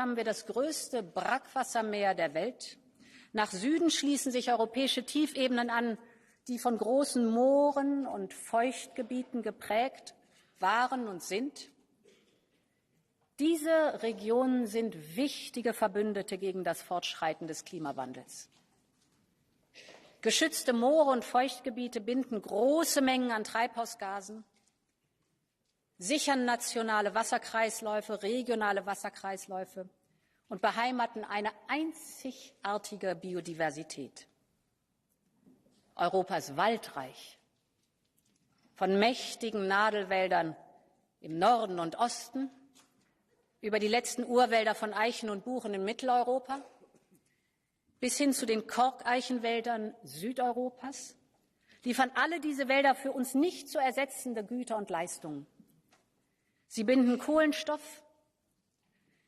haben wir das größte Brackwassermeer der Welt. Nach Süden schließen sich europäische Tiefebenen an, die von großen Mooren und Feuchtgebieten geprägt waren und sind. Diese Regionen sind wichtige Verbündete gegen das Fortschreiten des Klimawandels. Geschützte Moore und Feuchtgebiete binden große Mengen an Treibhausgasen, sichern nationale Wasserkreisläufe, regionale Wasserkreisläufe und beheimaten eine einzigartige Biodiversität. Europa ist waldreich, von mächtigen Nadelwäldern im Norden und Osten über die letzten Urwälder von Eichen und Buchen in Mitteleuropa bis hin zu den Korkeichenwäldern Südeuropas liefern alle diese Wälder für uns nicht zu ersetzende Güter und Leistungen. Sie binden Kohlenstoff,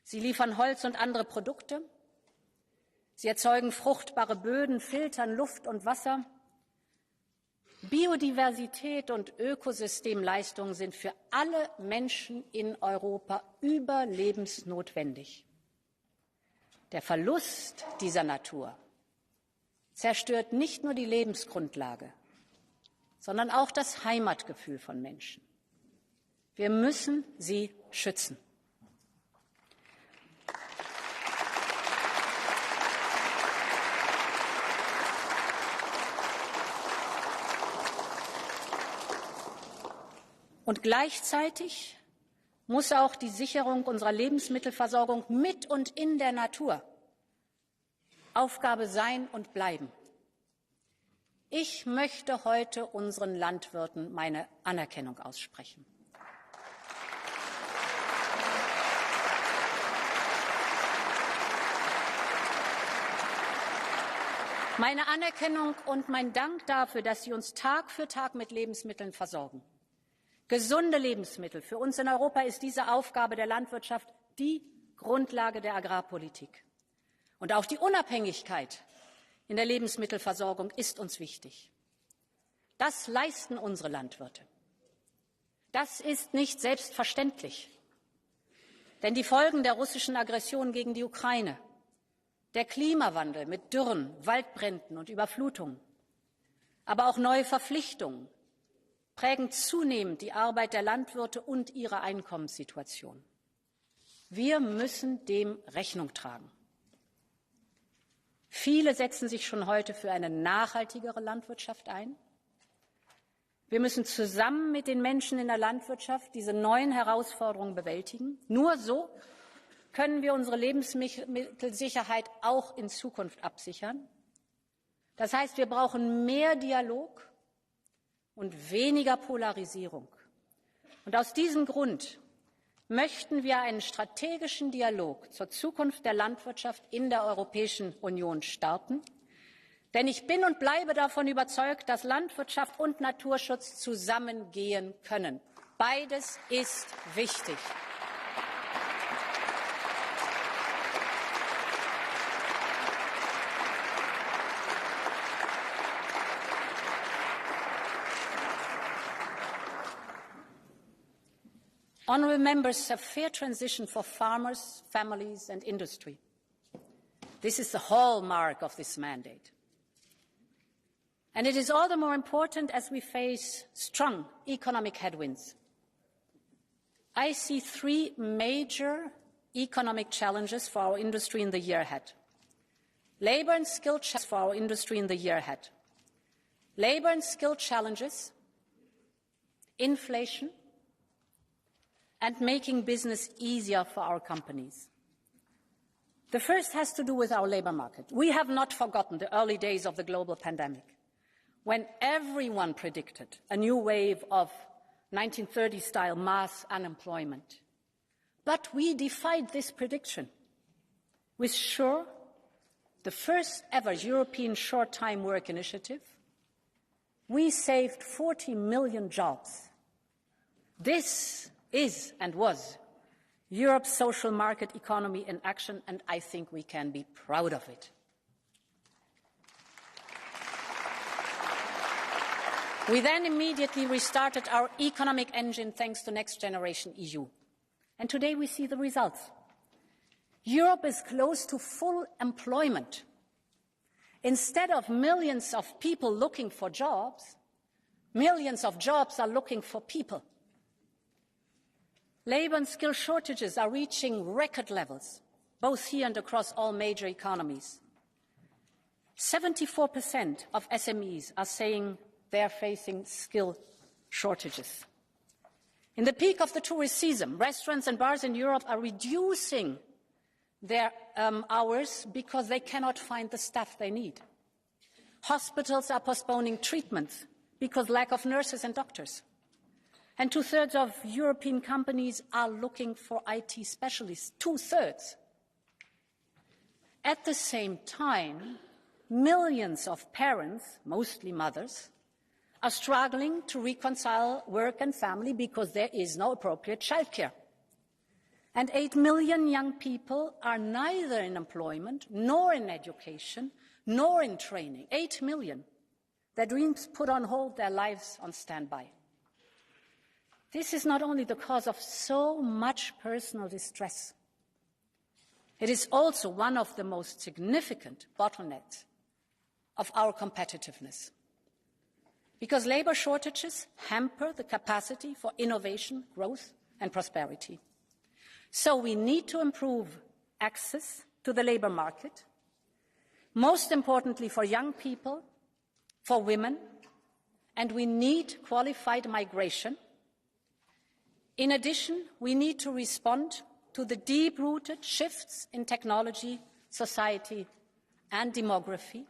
sie liefern Holz und andere Produkte, sie erzeugen fruchtbare Böden, filtern Luft und Wasser. Biodiversität und Ökosystemleistungen sind für alle Menschen in Europa überlebensnotwendig. Der Verlust dieser Natur zerstört nicht nur die Lebensgrundlage, sondern auch das Heimatgefühl von Menschen. Wir müssen sie schützen. Und gleichzeitig muss auch die Sicherung unserer Lebensmittelversorgung mit und in der Natur Aufgabe sein und bleiben. Ich möchte heute unseren Landwirten meine Anerkennung aussprechen. Meine Anerkennung und mein Dank dafür, dass Sie uns Tag für Tag mit Lebensmitteln versorgen. Gesunde Lebensmittel. Für uns in Europa ist diese Aufgabe der Landwirtschaft die Grundlage der Agrarpolitik. Und auch die Unabhängigkeit in der Lebensmittelversorgung ist uns wichtig. Das leisten unsere Landwirte. Das ist nicht selbstverständlich. Denn die Folgen der russischen Aggression gegen die Ukraine, der Klimawandel mit Dürren, Waldbränden und Überflutungen, aber auch neue Verpflichtungen prägen zunehmend die Arbeit der Landwirte und ihre Einkommenssituation. Wir müssen dem Rechnung tragen. Viele setzen sich schon heute für eine nachhaltigere Landwirtschaft ein. Wir müssen zusammen mit den Menschen in der Landwirtschaft diese neuen Herausforderungen bewältigen. Nur so können wir unsere Lebensmittelsicherheit auch in Zukunft absichern. Das heißt, wir brauchen mehr Dialog und weniger Polarisierung. Und aus diesem Grund möchten wir einen strategischen Dialog zur Zukunft der Landwirtschaft in der Europäischen Union starten. Denn ich bin und bleibe davon überzeugt, dass Landwirtschaft und Naturschutz zusammengehen können. Beides ist wichtig. Honourable members, a fair transition for farmers, families and industry. This is the hallmark of this mandate. And it is all the more important as we face strong economic headwinds. I see three major economic challenges for our industry in the year ahead. Labour and skill challenges for our industry in the year ahead. Labour and skill challenges, inflation, and making business easier for our companies. The first has to do with our labour market. We have not forgotten the early days of the global pandemic, when everyone predicted a new wave of 1930-style mass unemployment. But we defied this prediction. With SURE, the first ever European short-time work initiative, we saved 40 million jobs. This is and was Europe's social market economy in action, and I think we can be proud of it. We then immediately restarted our economic engine thanks to Next Generation EU. And today we see the results. Europe is close to full employment. Instead of millions of people looking for jobs, millions of jobs are looking for people. Labour and skill shortages are reaching record levels, both here and across all major economies. 74% of SMEs are saying they are facing skill shortages. In the peak of the tourist season, restaurants and bars in Europe are reducing their hours because they cannot find the staff they need. Hospitals are postponing treatments because lack of nurses and doctors. And 2/3 of European companies are looking for IT specialists, 2/3. At the same time, millions of parents, mostly mothers, are struggling to reconcile work and family because there is no appropriate childcare. And 8 million young people are neither in employment, nor in education, nor in training. 8 million. Their dreams put on hold, their lives on standby. This is not only the cause of so much personal distress, it is also one of the most significant bottlenecks of our competitiveness. Because labour shortages hamper the capacity for innovation, growth and prosperity. So we need to improve access to the labour market, most importantly for young people, for women, and we need qualified migration. In addition, we need to respond to the deep-rooted shifts in technology, society and demography.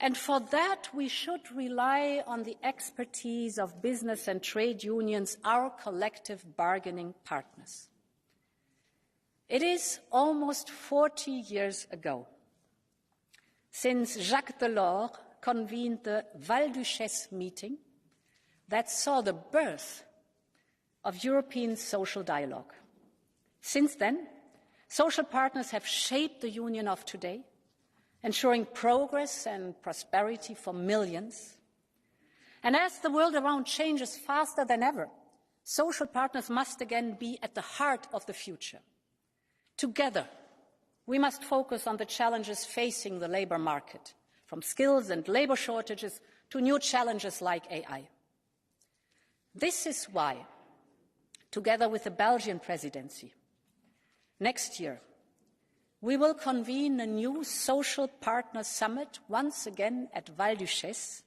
And for that, we should rely on the expertise of business and trade unions, our collective bargaining partners. It is almost 40 years ago since Jacques Delors convened the Val-Duchesse meeting that saw the birth of European social dialogue. Since then, social partners have shaped the union of today, ensuring progress and prosperity for millions. And as the world around changes faster than ever, social partners must again be at the heart of the future. Together, we must focus on the challenges facing the labour market, from skills and labour shortages to new challenges like AI. This is why, together with the Belgian presidency, next year, we will convene a new social partner summit once again at Val-Duchesse.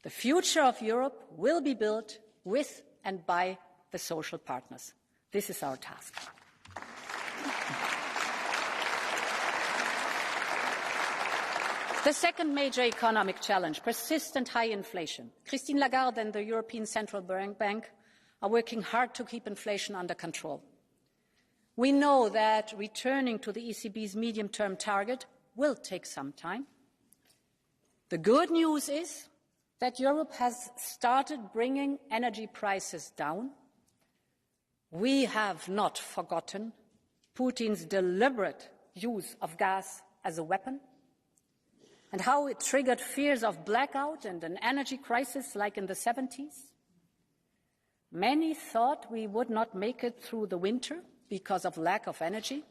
The future of Europe will be built with and by the social partners. This is our task. The second major economic challenge, persistent high inflation. Christine Lagarde and the European Central Bank are working hard to keep inflation under control. We know that returning to the ECB's medium-term target will take some time. The good news is that Europe has started bringing energy prices down. We have not forgotten Putin's deliberate use of gas as a weapon and how it triggered fears of blackout and an energy crisis like in the 70s. Many thought we would not make it through the winter because of lack of energy,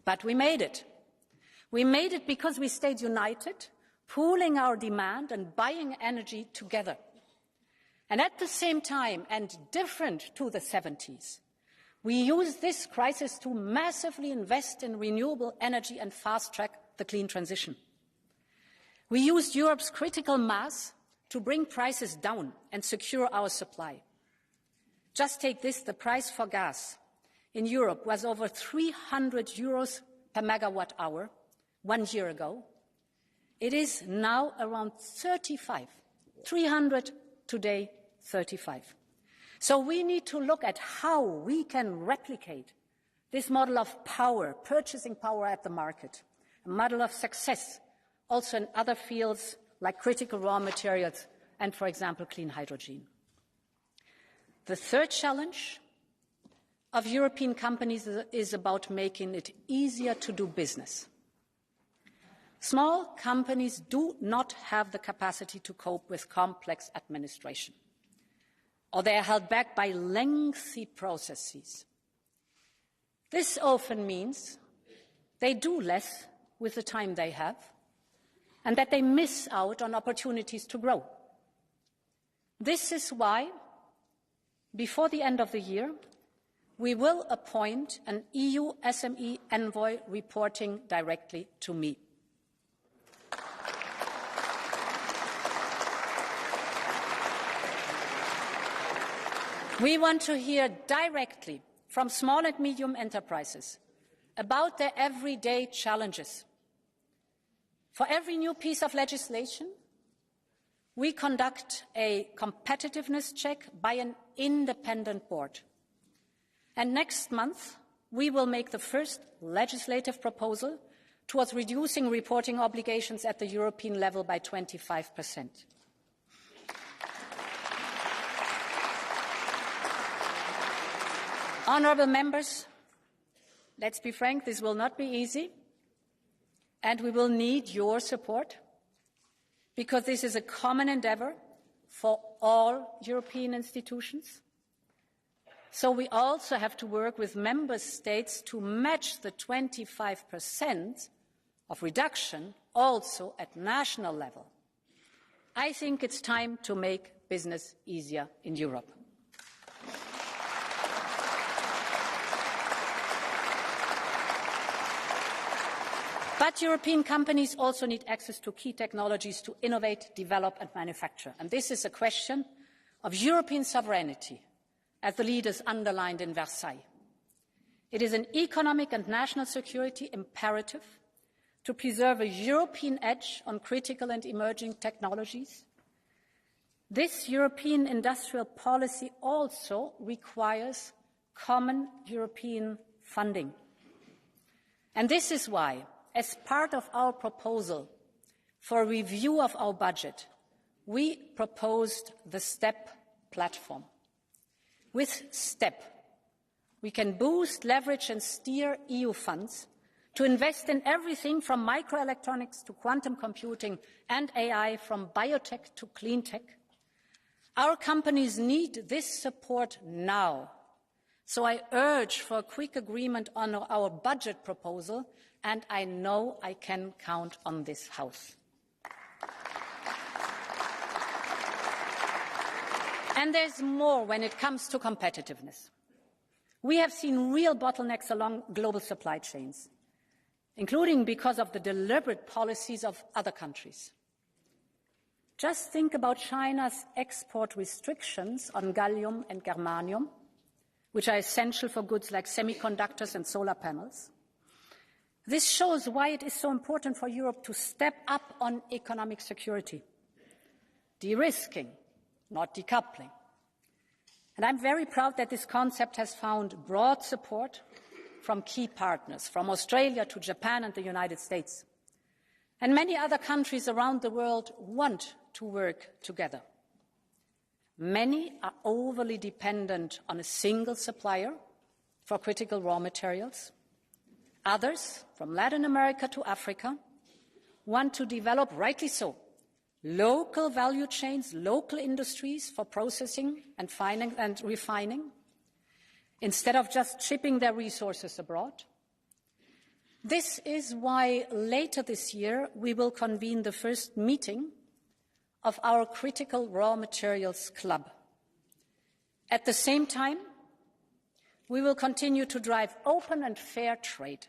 but we made it. We made it because we stayed united, pooling our demand and buying energy together. And at the same time, and different to the 70s, we used this crisis to massively invest in renewable energy and fast-track the clean transition. We used Europe's critical mass to bring prices down and secure our supply. Just take this, the price for gas in Europe was over 300 euros per megawatt hour 1 year ago. It is now around 35. 300 today, 35. So we need to look at how we can replicate this model of power, purchasing power at the market, a model of success also in other fields like critical raw materials and, for example, clean hydrogen. The third challenge of European companies is about making it easier to do business. Small companies do not have the capacity to cope with complex administration, or they are held back by lengthy processes. This often means they do less with the time they have and that they miss out on opportunities to grow. This is why, before the end of the year, we will appoint an EU SME envoy reporting directly to me. We want to hear directly from small and medium enterprises about their everyday challenges. For every new piece of legislation, we conduct a competitiveness check by an independent board. And next month, we will make the first legislative proposal towards reducing reporting obligations at the European level by 25%. Honourable members, let's be frank, this will not be easy, and we will need your support, because this is a common endeavour for all European institutions. So we also have to work with member states to match the 25% of reduction also at national level. I think it's time to make business easier in Europe. But European companies also need access to key technologies to innovate, develop and manufacture. And this is a question of European sovereignty, as the leaders underlined in Versailles. It is an economic and national security imperative to preserve a European edge on critical and emerging technologies. This European industrial policy also requires common European funding. And this is why, as part of our proposal for a review of our budget, we proposed the STEP platform. With STEP, we can boost, leverage and steer EU funds to invest in everything from microelectronics to quantum computing and AI, from biotech to clean tech. Our companies need this support now. So I urge for a quick agreement on our budget proposal, and I know I can count on this House. And there's more when it comes to competitiveness. We have seen real bottlenecks along global supply chains, including because of the deliberate policies of other countries. Just think about China's export restrictions on gallium and germanium, which are essential for goods like semiconductors and solar panels. This shows why it is so important for Europe to step up on economic security, de-risking, not decoupling. And I'm very proud that this concept has found broad support from key partners, from Australia to Japan and the United States. And many other countries around the world want to work together. Many are overly dependent on a single supplier for critical raw materials. Others, from Latin America to Africa, want to develop, rightly so, local value chains, local industries for processing and refining, instead of just shipping their resources abroad. This is why later this year we will convene the first meeting of our Critical Raw Materials Club. At the same time, we will continue to drive open and fair trade.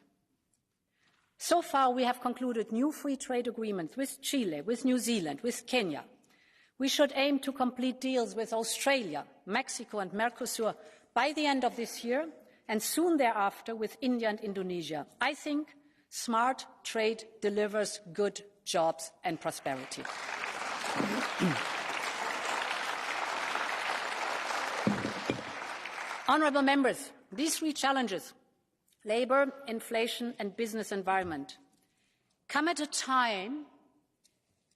So far, we have concluded new free trade agreements with Chile, with New Zealand, with Kenya. We should aim to complete deals with Australia, Mexico and Mercosur by the end of this year, and soon thereafter with India and Indonesia. I think smart trade delivers good jobs and prosperity. Honourable members, these three challenges, labour, inflation and business environment, come at a time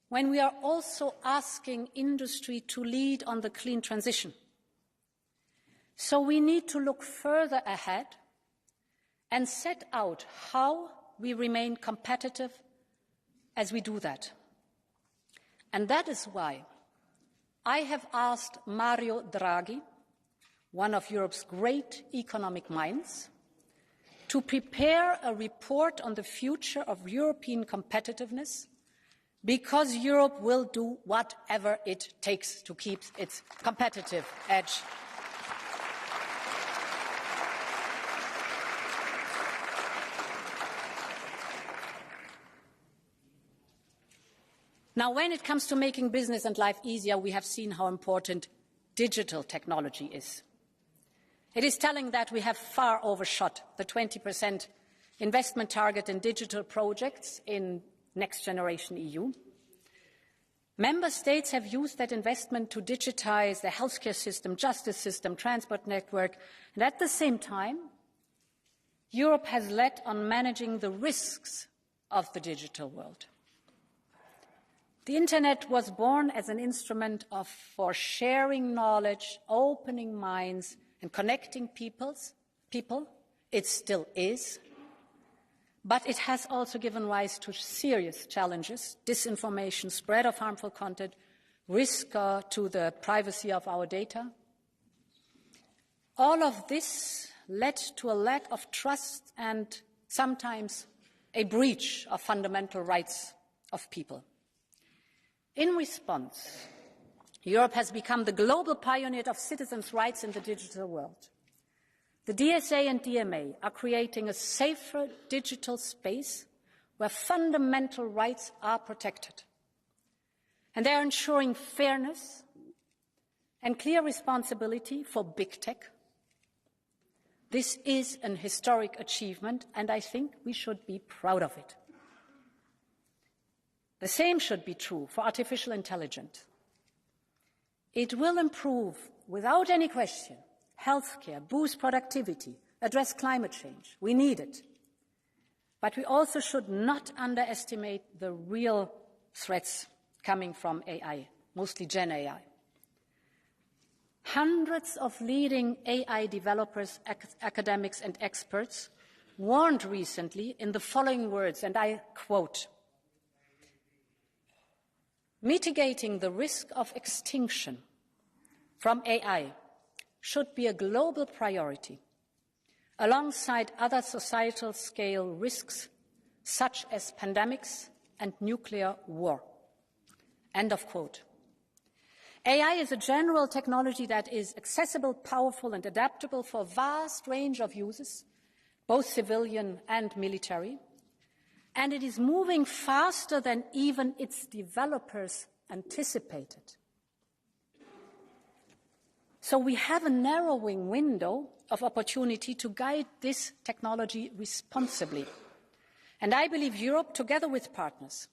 when we are also asking industry to lead on the clean transition. So we need to look further ahead and set out how we remain competitive as we do that. And that is why I have asked Mario Draghi, one of Europe's great economic minds, to prepare a report on the future of European competitiveness, because Europe will do whatever it takes to keep its competitive edge. Now, when it comes to making business and life easier, we have seen how important digital technology is. It is telling that we have far overshot the 20% investment target in digital projects in Next Generation EU. Member States have used that investment to digitize the healthcare system, justice system, transport network, and at the same time, Europe has led on managing the risks of the digital world. The Internet was born as an instrument for sharing knowledge, opening minds, and connecting people. It still is. But it has also given rise to serious challenges: disinformation, spread of harmful content, risk to the privacy of our data. All of this led to a lack of trust and sometimes a breach of fundamental rights of people. In response, Europe has become the global pioneer of citizens' rights in the digital world. The DSA and DMA are creating a safer digital space where fundamental rights are protected. And they are ensuring fairness and clear responsibility for big tech. This is an historic achievement, and I think we should be proud of it. The same should be true for artificial intelligence. It will improve, without any question, healthcare, boost productivity, address climate change. We need it. But we also should not underestimate the real threats coming from AI, mostly Gen AI. Hundreds of leading AI developers, academics, and experts warned recently in the following words, and I quote, "Mitigating the risk of extinction from AI should be a global priority, alongside other societal scale risks such as pandemics and nuclear war." End of quote. AI is a general technology that is accessible, powerful, and adaptable for a vast range of uses, both civilian and military. And it is moving faster than even its developers anticipated. So we have a narrowing window of opportunity to guide this technology responsibly. And I believe Europe, together with partners,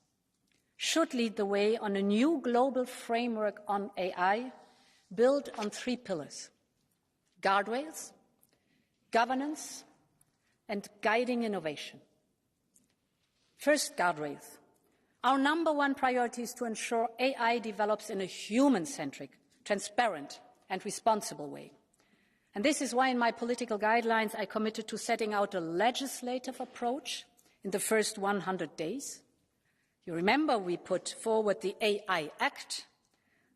should lead the way on a new global framework on AI built on 3 pillars: guardrails, governance, and guiding innovation. First, guardrails. Our number one priority is to ensure AI develops in a human-centric, transparent, and responsible way. And this is why in my political guidelines I committed to setting out a legislative approach in the first 100 days. You remember we put forward the AI Act,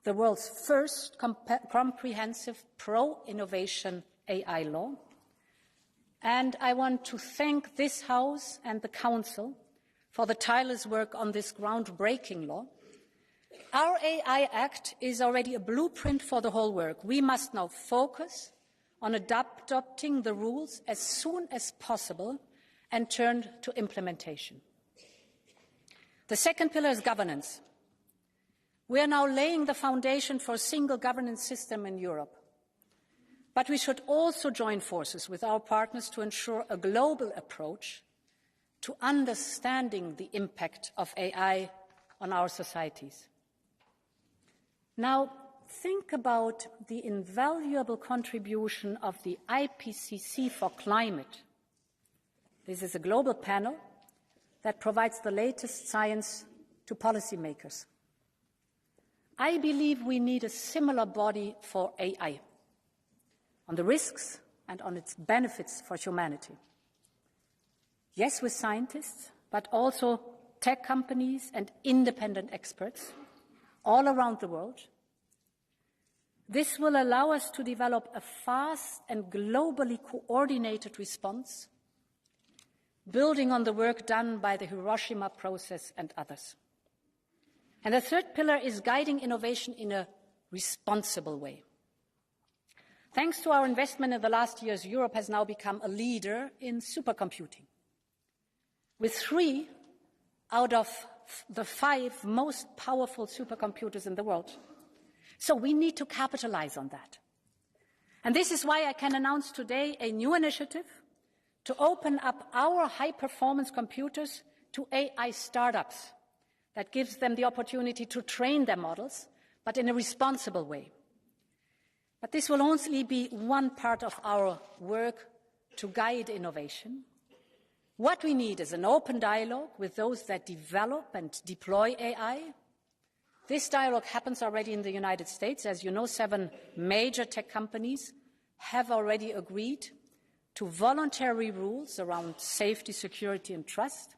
the world's first comprehensive pro-innovation AI law. And I want to thank this House and the Council for the tireless work on this groundbreaking law. Our AI Act is already a blueprint for the whole work. We must now focus on adopting the rules as soon as possible and turn to implementation. The second pillar is governance. We are now laying the foundation for a single governance system in Europe. But we should also join forces with our partners to ensure a global approach to understanding the impact of AI on our societies. Now, think about the invaluable contribution of the IPCC for climate. This is a global panel that provides the latest science to policymakers. I believe we need a similar body for AI, on the risks and on its benefits for humanity. Yes, with scientists, but also tech companies and independent experts all around the world. This will allow us to develop a fast and globally coordinated response building on the work done by the Hiroshima process and others. And the third pillar is guiding innovation in a responsible way. Thanks to our investment in the last years, Europe has now become a leader in supercomputing, with 3 out of the 5 most powerful supercomputers in the world. So we need to capitalize on that. And this is why I can announce today a new initiative to open up our high-performance computers to AI startups that gives them the opportunity to train their models, but in a responsible way. But this will only be one part of our work to guide innovation. What we need is an open dialogue with those that develop and deploy AI. This dialogue happens already in the United States. As you know, 7 major tech companies have already agreed to voluntary rules around safety, security, and trust.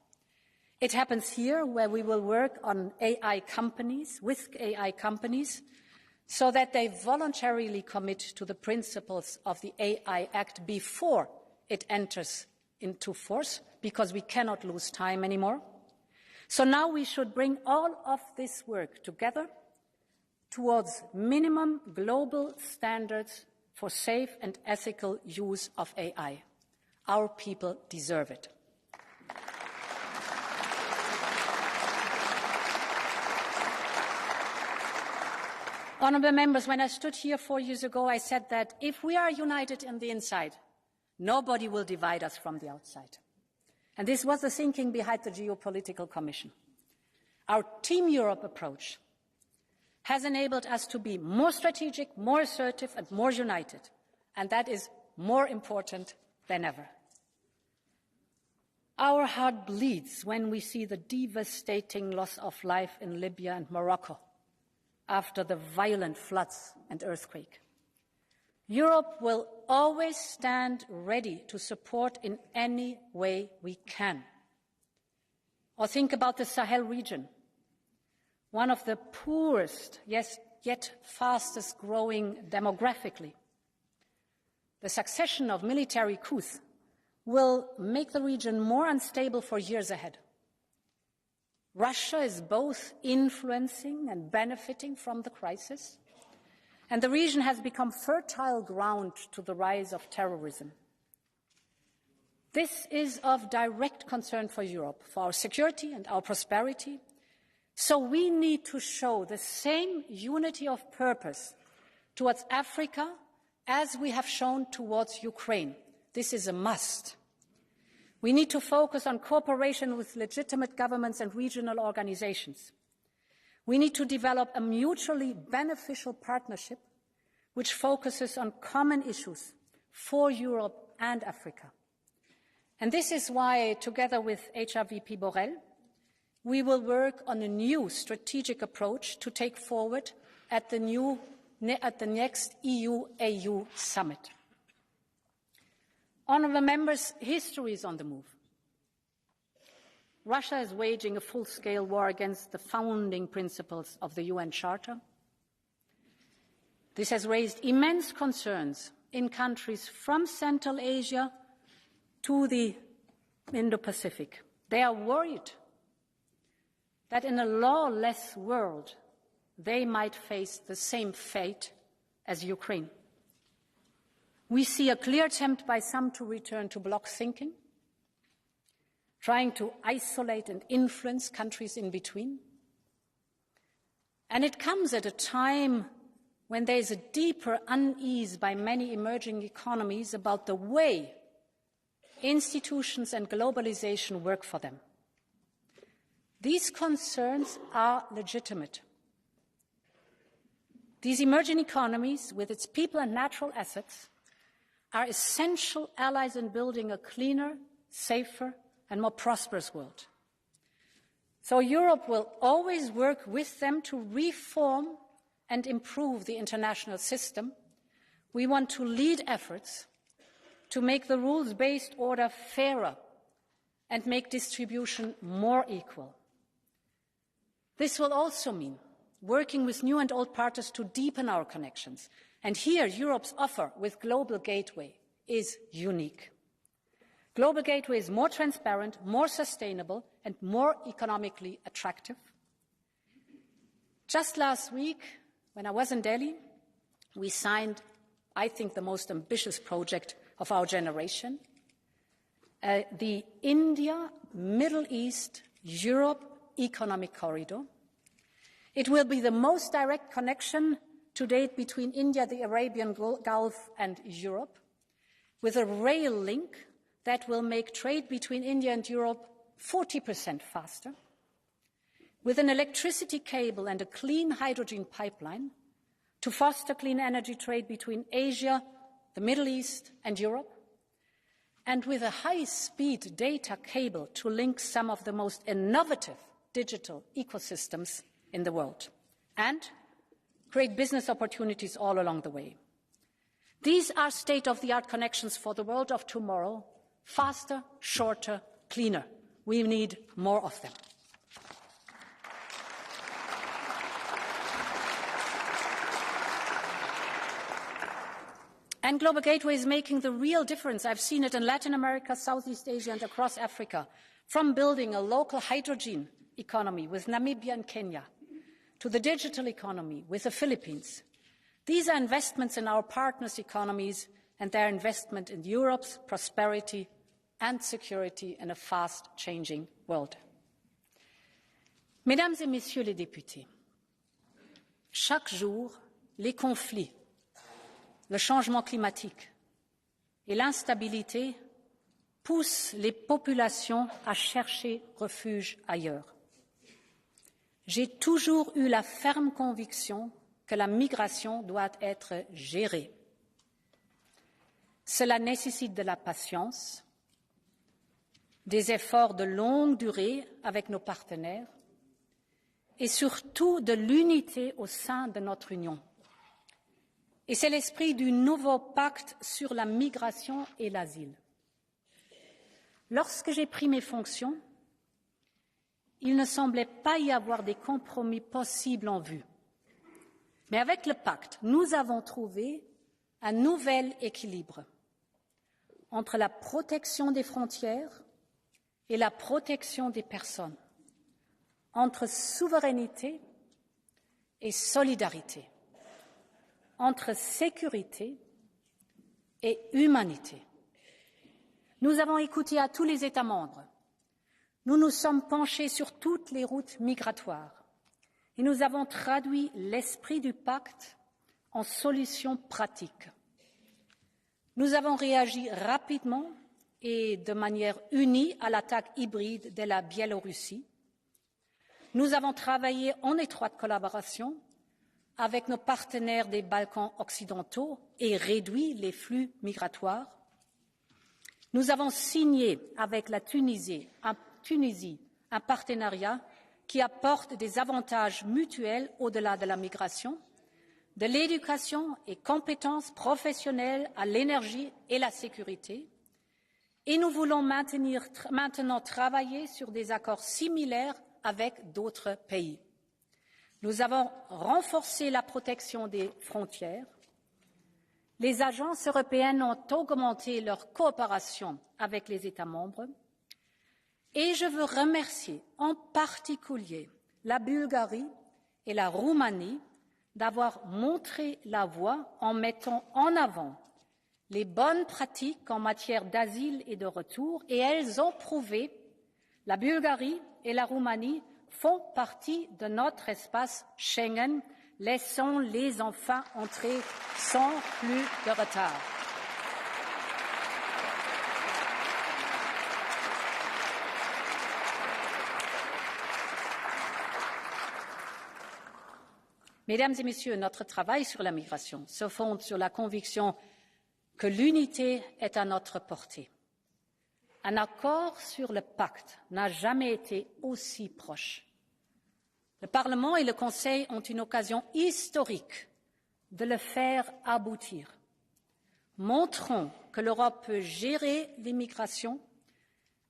It happens here, where we will work on AI companies, with AI companies, so that they voluntarily commit to the principles of the AI Act before it enters into force, because we cannot lose time anymore. So now we should bring all of this work together towards minimum global standards for safe and ethical use of AI. Our people deserve it. Honourable members, when I stood here 4 years ago, I said that if we are united on the inside, nobody will divide us from the outside. And this was the thinking behind the Geopolitical Commission. Our Team Europe approach has enabled us to be more strategic, more assertive, and more united. And that is more important than ever. Our heart bleeds when we see the devastating loss of life in Libya and Morocco after the violent floods and earthquake. Europe will always stand ready to support in any way we can. Or think about the Sahel region, one of the poorest, yet fastest growing demographically. The succession of military coups will make the region more unstable for years ahead. Russia is both influencing and benefiting from the crisis, and the region has become fertile ground to the rise of terrorism. This is of direct concern for Europe, for our security and our prosperity. So we need to show the same unity of purpose towards Africa as we have shown towards Ukraine. This is a must. We need to focus on cooperation with legitimate governments and regional organizations. We need to develop a mutually beneficial partnership which focuses on common issues for Europe and Africa. And this is why, together with HRVP Borrell, we will work on a new strategic approach to take forward at the next EU-AU summit. Honourable members, history is on the move. Russia is waging a full-scale war against the founding principles of the UN Charter. This has raised immense concerns in countries from Central Asia to the Indo-Pacific. They are worried that in a lawless world, they might face the same fate as Ukraine. We see a clear attempt by some to return to bloc thinking, trying to isolate and influence countries in between. And it comes at a time when there is a deeper unease by many emerging economies about the way institutions and globalization work for them. These concerns are legitimate. These emerging economies, with its people and natural assets, are essential allies in building a cleaner, safer, and more prosperous world. So Europe will always work with them to reform and improve the international system. We want to lead efforts to make the rules-based order fairer and make distribution more equal. This will also mean working with new and old partners to deepen our connections. And here, Europe's offer with Global Gateway is unique. Global Gateway is more transparent, more sustainable, and more economically attractive. Just last week, when I was in Delhi, we signed, I think, the most ambitious project of our generation, the India, Middle East, Europe Economic Corridor. It will be the most direct connection to date between India, the Arabian Gulf, and Europe, with a rail link that will make trade between India and Europe 40% faster, with an electricity cable and a clean hydrogen pipeline to foster clean energy trade between Asia, the Middle East, and Europe, and with a high-speed data cable to link some of the most innovative digital ecosystems in the world, and create business opportunities all along the way. These are state-of-the-art connections for the world of tomorrow, faster, shorter, cleaner. We need more of them. And Global Gateway is making the real difference. I've seen it in Latin America, Southeast Asia, and across Africa, from building a local hydrogen economy with Namibia and Kenya, to the digital economy with the Philippines. These are investments in our partners' economies, and their investment in Europe's prosperity and security in a fast-changing world. Mesdames et Messieurs les députés, chaque jour, les conflits, le changement climatique et l'instabilité poussent les populations à chercher refuge ailleurs. J'ai toujours eu la ferme conviction que la migration doit être gérée. Cela nécessite de la patience, des efforts de longue durée avec nos partenaires et surtout de l'unité au sein de notre Union. Et c'est l'esprit du nouveau pacte sur la migration et l'asile. Lorsque j'ai pris mes fonctions, il ne semblait pas y avoir des compromis possibles en vue. Mais avec le pacte, nous avons trouvé un nouvel équilibre entre la protection des frontières et la protection des personnes, entre souveraineté et solidarité, entre sécurité et humanité. Nous avons écouté à tous les États membres. Nous nous sommes penchés sur toutes les routes migratoires et nous avons traduit l'esprit du pacte en solutions pratiques. Nous avons réagi rapidement et de manière unie à l'attaque hybride de la Biélorussie. Nous avons travaillé en étroite collaboration avec nos partenaires des Balkans occidentaux et réduit les flux migratoires. Nous avons signé avec la Tunisie un partenariat qui apporte des avantages mutuels au-delà de la migration, de l'éducation et compétences professionnelles à l'énergie et la sécurité. Et nous voulons maintenant travailler sur des accords similaires avec d'autres pays. Nous avons renforcé la protection des frontières. Les agences européennes ont augmenté leur coopération avec les États membres. Et je veux remercier en particulier la Bulgarie et la Roumanie d'avoir montré la voie en mettant en avant les bonnes pratiques en matière d'asile et de retour, et elles ont prouvé, la Bulgarie et la Roumanie font partie de notre espace Schengen. Laissons-les enfin entrer sans plus de retard. Mesdames et Messieurs, notre travail sur la migration se fonde sur la conviction que l'unité est à notre portée. Un accord sur le pacte n'a jamais été aussi proche. Le Parlement et le Conseil ont une occasion historique de le faire aboutir. Montrons que l'Europe peut gérer l'immigration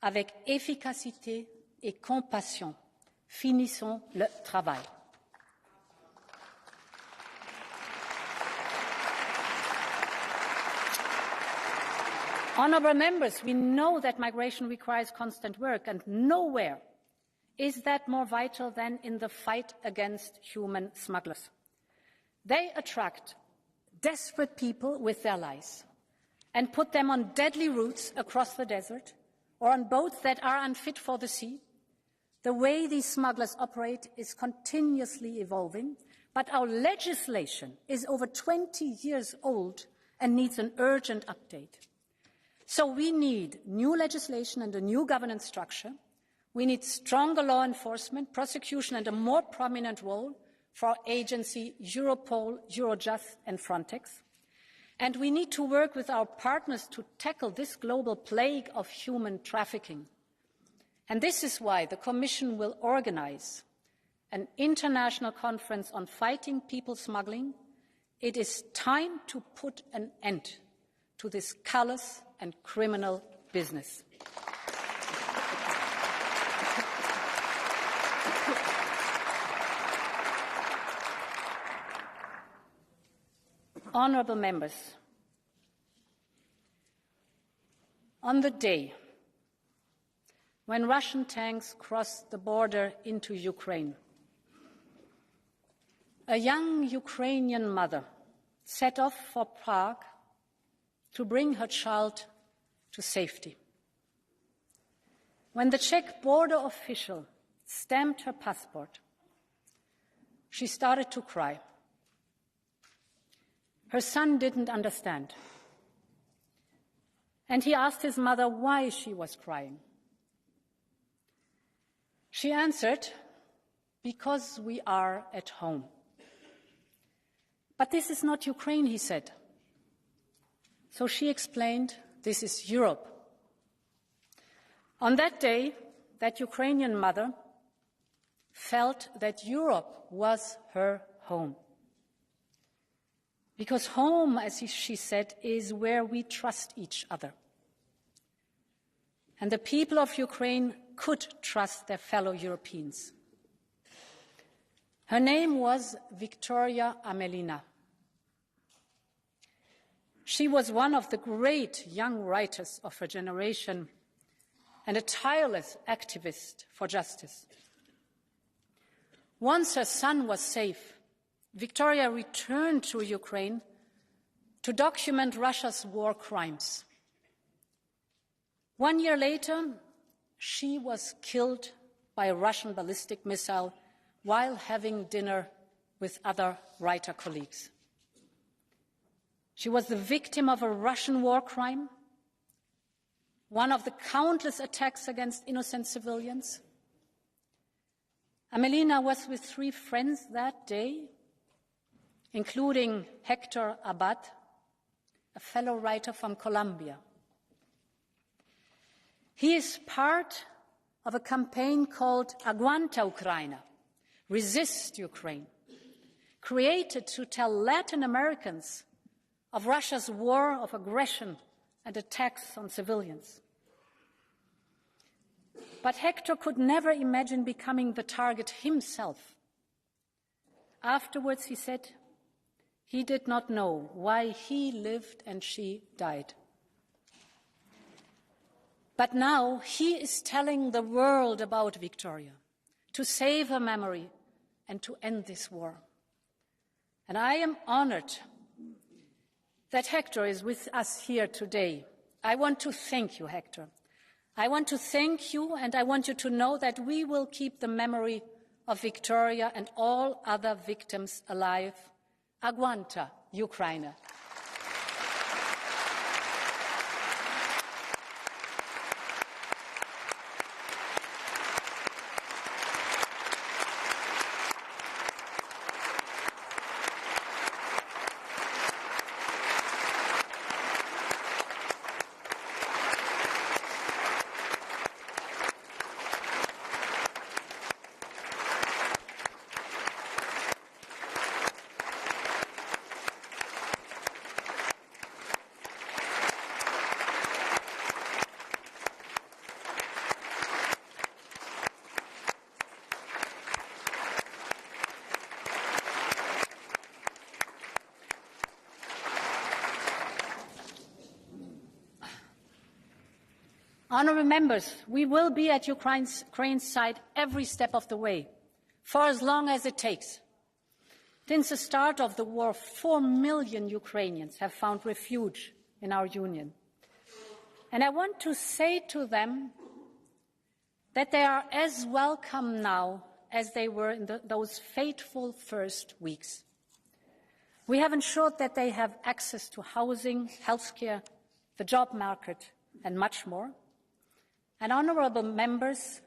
avec efficacité et compassion. Finissons le travail. Honourable members, we know that migration requires constant work, and nowhere is that more vital than in the fight against human smugglers. They attract desperate people with their lies and put them on deadly routes across the desert or on boats that are unfit for the sea. The way these smugglers operate is continuously evolving, but our legislation is over 20 years old and needs an urgent update. So we need new legislation and a new governance structure. We need stronger law enforcement, prosecution and a more prominent role for our agency Europol, Eurojust and Frontex. And we need to work with our partners to tackle this global plague of human trafficking. And this is why the Commission will organise an international conference on fighting people smuggling. It is time to put an end to this callous and criminal business. Honourable members, on the day when Russian tanks crossed the border into Ukraine, a young Ukrainian mother set off for Prague to bring her child to safety. When the Czech border official stamped her passport, she started to cry. Her son didn't understand, and he asked his mother why she was crying. She answered, "Because we are at home." "But this is not Ukraine," he said. So she explained, "This is Europe." On that day, that Ukrainian mother felt that Europe was her home. Because home, as she said, is where we trust each other. And the people of Ukraine could trust their fellow Europeans. Her name was Victoria Amelina. She was one of the great young writers of her generation and a tireless activist for justice. Once her son was safe, Victoria returned to Ukraine to document Russia's war crimes. 1 year later, she was killed by a Russian ballistic missile while having dinner with other writer colleagues. She was the victim of a Russian war crime, one of the countless attacks against innocent civilians. Amelina was with 3 friends that day, including Hector Abad, a fellow writer from Colombia. He is part of a campaign called Aguanta Ucraina, Resist Ukraine, created to tell Latin Americans of Russia's war of aggression and attacks on civilians. But Hector could never imagine becoming the target himself. Afterwards, he said, he did not know why he lived and she died. But now he is telling the world about Victoria, to save her memory and to end this war. And I am honored that Hector is with us here today. I want to thank you, Hector. I want to thank you, and I want you to know that we will keep the memory of Victoria and all other victims alive. Aguanta, Ukraine. Honourable members, we will be at Ukraine's side every step of the way, for as long as it takes. Since the start of the war, 4 million Ukrainians have found refuge in our Union. And I want to say to them that they are as welcome now as they were in those fateful first weeks. We have ensured that they have access to housing, healthcare, the job market, and much more. And honourable members,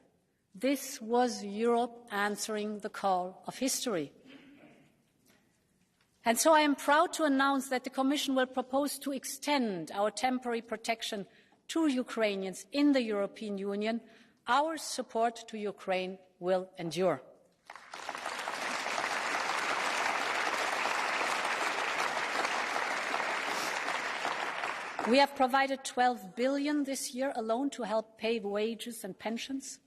this was Europe answering the call of history. And so I am proud to announce that the Commission will propose to extend our temporary protection to Ukrainians in the European Union. Our support to Ukraine will endure. We have provided 12 billion this year alone to help pay wages and pensions,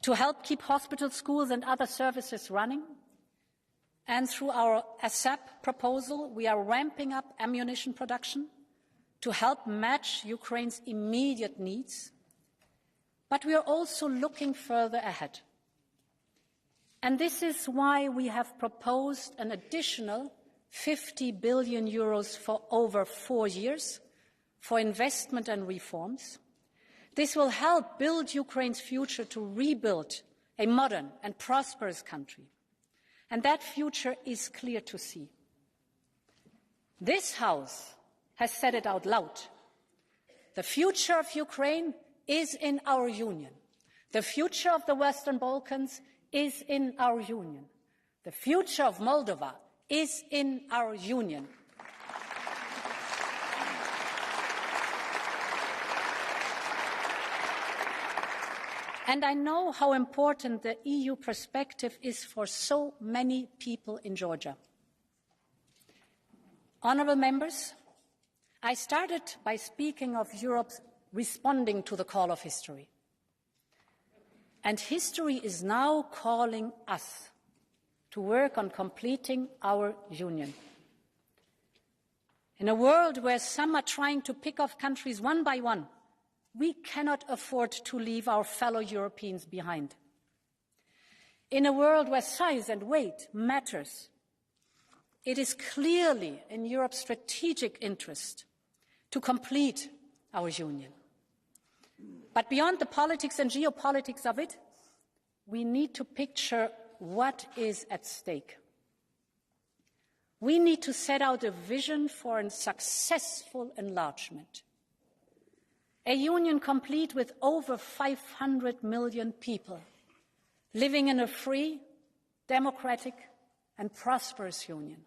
to help keep hospitals, schools and other services running. And through our ASAP proposal, we are ramping up ammunition production to help match Ukraine's immediate needs. But we are also looking further ahead. And this is why we have proposed an additional 50 billion euros for over 4 years for investment and reforms. This will help build Ukraine's future to rebuild a modern and prosperous country. And that future is clear to see. This House has said it out loud. The future of Ukraine is in our Union. The future of the Western Balkans is in our Union. The future of Moldova is in our Union. And I know how important the EU perspective is for so many people in Georgia. Honourable members, I started by speaking of Europe's responding to the call of history. And history is now calling us to work on completing our union. In a world where some are trying to pick off countries one by one, we cannot afford to leave our fellow Europeans behind. In a world where size and weight matters, it is clearly in Europe's strategic interest to complete our union. But beyond the politics and geopolitics of it, we need to picture what is at stake. We need to set out a vision for a successful enlargement. A union complete with over 500 million people living in a free, democratic and prosperous union.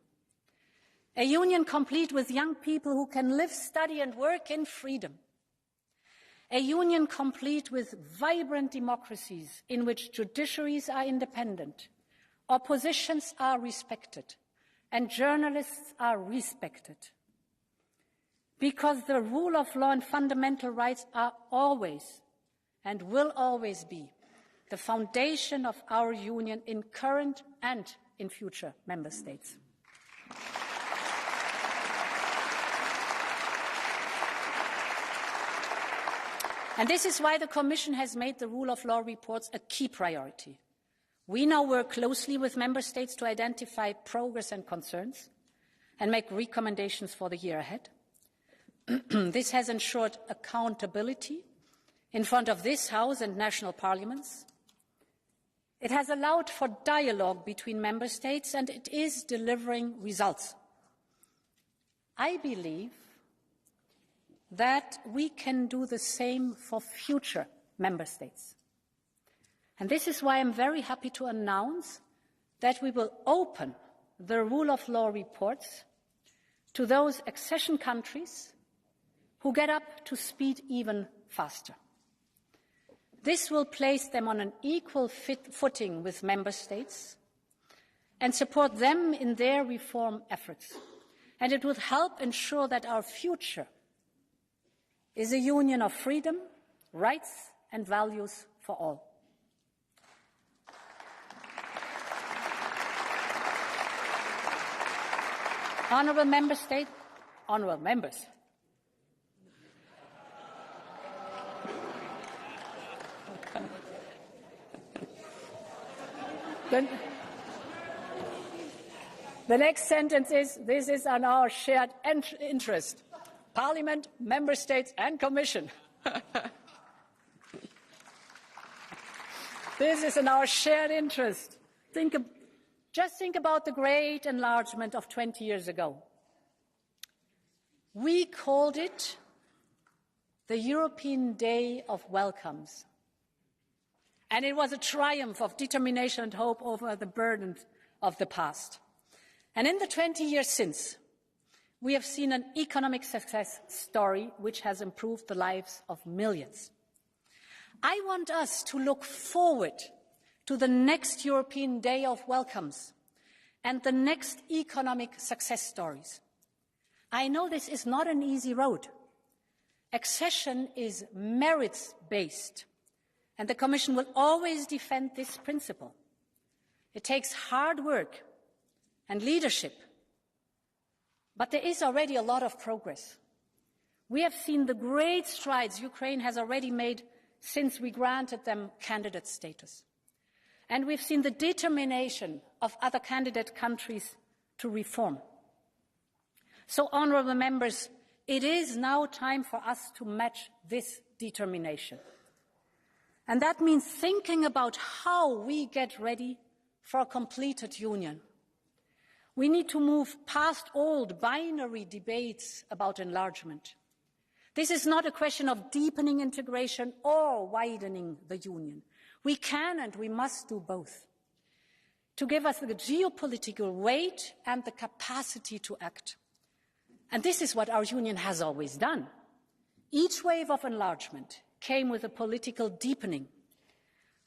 A union complete with young people who can live, study and work in freedom. A union complete with vibrant democracies in which judiciaries are independent, oppositions are respected and journalists are respected. Because the rule of law and fundamental rights are always and will always be the foundation of our union in current and in future member states. And this is why the Commission has made the rule of law reports a key priority. We now work closely with member states to identify progress and concerns and make recommendations for the year ahead. This has ensured accountability in front of this House and national parliaments. It has allowed for dialogue between member states and it is delivering results. I believe that we can do the same for future member states. And this is why I'm very happy to announce that we will open the rule of law reports to those accession countries who get up to speed even faster. This will place them on an equal footing with member states and support them in their reform efforts. And it would help ensure that our future is a union of freedom, rights and values for all. Honourable members, The next sentence is, this is on our shared interest. Parliament, Member States and Commission. This is in our shared interest. Just think about the great enlargement of 20 years ago. We called it the European Day of Welcomes. And it was a triumph of determination and hope over the burdens of the past. And in the 20 years since, we have seen an economic success story which has improved the lives of millions. I want us to look forward to the next European Day of Welcomes and the next economic success stories. I know this is not an easy road. Accession is merits-based, and the Commission will always defend this principle. It takes hard work and leadership, but there is already a lot of progress. We have seen the great strides Ukraine has already made since we granted them candidate status. And we've seen the determination of other candidate countries to reform. So, honourable members, it is now time for us to match this determination. And that means thinking about how we get ready for a completed union. We need to move past old binary debates about enlargement. This is not a question of deepening integration or widening the union. We can and we must do both to give us the geopolitical weight and the capacity to act. And this is what our union has always done. Each wave of enlargement came with a political deepening.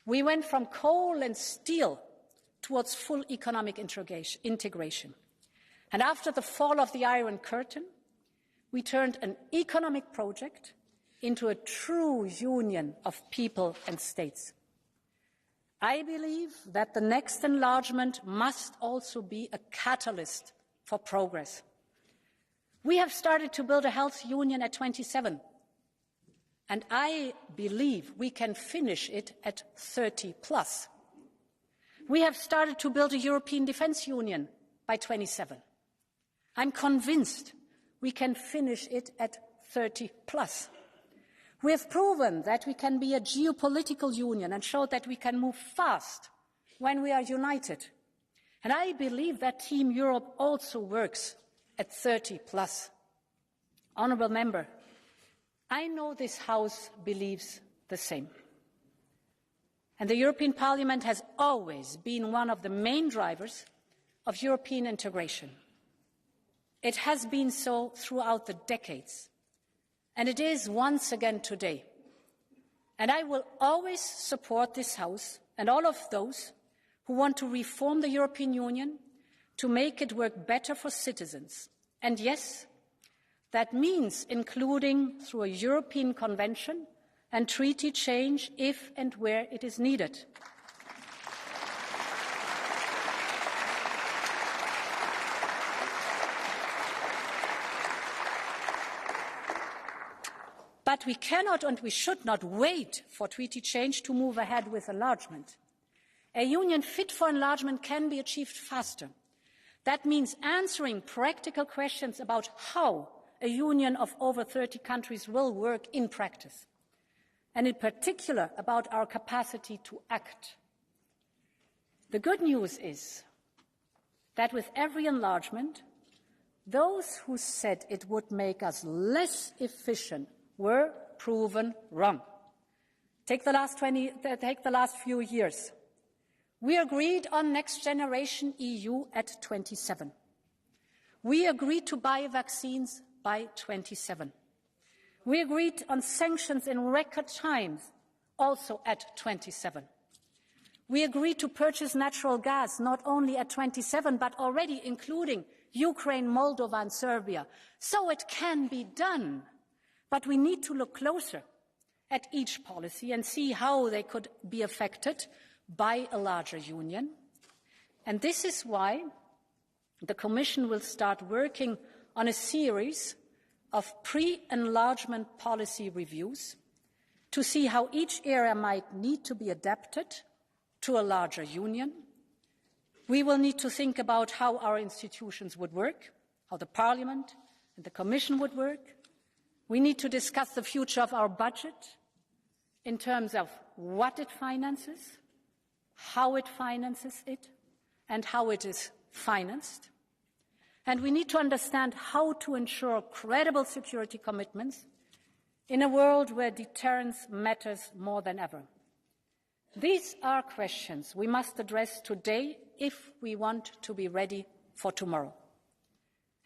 We went from coal and steel towards full economic integration. And after the fall of the Iron Curtain, we turned an economic project into a true union of people and states. I believe that the next enlargement must also be a catalyst for progress. We have started to build a health union at 27, and I believe we can finish it at 30 plus. We have started to build a European Defence Union by 27. I'm convinced we can finish it at 30 plus. We have proven that we can be a geopolitical union and showed that we can move fast when we are united. And I believe that Team Europe also works at 30 plus. Honourable member, I know this House believes the same. And the European Parliament has always been one of the main drivers of European integration. It has been so throughout the decades, and it is once again today. And I will always support this House and all of those who want to reform the European Union to make it work better for citizens. And yes, that means including through a European Convention and treaty change if and where it is needed. But we cannot and we should not wait for treaty change to move ahead with enlargement. A union fit for enlargement can be achieved faster. That means answering practical questions about how a union of over 30 countries will work in practice, and in particular about our capacity to act. The good news is that with every enlargement, those who said it would make us less efficient were proven wrong. Take the last few years. We agreed on Next Generation EU at 27. We agreed to buy vaccines by 27. We agreed on sanctions in record times, also at 27. We agreed to purchase natural gas not only at 27, but already including Ukraine, Moldova and Serbia. So it can be done. But we need to look closer at each policy and see how they could be affected by a larger union. And this is why the Commission will start working on a series of pre-enlargement policy reviews to see how each area might need to be adapted to a larger union We will need to think about how our institutions would work, how the Parliament and the Commission would work. We need to discuss the future of our budget in terms of what it finances, how it finances it, and how it is financed. And we need to understand how to ensure credible security commitments in a world where deterrence matters more than ever. These are questions we must address today if we want to be ready for tomorrow.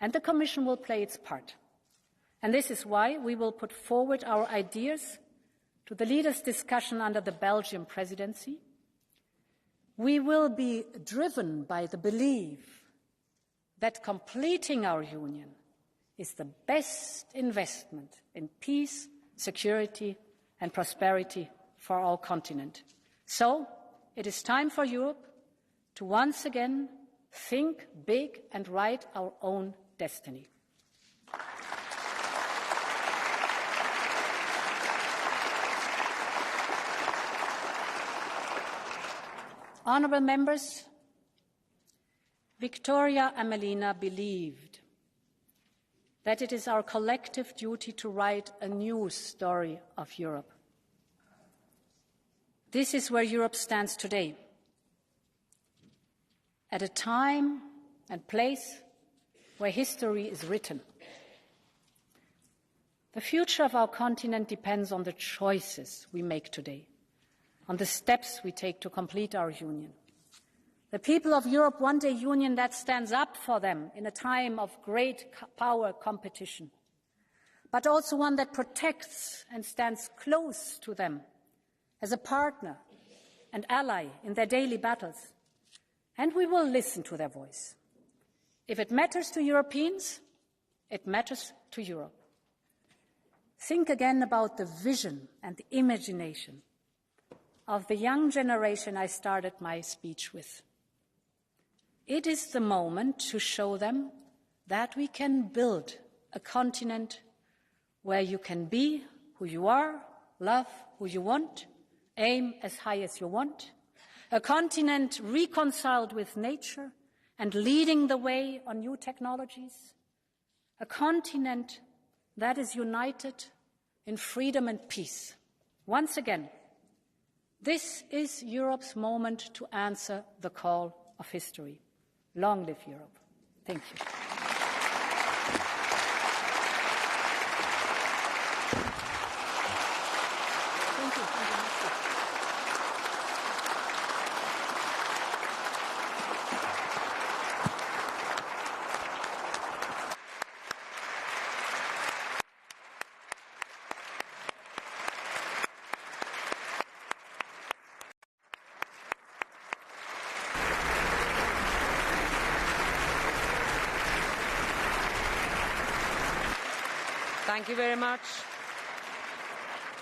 And the Commission will play its part. And this is why we will put forward our ideas to the leaders' discussion under the Belgian presidency. We will be driven by the belief that completing our union is the best investment in peace, security and prosperity for our continent. So it is time for Europe to once again think big and write our own destiny. Honourable members, Victoria Amelina believed that it is our collective duty to write a new story of Europe. This is where Europe stands today, at a time and place where history is written. The future of our continent depends on the choices we make today, on the steps we take to complete our union. The people of Europe want a union that stands up for them in a time of great power competition, but also one that protects and stands close to them as a partner and ally in their daily battles. And we will listen to their voice. If it matters to Europeans, it matters to Europe. Think again about the vision and the imagination of the young generation I started my speech with. It is the moment to show them that we can build a continent where you can be who you are, love who you want, aim as high as you want, a continent reconciled with nature and leading the way on new technologies, a continent that is united in freedom and peace. Once again, this is Europe's moment to answer the call of history. Long live Europe. Thank you. Thank you very much.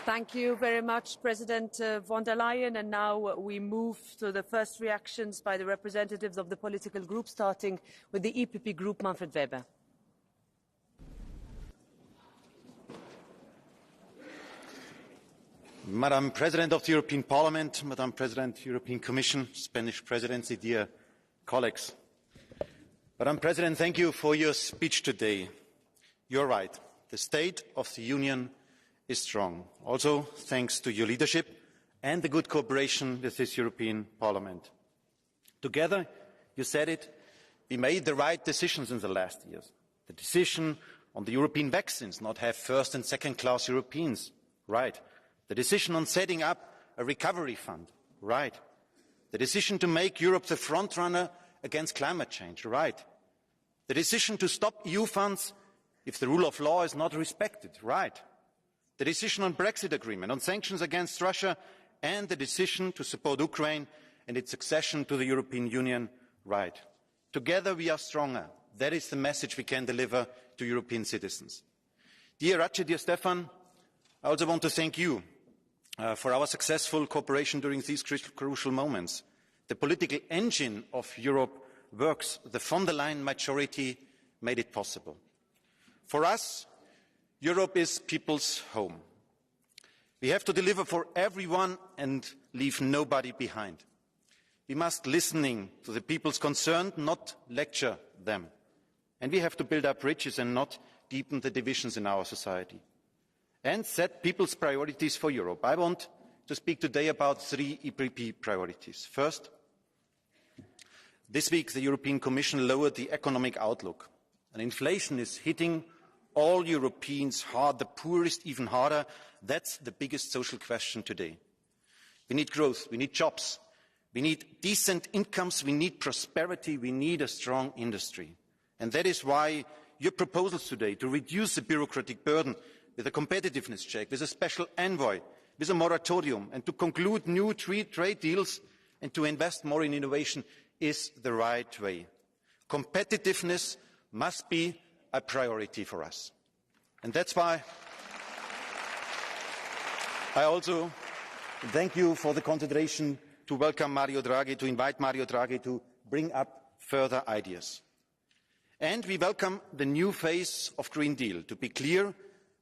Thank you very much, President von der Leyen. And now we move to the first reactions by the representatives of the political groups, starting with the EPP Group, Manfred Weber. Madam President of the European Parliament, Madam President, European Commission, Spanish Presidency, dear colleagues. Madam President, thank you for your speech today. You're right. The state of the Union is strong, also thanks to your leadership and the good cooperation with this European Parliament. Together, you said it, we made the right decisions in the last years. The decision on the European vaccines, not have first and second class Europeans, right. The decision on setting up a recovery fund, right. The decision to make Europe the front runner against climate change, right. The decision to stop EU funds if the rule of law is not respected, right. The decision on Brexit agreement, on sanctions against Russia, and the decision to support Ukraine and its accession to the European Union, right. Together we are stronger. That is the message we can deliver to European citizens. Dear Ratche, dear Stefan, I also want to thank you for our successful cooperation during these crucial moments. The political engine of Europe works. The von der Leyen majority made it possible. For us, Europe is people's home. We have to deliver for everyone and leave nobody behind. We must listen to the people's concerned, not lecture them. And we have to build up bridges and not deepen the divisions in our society. And set people's priorities for Europe. I want to speak today about 3 EPP priorities. First, this week the European Commission lowered the economic outlook. And inflation is hitting all Europeans hard, the poorest even harder. That's the biggest social question today. We need growth, we need jobs, we need decent incomes, we need prosperity, we need a strong industry. And that is why your proposals today to reduce the bureaucratic burden with a competitiveness check, with a special envoy, with a moratorium, and to conclude new trade deals and to invest more in innovation is the right way. Competitiveness must be a priority for us. And that's why I also thank you for the consideration to welcome Mario Draghi, to invite Mario Draghi to bring up further ideas. And we welcome the new phase of Green Deal. To be clear,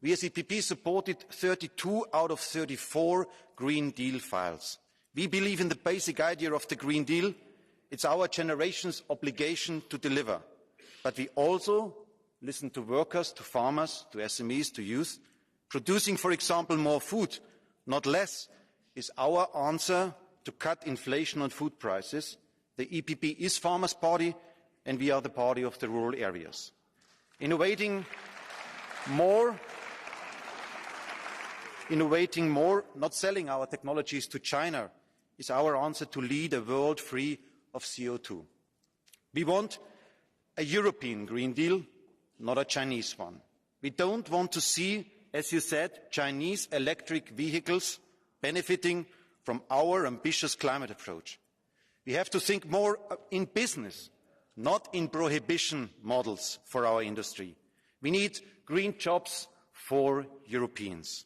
we as EPP supported 32 out of 34 Green Deal files. We believe in the basic idea of the Green Deal. It's our generation's obligation to deliver. But we also listen to workers, to farmers, to SMEs, to youth. Producing, for example, more food, not less, is our answer to cut inflation on food prices. The EPP is Farmers' Party, and we are the party of the rural areas. Innovating more, not selling our technologies to China, is our answer to lead a world free of CO2. We want a European Green Deal, not a Chinese one. We don't want to see, as you said, Chinese electric vehicles benefiting from our ambitious climate approach. We have to think more in business, not in prohibition models for our industry. We need green jobs for Europeans.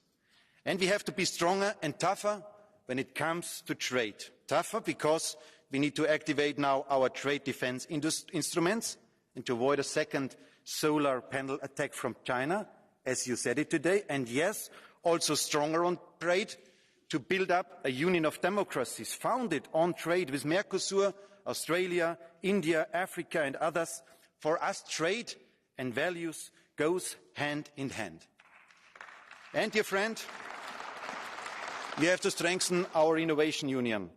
And we have to be stronger and tougher when it comes to trade. Tougher because we need to activate now our trade defence instruments and to avoid a second solar panel attack from China, as you said it today. And yes, also stronger on trade to build up a union of democracies founded on trade with Mercosur, Australia, India, Africa and others. For us, trade and values goes hand in hand. And, dear friend, we have to strengthen our innovation union.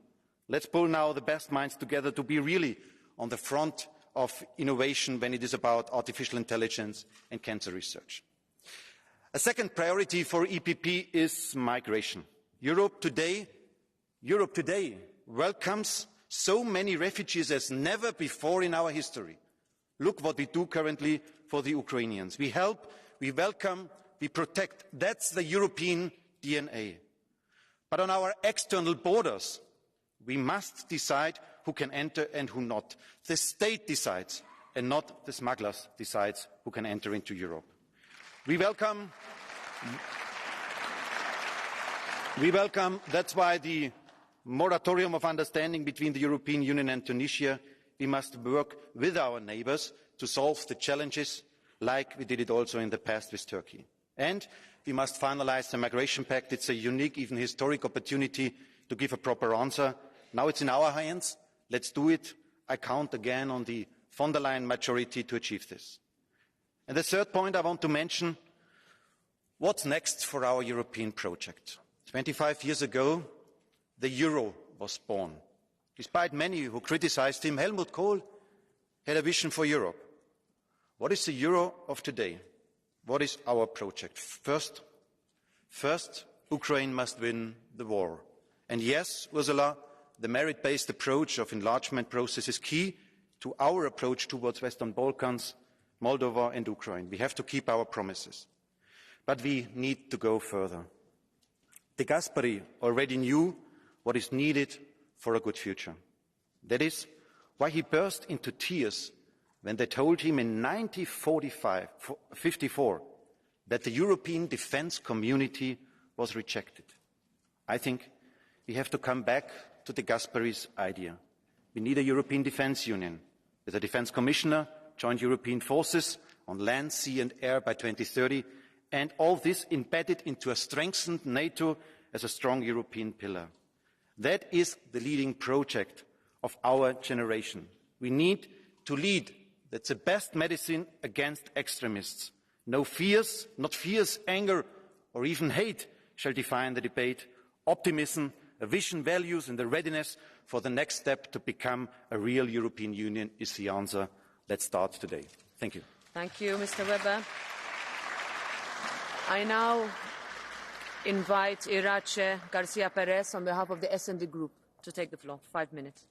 Let's pull now the best minds together to be really on the front of innovation when it is about artificial intelligence and cancer research. A second priority for EPP is migration. Europe today welcomes so many refugees as never before in our history. Look what we do currently for the Ukrainians. We help, we welcome, we protect. That's the European DNA. But on our external borders, we must decide who can enter and who not. The state decides, and not the smugglers decides who can enter into Europe. We welcome, that's why the moratorium of understanding between the European Union and Tunisia. We must work with our neighbours to solve the challenges like we did it also in the past with Turkey. And we must finalise the migration pact. It's a unique, even historic opportunity to give a proper answer. Now it's in our hands. Let's do it. I count again on the von der Leyen majority to achieve this. And the third point I want to mention, what's next for our European project? 25 years ago, the euro was born. Despite many who criticised him, Helmut Kohl had a vision for Europe. What is the euro of today? What is our project? First, Ukraine must win the war. And yes, Ursula, the merit-based approach of enlargement process is key to our approach towards Western Balkans, Moldova and Ukraine. We have to keep our promises. But we need to go further. De Gasperi already knew what is needed for a good future. That is why he burst into tears when they told him in 1954 that the European defence community was rejected. I think we have to come back to de Gasperi's idea. We need a European defence union with a defence commissioner, joint European forces on land, sea and air by 2030, and all this embedded into a strengthened NATO as a strong European pillar. That is the leading project of our generation. We need to lead. That's the best medicine against extremists. No fears, not fears, anger, or even hate shall define the debate. Optimism, a vision, values, and the readiness for the next step to become a real European Union is the answer. Let's start today. Thank you. Thank you, Mr. Weber. I now invite Irache Garcia Perez on behalf of the S&D Group to take the floor. 5 minutes.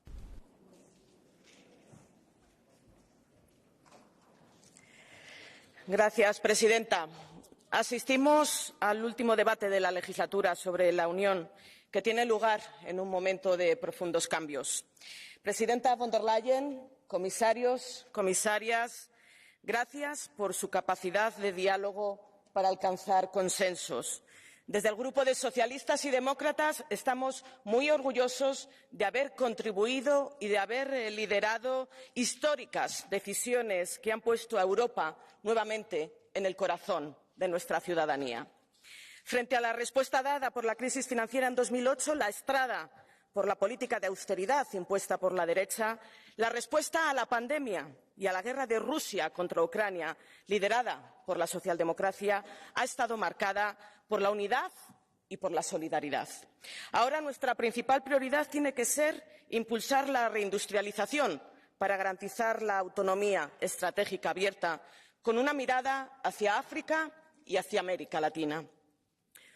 Gracias, Presidenta. Asistimos al último debate de la legislatura sobre la Unión, que tiene lugar en un momento de profundos cambios. Presidenta Von der Leyen, comisarios, comisarias, gracias por su capacidad de diálogo para alcanzar consensos. Desde el Grupo de Socialistas y Demócratas estamos muy orgullosos de haber contribuido y de haber liderado históricas decisiones que han puesto a Europa nuevamente en el corazón de nuestra ciudadanía. Frente a la respuesta dada por la crisis financiera en 2008, la estrada por la política de austeridad impuesta por la derecha, la respuesta a la pandemia y a la guerra de Rusia contra Ucrania, liderada por la socialdemocracia, ha estado marcada por la unidad y por la solidaridad. Ahora nuestra principal prioridad tiene que ser impulsar la reindustrialización para garantizar la autonomía estratégica abierta, con una mirada hacia África y hacia América Latina.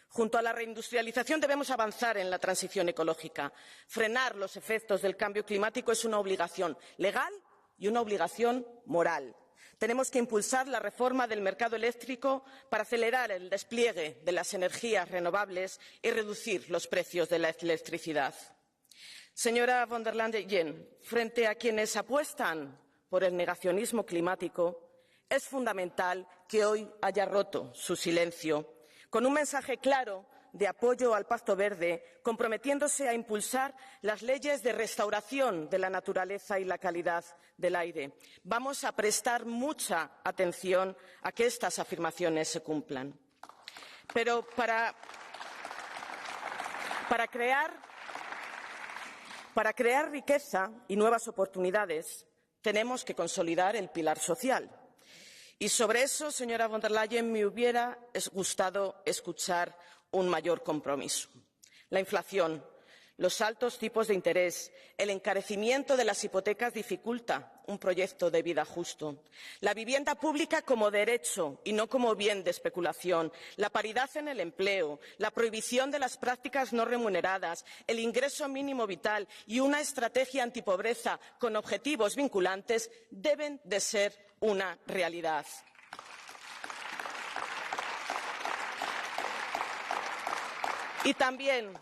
Junto a la reindustrialización debemos avanzar en la transición ecológica. Frenar los efectos del cambio climático es una obligación legal y una obligación moral. Tenemos que impulsar la reforma del mercado eléctrico para acelerar el despliegue de las energías renovables y reducir los precios de la electricidad. Señora Von der Leyen, frente a quienes apuestan por el negacionismo climático, es fundamental que hoy haya roto su silencio con un mensaje claro de apoyo al Pacto Verde, comprometiéndose a impulsar las leyes de restauración de la naturaleza y la calidad del aire. Vamos a prestar mucha atención a que estas afirmaciones se cumplan. Pero para crear riqueza y nuevas oportunidades, tenemos que consolidar el pilar social. Y sobre eso, señora Von der Leyen, me hubiera gustado escuchar un mayor compromiso. La inflación, los altos tipos de interés, el encarecimiento de las hipotecas dificulta un proyecto de vida justo. La vivienda pública como derecho y no como bien de especulación, la paridad en el empleo, la prohibición de las prácticas no remuneradas, el ingreso mínimo vital y una estrategia antipobreza con objetivos vinculantes deben de ser una realidad. Y también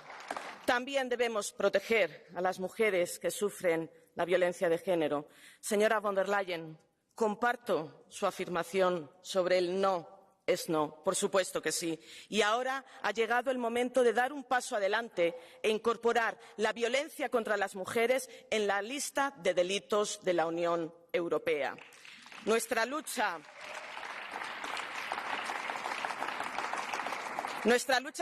debemos proteger a las mujeres que sufren la violencia de género. Señora Von der Leyen, comparto su afirmación sobre el no es no, por supuesto que sí. Y ahora ha llegado el momento de dar un paso adelante e incorporar la violencia contra las mujeres en la lista de delitos de la Unión Europea. Nuestra lucha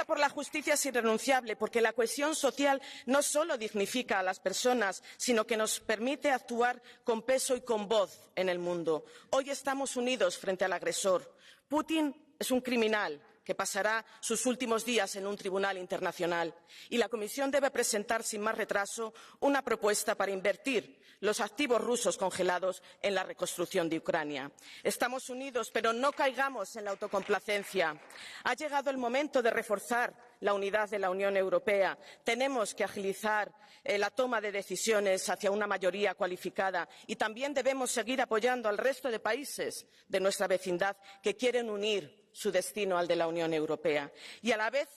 por la justicia es irrenunciable, porque la cohesión social no solo dignifica a las personas, sino que nos permite actuar con peso y con voz en el mundo. Hoy estamos unidos frente al agresor. Putin es un criminal que pasará sus últimos días en un tribunal internacional, y la Comisión debe presentar sin más retraso una propuesta para invertir los activos rusos congelados en la reconstrucción de Ucrania. Estamos unidos, pero no caigamos en la autocomplacencia. Ha llegado el momento de reforzar la unidad de la Unión Europea. Tenemos que agilizar la toma de decisiones hacia una mayoría cualificada, y también debemos seguir apoyando al resto de países de nuestra vecindad que quieren unir su destino al de la Unión Europea. Y a la vez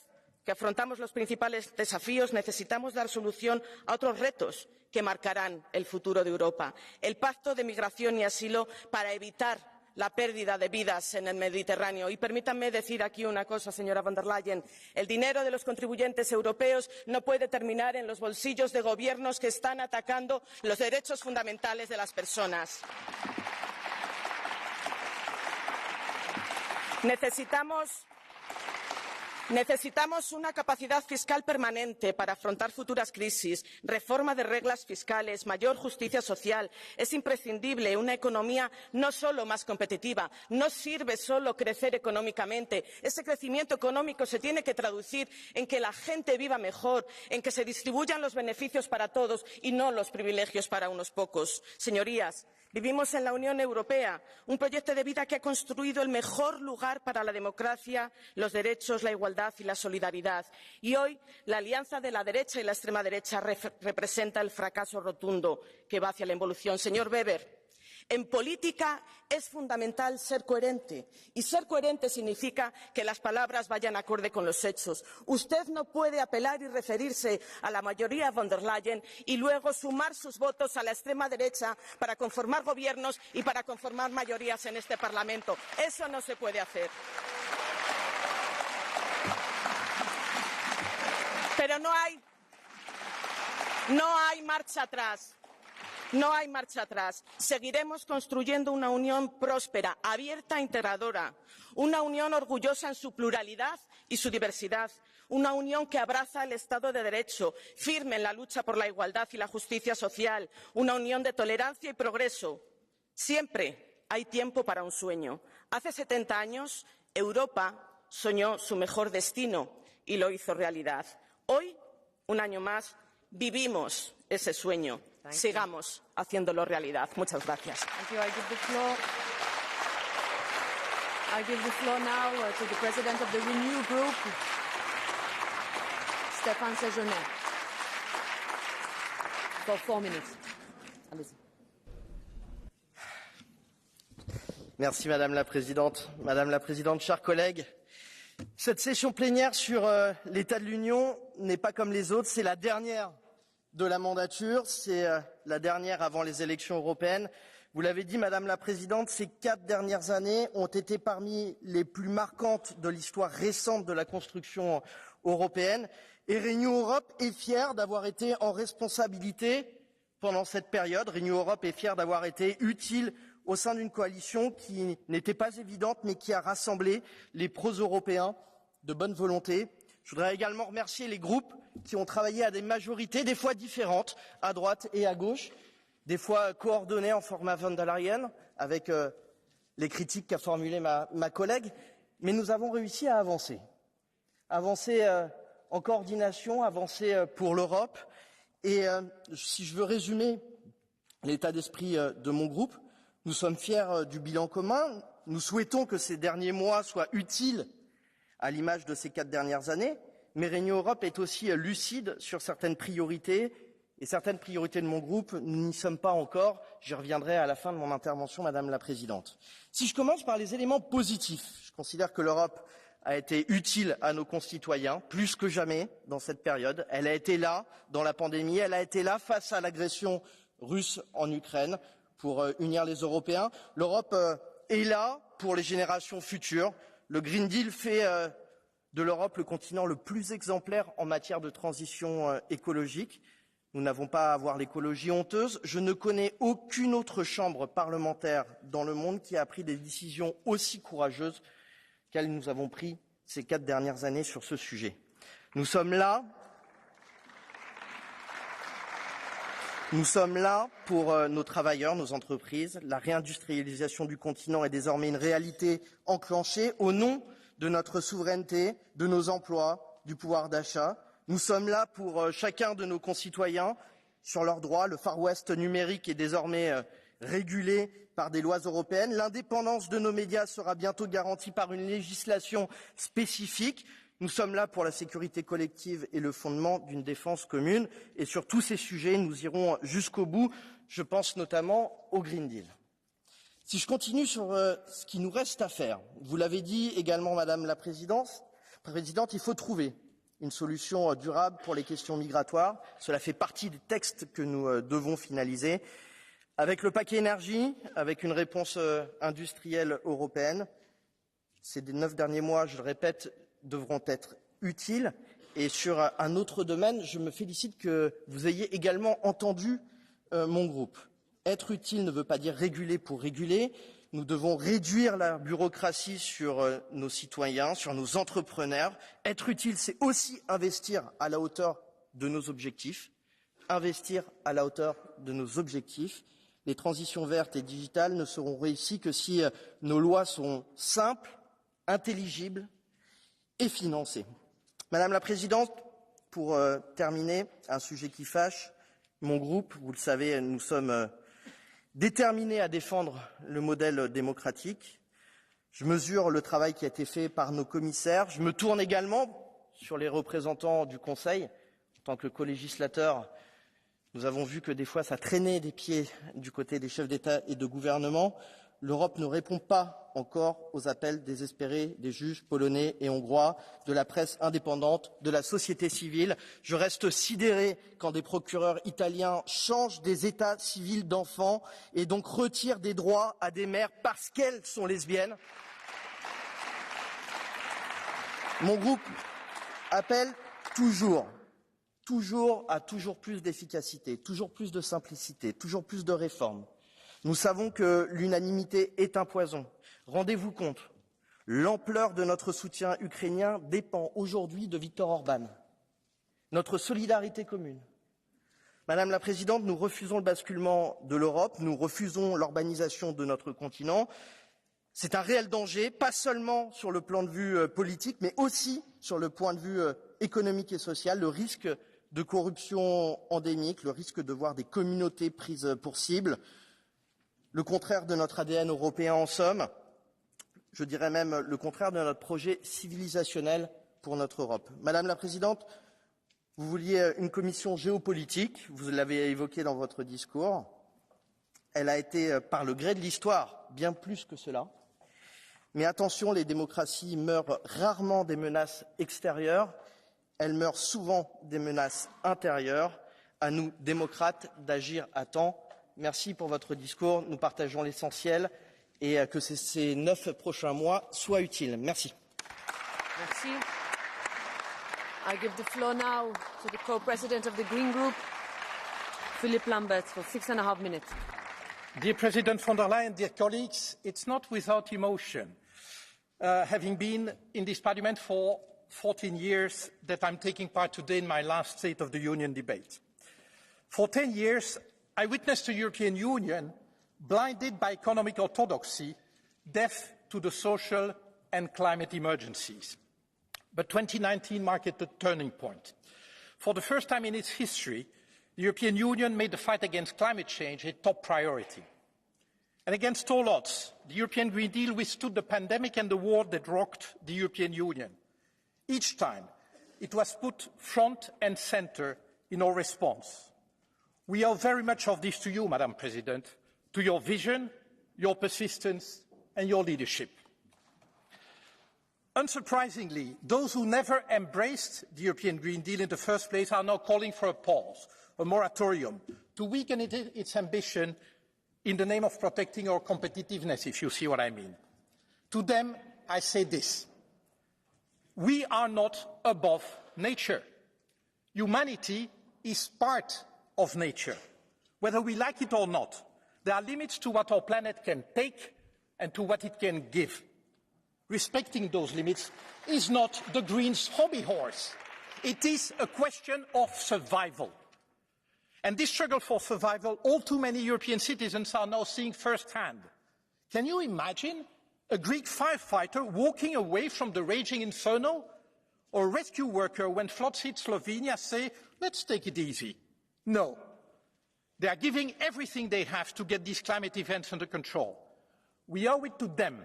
que afrontamos los principales desafíos, necesitamos dar solución a otros retos que marcarán el futuro de Europa. El Pacto de Migración y Asilo para evitar la pérdida de vidas en el Mediterráneo. Y permítanme decir aquí una cosa, señora Von der Leyen. El dinero de los contribuyentes europeos no puede terminar en los bolsillos de gobiernos que están atacando los derechos fundamentales de las personas. Necesitamos una capacidad fiscal permanente para afrontar futuras crisis, reforma de reglas fiscales, mayor justicia social. Es imprescindible una economía no solo más competitiva, no sirve solo crecer económicamente. Ese crecimiento económico se tiene que traducir en que la gente viva mejor, en que se distribuyan los beneficios para todos y no los privilegios para unos pocos. Señorías, vivimos en la Unión Europea, un proyecto de vida que ha construido el mejor lugar para la democracia, los derechos, la igualdad y la solidaridad. Y hoy la alianza de la derecha y la extrema derecha representa el fracaso rotundo que va hacia la involución. Señor Weber, en política es fundamental ser coherente, y ser coherente significa que las palabras vayan acorde con los hechos. Usted no puede apelar y referirse a la mayoría Von der Leyen y luego sumar sus votos a la extrema derecha para conformar gobiernos y para conformar mayorías en este Parlamento. Eso no se puede hacer. Pero no hay marcha atrás. No hay marcha atrás. Seguiremos construyendo una Unión próspera, abierta e integradora. Una Unión orgullosa en su pluralidad y su diversidad. Una Unión que abraza el Estado de Derecho, firme en la lucha por la igualdad y la justicia social. Una Unión de tolerancia y progreso. Siempre hay tiempo para un sueño. Hace 70 años, Europa soñó su mejor destino y lo hizo realidad. Hoy, un año más, vivimos ese sueño. Sigamos haciéndolo realidad. Muchas gracias. I give the floor now to the President of the Renew Group, Stéphane Séjourné, for 4 minutes. Allez-y. Merci Madame la Présidente, chers collègues. Cette session plénière sur l'état de l'Union n'est pas comme les autres, c'est la dernière de la mandature, c'est la dernière avant les élections européennes. Vous l'avez dit Madame la Présidente, ces 4 dernières années ont été parmi les plus marquantes de l'histoire récente de la construction européenne. Et Renew Europe est fier d'avoir été en responsabilité pendant cette période. Renew Europe est fier d'avoir été utile au sein d'une coalition qui n'était pas évidente, mais qui a rassemblé les pro-européens de bonne volonté. Je voudrais également remercier les groupes qui ont travaillé à des majorités, des fois différentes, à droite et à gauche, des fois coordonnées en format Von der Leyen, avec les critiques qu'a formulées ma collègue. Mais nous avons réussi à avancer. Avancer en coordination, avancer pour l'Europe. Et si je veux résumer l'état d'esprit de mon groupe, nous sommes fiers du bilan commun. Nous souhaitons que ces derniers mois soient utiles à l'image de ces 4 dernières années. Mais Renew Europe est aussi lucide sur certaines priorités. Et certaines priorités de mon groupe, nous n'y sommes pas encore. J'y reviendrai à la fin de mon intervention, Madame la Présidente. Si je commence par les éléments positifs, je considère que l'Europe a été utile à nos concitoyens, plus que jamais dans cette période. Elle a été là dans la pandémie, elle a été là face à l'agression russe en Ukraine pour unir les Européens. L'Europe est là pour les générations futures. Le Green Deal fait de l'Europe le continent le plus exemplaire en matière de transition écologique. Nous n'avons pas à avoir l'écologie honteuse. Je ne connais aucune autre chambre parlementaire dans le monde qui a pris des décisions aussi courageuses qu'elles nous avons prises ces 4 dernières années sur ce sujet. Nous sommes là pour nos travailleurs, nos entreprises. La réindustrialisation du continent est désormais une réalité enclenchée au nom de notre souveraineté, de nos emplois, du pouvoir d'achat. Nous sommes là pour chacun de nos concitoyens sur leurs droits. Le Far West numérique est désormais régulé par des lois européennes. L'indépendance de nos médias sera bientôt garantie par une législation spécifique. Nous sommes là pour la sécurité collective et le fondement d'une défense commune. Et sur tous ces sujets, nous irons jusqu'au bout. Je pense notamment au Green Deal. Si je continue sur ce qui nous reste à faire, vous l'avez dit également, Madame la Présidente, il faut trouver une solution durable pour les questions migratoires. Cela fait partie des textes que nous devons finaliser. Avec le paquet énergie, avec une réponse industrielle européenne, ces 9 derniers mois, je le répète, devront être utiles. Et sur un autre domaine, je me félicite que vous ayez également entendu mon groupe. Être utile ne veut pas dire réguler pour réguler. Nous devons réduire la bureaucratie sur nos citoyens, sur nos entrepreneurs. Être utile, c'est aussi investir à la hauteur de nos objectifs. Investir à la hauteur de nos objectifs. Les transitions vertes et digitales ne seront réussies que si nos lois sont simples, intelligibles et financées. Madame la Présidente, pour terminer, un sujet qui fâche, mon groupe, vous le savez, nous sommes déterminés à défendre le modèle démocratique. Je mesure le travail qui a été fait par nos commissaires. Je me tourne également sur les représentants du Conseil. En tant que colégislateur, nous avons vu que des fois ça traînait des pieds du côté des chefs d'État et de gouvernement. L'Europe ne répond pas encore aux appels désespérés des juges polonais et hongrois, de la presse indépendante, de la société civile. Je reste sidéré quand des procureurs italiens changent des états civils d'enfants et donc retirent des droits à des mères parce qu'elles sont lesbiennes. Mon groupe appelle toujours à toujours plus d'efficacité, toujours plus de simplicité, toujours plus de réformes. Nous savons que l'unanimité est un poison. Rendez-vous compte, l'ampleur de notre soutien ukrainien dépend aujourd'hui de Viktor Orban. Notre solidarité commune. Madame la Présidente, nous refusons le basculement de l'Europe, nous refusons l'urbanisation de notre continent. C'est un réel danger, pas seulement sur le plan de vue politique, mais aussi sur le point de vue économique et social, le risque de corruption endémique, le risque de voir des communautés prises pour cible. Le contraire de notre ADN européen en somme, je dirais même le contraire de notre projet civilisationnel pour notre Europe. Madame la Présidente, vous vouliez une commission géopolitique, vous l'avez évoqué dans votre discours. Elle a été, par le gré de l'histoire, bien plus que cela. Mais attention, les démocraties meurent rarement des menaces extérieures, elles meurent souvent des menaces intérieures. À nous, démocrates, d'agir à temps. Merci pour votre discours. Nous partageons l'essentiel et que ces 9 prochains mois soient utiles. Merci. Merci. I give the floor now to the co-president of the Green Group, Philippe Lamberts, for 6.5 minutes. Dear President von der Leyen, dear colleagues, it's not without emotion, having been in this Parliament for 14 years, that I'm taking part today in my last State of the Union debate. For 10 years, I witnessed a European Union blinded by economic orthodoxy, deaf to the social and climate emergencies. But 2019 marked a turning point. For the first time in its history, the European Union made the fight against climate change a top priority. And against all odds, the European Green Deal withstood the pandemic and the war that rocked the European Union. Each time, it was put front and centre in our response. We owe very much of this to you, Madam President, to your vision, your persistence and your leadership. Unsurprisingly, those who never embraced the European Green Deal in the first place are now calling for a pause, a moratorium, to weaken its ambition in the name of protecting our competitiveness, if you see what I mean. To them, I say this. We are not above nature. Humanity is part of nature. Whether we like it or not, there are limits to what our planet can take and to what it can give. Respecting those limits is not the Greens' hobby horse. It is a question of survival. And this struggle for survival, all too many European citizens are now seeing firsthand. Can you imagine a Greek firefighter walking away from the raging inferno? Or a rescue worker, when floods hit Slovenia, say, let's take it easy? No. They are giving everything they have to get these climate events under control. We owe it to them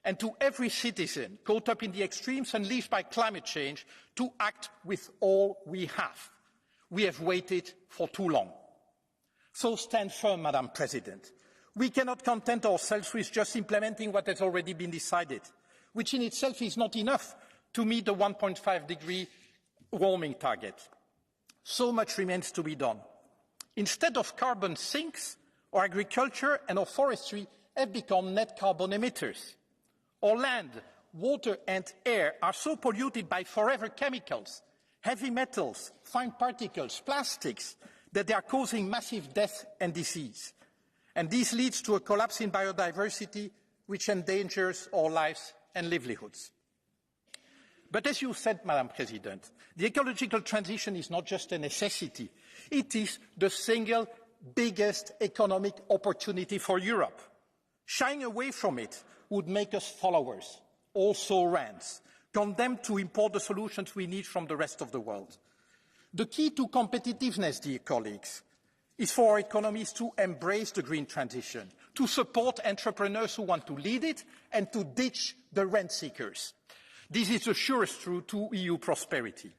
and to every citizen caught up in the extremes unleashed by climate change to act with all we have. We have waited for too long. So stand firm, Madam President. We cannot content ourselves with just implementing what has already been decided, which in itself is not enough to meet the 1.5-degree warming target. So much remains to be done. Instead of carbon sinks, our agriculture and our forestry have become net carbon emitters. Our land, water and air are so polluted by forever chemicals, heavy metals, fine particles, plastics, that they are causing massive death and disease. And this leads to a collapse in biodiversity which endangers our lives and livelihoods. But as you said, Madam President, the ecological transition is not just a necessity. It is the single biggest economic opportunity for Europe. Shying away from it would make us followers, also rants, condemned to import the solutions we need from the rest of the world. The key to competitiveness, dear colleagues, is for our economies to embrace the green transition, to support entrepreneurs who want to lead it, and to ditch the rent seekers. This is the surest route to EU prosperity.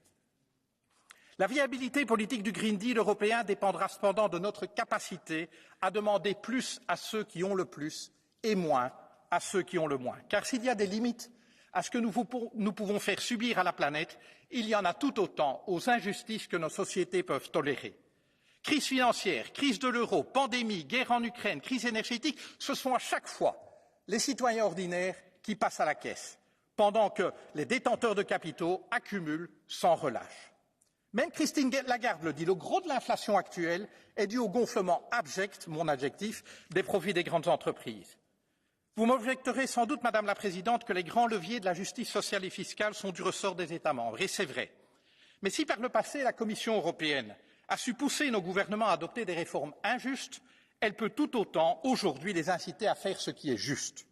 La viabilité politique du Green Deal européen dépendra cependant de notre capacité à demander plus à ceux qui ont le plus et moins à ceux qui ont le moins. Car s'il y a des limites à ce que nous pouvons faire subir à la planète, il y en a tout autant aux injustices que nos sociétés peuvent tolérer. Crise financière, crise de l'euro, pandémie, guerre en Ukraine, crise énergétique, ce sont à chaque fois les citoyens ordinaires qui passent à la caisse, pendant que les détenteurs de capitaux accumulent sans relâche. Même Christine Lagarde le dit, le gros de l'inflation actuelle est dû au gonflement abject, mon adjectif, des profits des grandes entreprises. Vous m'objecterez sans doute, Madame la Présidente, que les grands leviers de la justice sociale et fiscale sont du ressort des États membres, et c'est vrai. Mais si par le passé la Commission européenne a su pousser nos gouvernements à adopter des réformes injustes, elle peut tout autant aujourd'hui les inciter à faire ce qui est juste.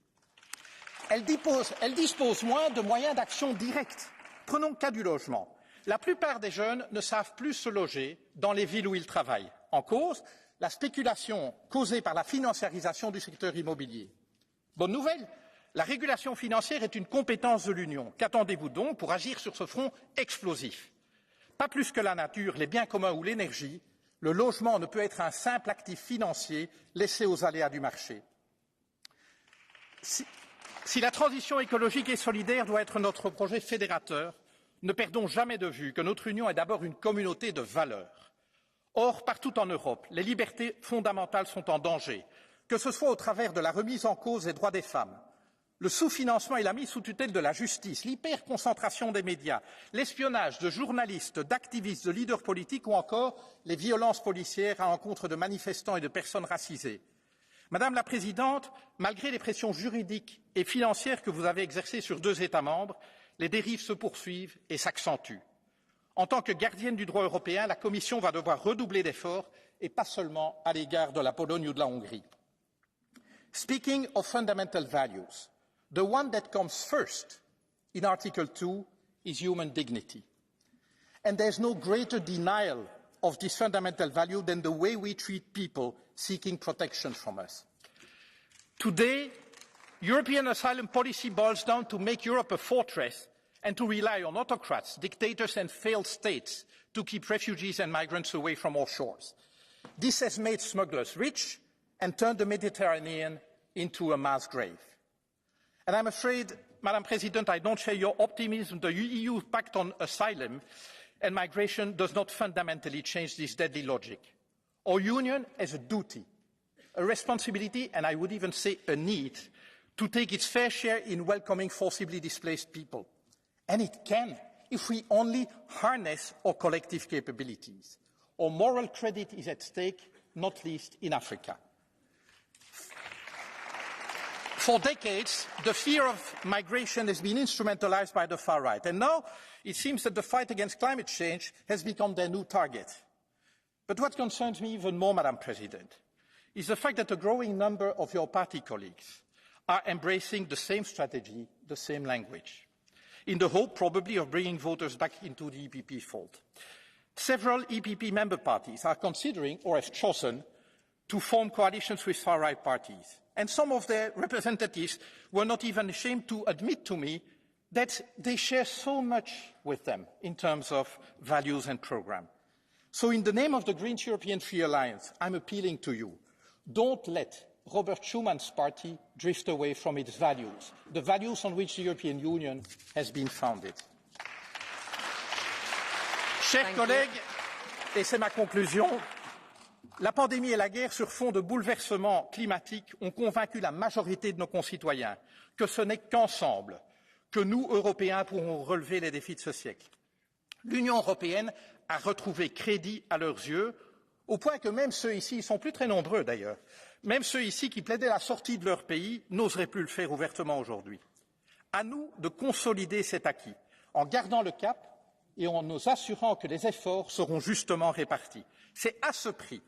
Elle dispose moins de moyens d'action directs. Prenons le cas du logement. La plupart des jeunes ne savent plus se loger dans les villes où ils travaillent. En cause, la spéculation causée par la financiarisation du secteur immobilier. Bonne nouvelle, la régulation financière est une compétence de l'Union. Qu'attendez-vous donc pour agir sur ce front explosif? Pas plus que la nature, les biens communs ou l'énergie, le logement ne peut être un simple actif financier laissé aux aléas du marché. Si la transition écologique et solidaire doit être notre projet fédérateur, ne perdons jamais de vue que notre Union est d'abord une communauté de valeurs. Or, partout en Europe, les libertés fondamentales sont en danger, que ce soit au travers de la remise en cause des droits des femmes, le sous-financement et la mise sous tutelle de la justice, l'hyperconcentration des médias, l'espionnage de journalistes, d'activistes, de leaders politiques ou encore les violences policières à l'encontre de manifestants et de personnes racisées. Madame la Présidente, malgré les pressions juridiques et financières que vous avez exercées sur 2 États membres, les dérives se poursuivent et s'accentuent. En tant que gardienne du droit européen, la Commission va devoir redoubler d'efforts et pas seulement à l'égard de la Pologne ou de la Hongrie. Speaking of fundamental values, the one that comes first in Article 2 is human dignity. And there's no greater denial of this fundamental value than the way we treat people seeking protection from us. Today, European asylum policy boils down to make Europe a fortress and to rely on autocrats, dictators and failed states to keep refugees and migrants away from our shores. This has made smugglers rich and turned the Mediterranean into a mass grave. And I'm afraid, Madam President, I don't share your optimism. The EU Pact on Asylum and Migration does not fundamentally change this deadly logic. Our Union has a duty, a responsibility, and I would even say a need, to take its fair share in welcoming forcibly displaced people. And it can, if we only harness our collective capabilities. Our moral credit is at stake, not least in Africa. For decades, the fear of migration has been instrumentalized by the far right. And now it seems that the fight against climate change has become their new target. But what concerns me even more, Madam President, is the fact that a growing number of your party colleagues are embracing the same strategy, the same language, in the hope probably of bringing voters back into the EPP fold. Several EPP member parties are considering or have chosen to form coalitions with far-right parties. And some of their representatives were not even ashamed to admit to me that they share so much with them in terms of values and programme. So in the name of the Greens European Free Alliance, I'm appealing to you. Don't let Robert Schuman's party drift away from its values, the values on which the European Union has been founded. Chers collègues, et c'est ma conclusion, la pandémie et la guerre sur fond de bouleversements climatiques ont convaincu la majorité de nos concitoyens que ce n'est qu'ensemble que nous, Européens, pourrons relever les défis de ce siècle. L'Union européenne a retrouvé crédit à leurs yeux Au point que même ceux ici, ils sont plus très nombreux d'ailleurs, même ceux ici qui plaidaient la sortie de leur pays n'oseraient plus le faire ouvertement aujourd'hui. À nous de consolider cet acquis en gardant le cap et en nous assurant que les efforts seront justement répartis. C'est à ce prix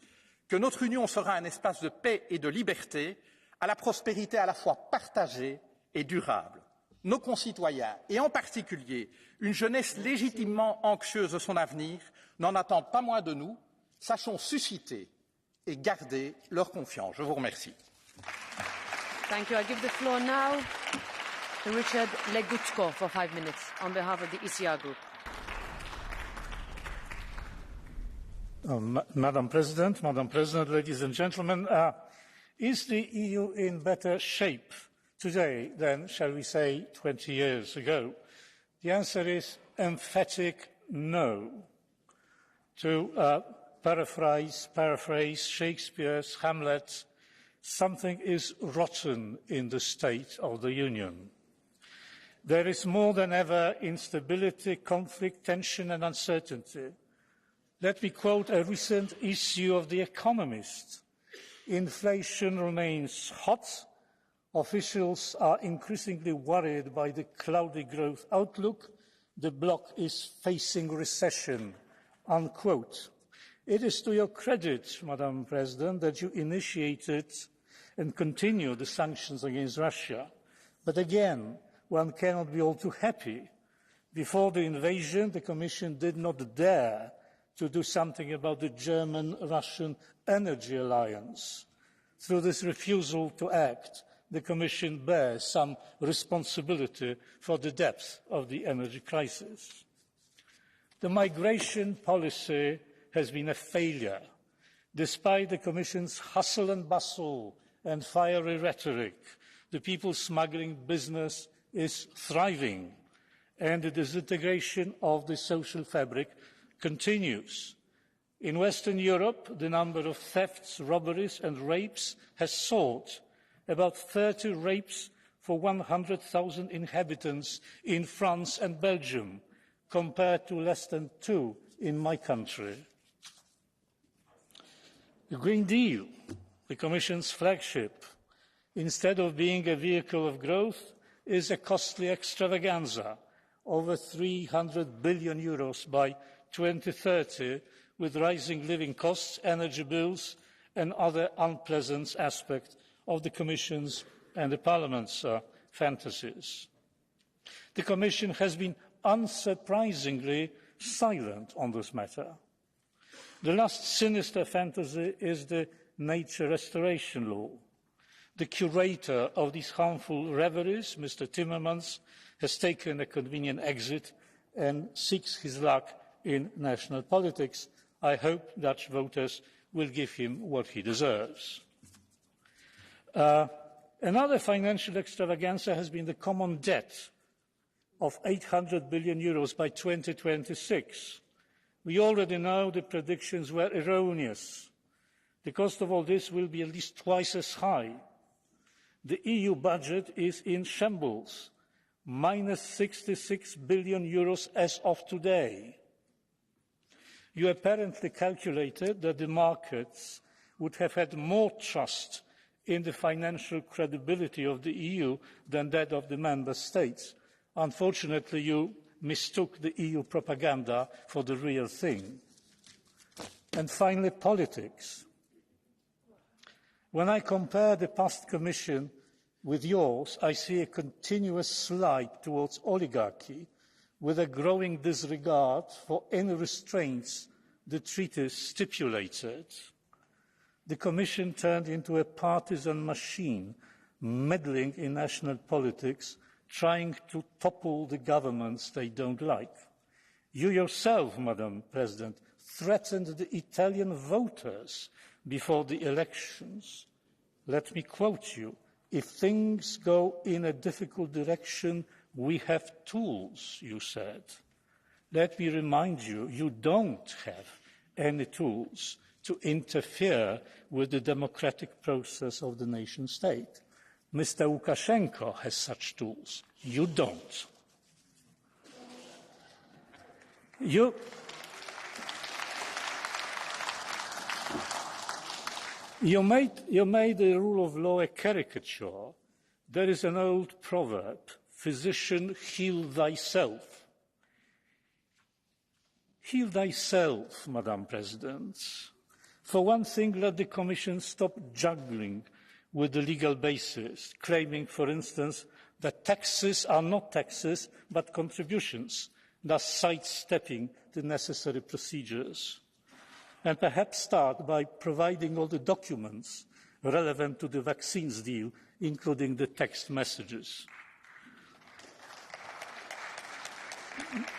que notre Union sera un espace de paix et de liberté, à la prospérité à la fois partagée et durable. Nos concitoyens, et en particulier une jeunesse légitimement anxieuse de son avenir, n'en attendent pas moins de nous. Sachons susciter et garder leur confiance. Je vous remercie. Thank you. I give the floor now to Richard Legutko for 5 minutes on behalf of the ECR Group. Madam President, ladies and gentlemen, is the EU in better shape today than, shall we say, 20 years ago? The answer is emphatic no. To paraphrase Shakespeare's Hamlet, something is rotten in the state of the Union. There is more than ever instability, conflict, tension and uncertainty. Let me quote a recent issue of The Economist. Inflation remains hot. Officials are increasingly worried by the cloudy growth outlook. The bloc is facing recession, unquote. It is to your credit, Madam President, that you initiated and continue the sanctions against Russia. But again, one cannot be all too happy. Before the invasion, the Commission did not dare to do something about the German-Russian energy alliance. Through this refusal to act, the Commission bears some responsibility for the depth of the energy crisis. The migration policy has been a failure. Despite the Commission's hustle and bustle and fiery rhetoric, the people smuggling business is thriving, and the disintegration of the social fabric continues. In Western Europe, the number of thefts, robberies and rapes has soared. About 30 rapes for 100,000 inhabitants in France and Belgium, compared to less than 2 in my country. The Green Deal, the Commission's flagship, instead of being a vehicle of growth, is a costly extravaganza, over 300 billion euros by 2030, with rising living costs, energy bills and other unpleasant aspects of the Commission's and the Parliament's fantasies. The Commission has been unsurprisingly silent on this matter. The last sinister fantasy is the nature restoration law. The curator of these harmful reveries, Mr. Timmermans, has taken a convenient exit and seeks his luck in national politics. I hope Dutch voters will give him what he deserves. Another financial extravaganza has been the common debt of 800 billion euros by 2026. We already know the predictions were erroneous. The cost of all this will be at least twice as high. The EU budget is in shambles, minus 66 billion euros as of today. You apparently calculated that the markets would have had more trust in the financial credibility of the EU than that of the member states. Unfortunately, you mistook the EU propaganda for the real thing. And finally, politics. When I compare the past Commission with yours, I see a continuous slide towards oligarchy, with a growing disregard for any restraints the treaties stipulated. The Commission turned into a partisan machine, meddling in national politics, trying to topple the governments they don't like. You yourself, Madam President, threatened the Italian voters before the elections. Let me quote you: "If things go in a difficult direction, we have tools," you said. Let me remind you, you don't have any tools to interfere with the democratic process of the nation state. Mr. Lukashenko has such tools. You don't. You made the rule of law a caricature. There is an old proverb, physician, heal thyself. Heal thyself, Madam President. For one thing, let the Commission stop juggling with the legal basis, claiming, for instance, that taxes are not taxes, but contributions, thus sidestepping the necessary procedures. And perhaps start by providing all the documents relevant to the vaccines deal, including the text messages.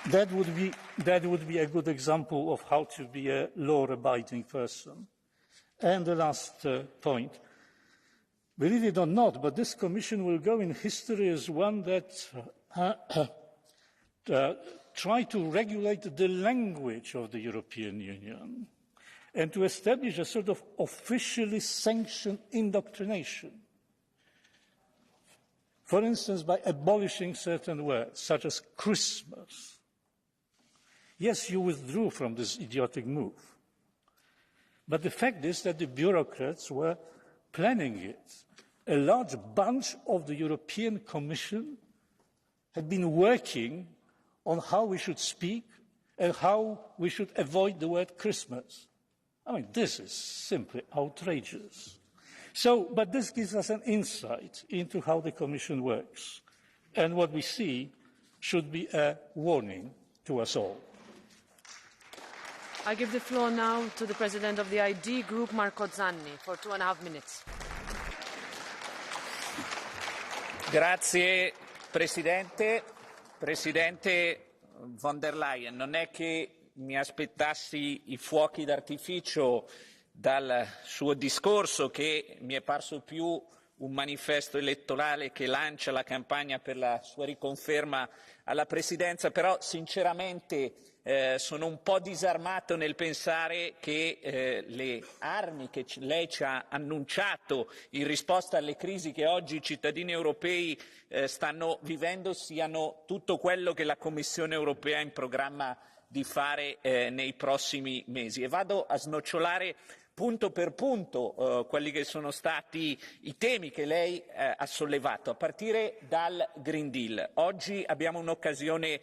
That would be a good example of how to be a law-abiding person. And the last point. Believe it or not, but this Commission will go in history as one that tried to regulate the language of the European Union and to establish a sort of officially sanctioned indoctrination. For instance, by abolishing certain words, such as Christmas. Yes, you withdrew from this idiotic move. But the fact is that the bureaucrats were planning it. A large bunch of the European Commission had been working on how we should speak and how we should avoid the word Christmas. I mean, this is simply outrageous. But this gives us an insight into how the Commission works. And what we see should be a warning to us all. I give the floor now to the President of the ID Group, Marco Zanni, for 2.5 minutes. Grazie Presidente. Presidente von der Leyen, non è che mi aspettassi i fuochi d'artificio dal suo discorso, che mi è parso più un manifesto elettorale che lancia la campagna per la sua riconferma alla Presidenza, però sinceramente sono un po' disarmato nel pensare che le armi che lei ci ha annunciato in risposta alle crisi che oggi i cittadini europei stanno vivendo siano tutto quello che la Commissione Europea ha in programma di fare nei prossimi mesi. E vado a snocciolare punto per punto quelli che sono stati i temi che lei ha sollevato, a partire dal Green Deal. Oggi abbiamo un'occasione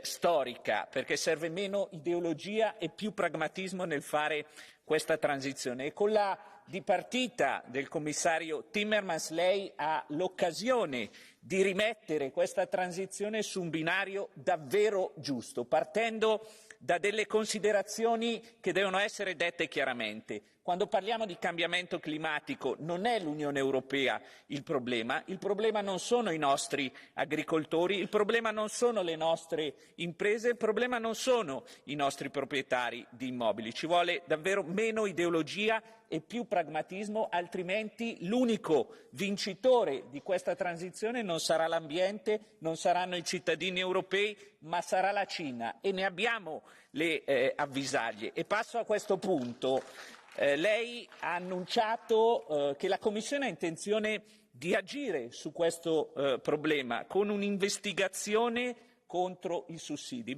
storica, perché serve meno ideologia e più pragmatismo nel fare questa transizione. E con la dipartita del commissario Timmermans lei ha l'occasione di rimettere questa transizione su un binario davvero giusto, partendo da delle considerazioni che devono essere dette chiaramente. Quando parliamo di cambiamento climatico non è l'Unione Europea il problema non sono i nostri agricoltori, il problema non sono le nostre imprese, il problema non sono i nostri proprietari di immobili. Ci vuole davvero meno ideologia e più pragmatismo, altrimenti l'unico vincitore di questa transizione non sarà l'ambiente, non saranno i cittadini europei, ma sarà la Cina, e ne abbiamo le avvisaglie. E passo a questo punto. Lei ha annunciato che la Commissione ha intenzione di agire su questo problema con un'investigazione contro i sussidi.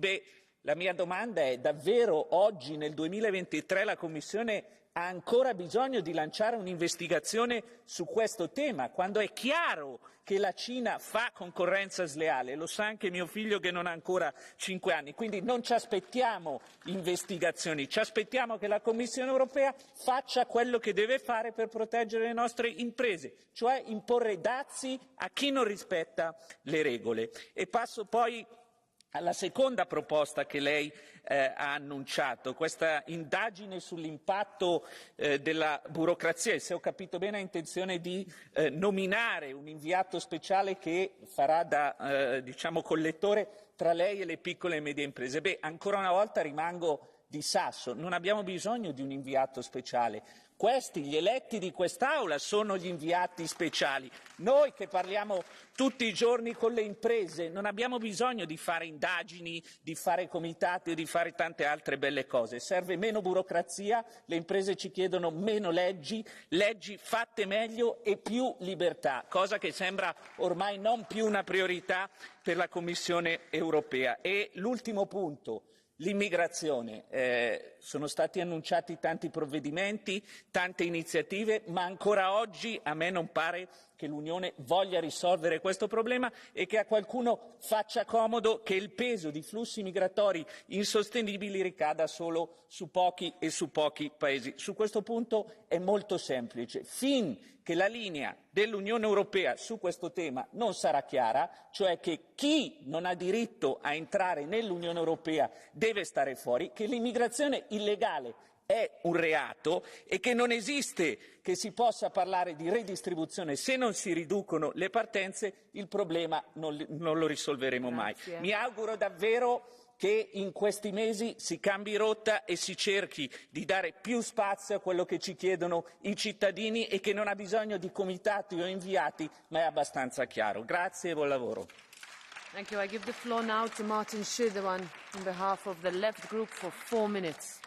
La mia domanda è: davvero oggi, nel 2023, la Commissione ha ancora bisogno di lanciare un'investigazione su questo tema, quando è chiaro che la Cina fa concorrenza sleale? Lo sa anche mio figlio che non ha ancora 5 anni, quindi non ci aspettiamo investigazioni, ci aspettiamo che la Commissione Europea faccia quello che deve fare per proteggere le nostre imprese, cioè imporre dazi a chi non rispetta le regole. E passo poi alla seconda proposta che lei ha annunciato, questa indagine sull'impatto della burocrazia, e se ho capito bene ha intenzione di nominare un inviato speciale che farà da diciamo collettore tra lei e le piccole e medie imprese. Ancora una volta rimango di sasso, non abbiamo bisogno di un inviato speciale. Questi, gli eletti di quest'Aula, sono gli inviati speciali. Noi che parliamo tutti i giorni con le imprese non abbiamo bisogno di fare indagini, di fare comitati o di fare tante altre belle cose. Serve meno burocrazia, le imprese ci chiedono meno leggi, leggi fatte meglio e più libertà, cosa che sembra ormai non più una priorità per la Commissione Europea. E l'ultimo punto. L'immigrazione, sono stati annunciati tanti provvedimenti, tante iniziative, ma ancora oggi a me non pare che l'Unione voglia risolvere questo problema e che a qualcuno faccia comodo che il peso di flussi migratori insostenibili ricada solo su pochi e su pochi paesi. Su questo punto è molto semplice. Finché la linea dell'Unione Europea su questo tema non sarà chiara, cioè che chi non ha diritto a entrare nell'Unione Europea deve stare fuori, che l'immigrazione illegale è un reato e che non esiste che si possa parlare di redistribuzione se non si riducono le partenze, il problema non lo risolveremo mai. Mi auguro davvero che in questi mesi si cambi rotta e si cerchi di dare più spazio a quello che ci chiedono i cittadini e che non ha bisogno di comitati o inviati, ma è abbastanza chiaro. Grazie e buon lavoro. Thank you. I give the floor now to Martin Schirdewan on behalf of the Left Group for 4 minutes.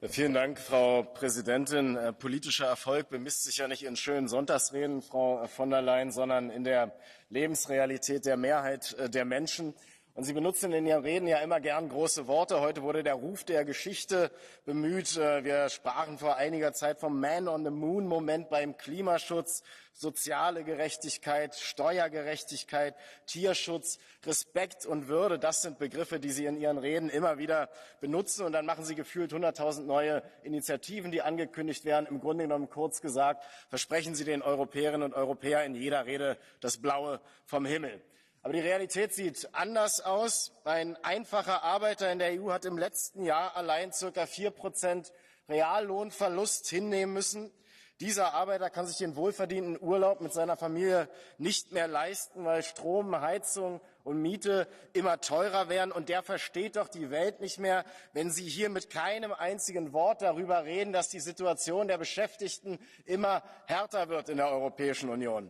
Vielen Dank, Frau Präsidentin. Politischer Erfolg bemisst sich ja nicht in schönen Sonntagsreden, Frau von der Leyen, sondern in der Lebensrealität der Mehrheit der Menschen. Und Sie benutzen in Ihren Reden ja immer gern große Worte. Heute wurde der Ruf der Geschichte bemüht. Wir sprachen vor einiger Zeit vom Man-on-the-Moon-Moment beim Klimaschutz, soziale Gerechtigkeit, Steuergerechtigkeit, Tierschutz, Respekt und Würde. Das sind Begriffe, die Sie in Ihren Reden immer wieder benutzen. Und dann machen Sie gefühlt 100.000 neue Initiativen, die angekündigt werden. Im Grunde genommen, kurz gesagt, versprechen Sie den Europäerinnen und Europäern in jeder Rede das Blaue vom Himmel. Aber die Realität sieht anders aus. Ein einfacher Arbeiter in der EU hat im letzten Jahr allein ca. 4% Reallohnverlust hinnehmen müssen. Dieser Arbeiter kann sich den wohlverdienten Urlaub mit seiner Familie nicht mehr leisten, weil Strom, Heizung und Miete immer teurer werden. Und der versteht doch die Welt nicht mehr, wenn Sie hier mit keinem einzigen Wort darüber reden, dass die Situation der Beschäftigten immer härter wird in der Europäischen Union.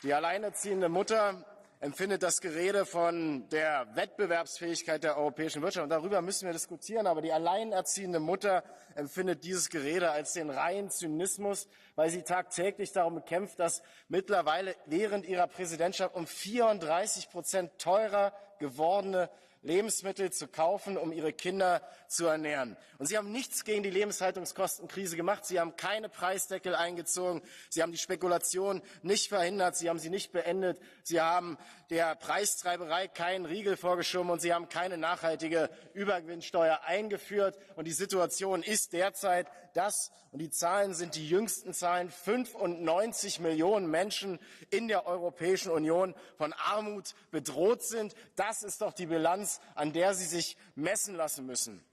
Die alleinerziehende Mutter empfindet das Gerede von der Wettbewerbsfähigkeit der europäischen Wirtschaft. Und darüber müssen wir diskutieren. Aber die alleinerziehende Mutter empfindet dieses Gerede als den reinen Zynismus, weil sie tagtäglich darum kämpft, dass mittlerweile während ihrer Präsidentschaft um 34% teurer gewordene Lebensmittel zu kaufen, um ihre Kinder zu ernähren. Und Sie haben nichts gegen die Lebenshaltungskostenkrise gemacht. Sie haben keine Preisdeckel eingezogen. Sie haben die Spekulation nicht verhindert. Sie haben sie nicht beendet. Sie haben der Preistreiberei keinen Riegel vorgeschoben und Sie haben keine nachhaltige Übergewinnsteuer eingeführt. Und die Situation ist derzeit, dass, und die Zahlen sind die jüngsten Zahlen, 95 Millionen Menschen in der Europäischen Union von Armut bedroht sind. Das ist doch die Bilanz, an der Sie sich messen lassen müssen.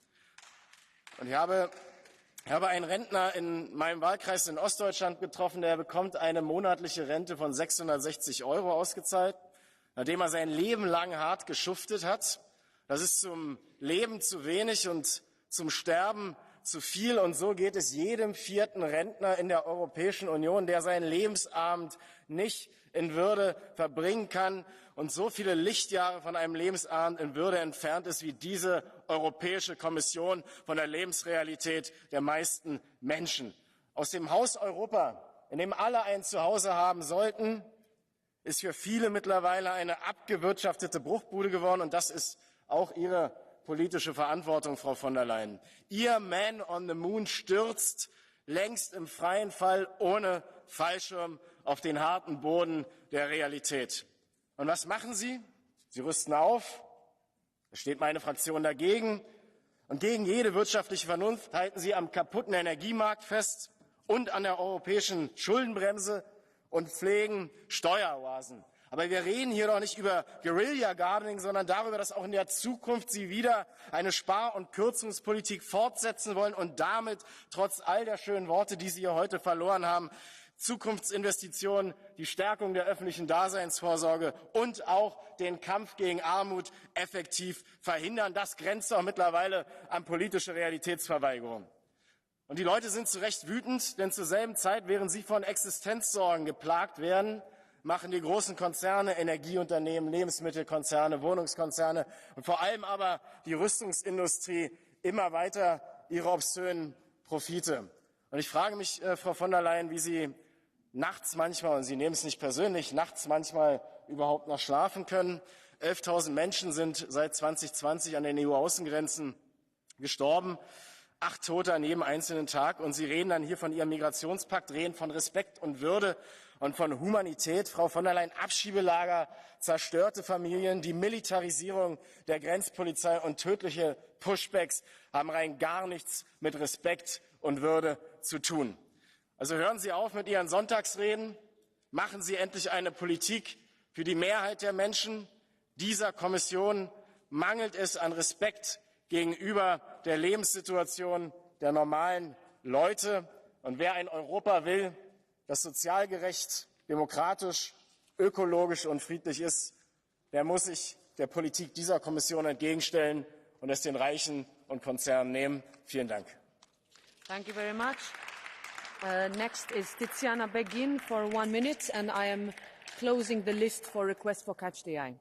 Und ich habe einen Rentner in meinem Wahlkreis in Ostdeutschland getroffen, der bekommt eine monatliche Rente von 660 € ausgezahlt, nachdem er sein Leben lang hart geschuftet hat. Das ist zum Leben zu wenig und zum Sterben zu viel. Und so geht es jedem vierten Rentner in der Europäischen Union, der seinen Lebensabend nicht in Würde verbringen kann und so viele Lichtjahre von einem Lebensabend in Würde entfernt ist wie diese Europäische Kommission von der Lebensrealität der meisten Menschen. Aus dem Haus Europa, in dem alle ein Zuhause haben sollten, ist für viele mittlerweile eine abgewirtschaftete Bruchbude geworden. Und das ist auch Ihre politische Verantwortung, Frau von der Leyen. Ihr Man on the Moon stürzt längst im freien Fall ohne Fallschirm auf den harten Boden der Realität. Und was machen Sie? Sie rüsten auf. Da steht meine Fraktion dagegen. Und gegen jede wirtschaftliche Vernunft halten Sie am kaputten Energiemarkt fest und an der europäischen Schuldenbremse und pflegen Steueroasen. Aber wir reden hier doch nicht über Guerilla Gardening, sondern darüber, dass auch in der Zukunft Sie wieder eine Spar- und Kürzungspolitik fortsetzen wollen und damit trotz all der schönen Worte, die Sie hier heute verloren haben, Zukunftsinvestitionen, die Stärkung der öffentlichen Daseinsvorsorge und auch den Kampf gegen Armut effektiv verhindern. Das grenzt doch mittlerweile an politische Realitätsverweigerung. Und die Leute sind zu Recht wütend, denn zur selben Zeit, während sie von Existenzsorgen geplagt werden, machen die großen Konzerne, Energieunternehmen, Lebensmittelkonzerne, Wohnungskonzerne und vor allem aber die Rüstungsindustrie immer weiter ihre obszönen Profite. Und ich frage mich, Frau von der Leyen, wie Sie nachts manchmal, und Sie nehmen es nicht persönlich, nachts manchmal überhaupt noch schlafen können. 11.000 Menschen sind seit 2020 an den EU-Außengrenzen gestorben. 8 Tote an jedem einzelnen Tag. Und Sie reden dann hier von Ihrem Migrationspakt, reden von Respekt und Würde und von Humanität. Frau von der Leyen, Abschiebelager, zerstörte Familien, die Militarisierung der Grenzpolizei und tödliche Pushbacks haben rein gar nichts mit Respekt und Würde zu tun. Also hören Sie auf mit Ihren Sonntagsreden. Machen Sie endlich eine Politik für die Mehrheit der Menschen. Dieser Kommission mangelt es an Respekt gegenüber der Lebenssituation der normalen Leute. Und wer ein Europa will, das sozial gerecht, demokratisch, ökologisch und friedlich ist, der muss sich der Politik dieser Kommission entgegenstellen und es den Reichen und Konzernen nehmen. Vielen Dank. Thank you very much. Next is Tiziana Beghin for 1 minute, and I am closing the list for requests for catch the eye.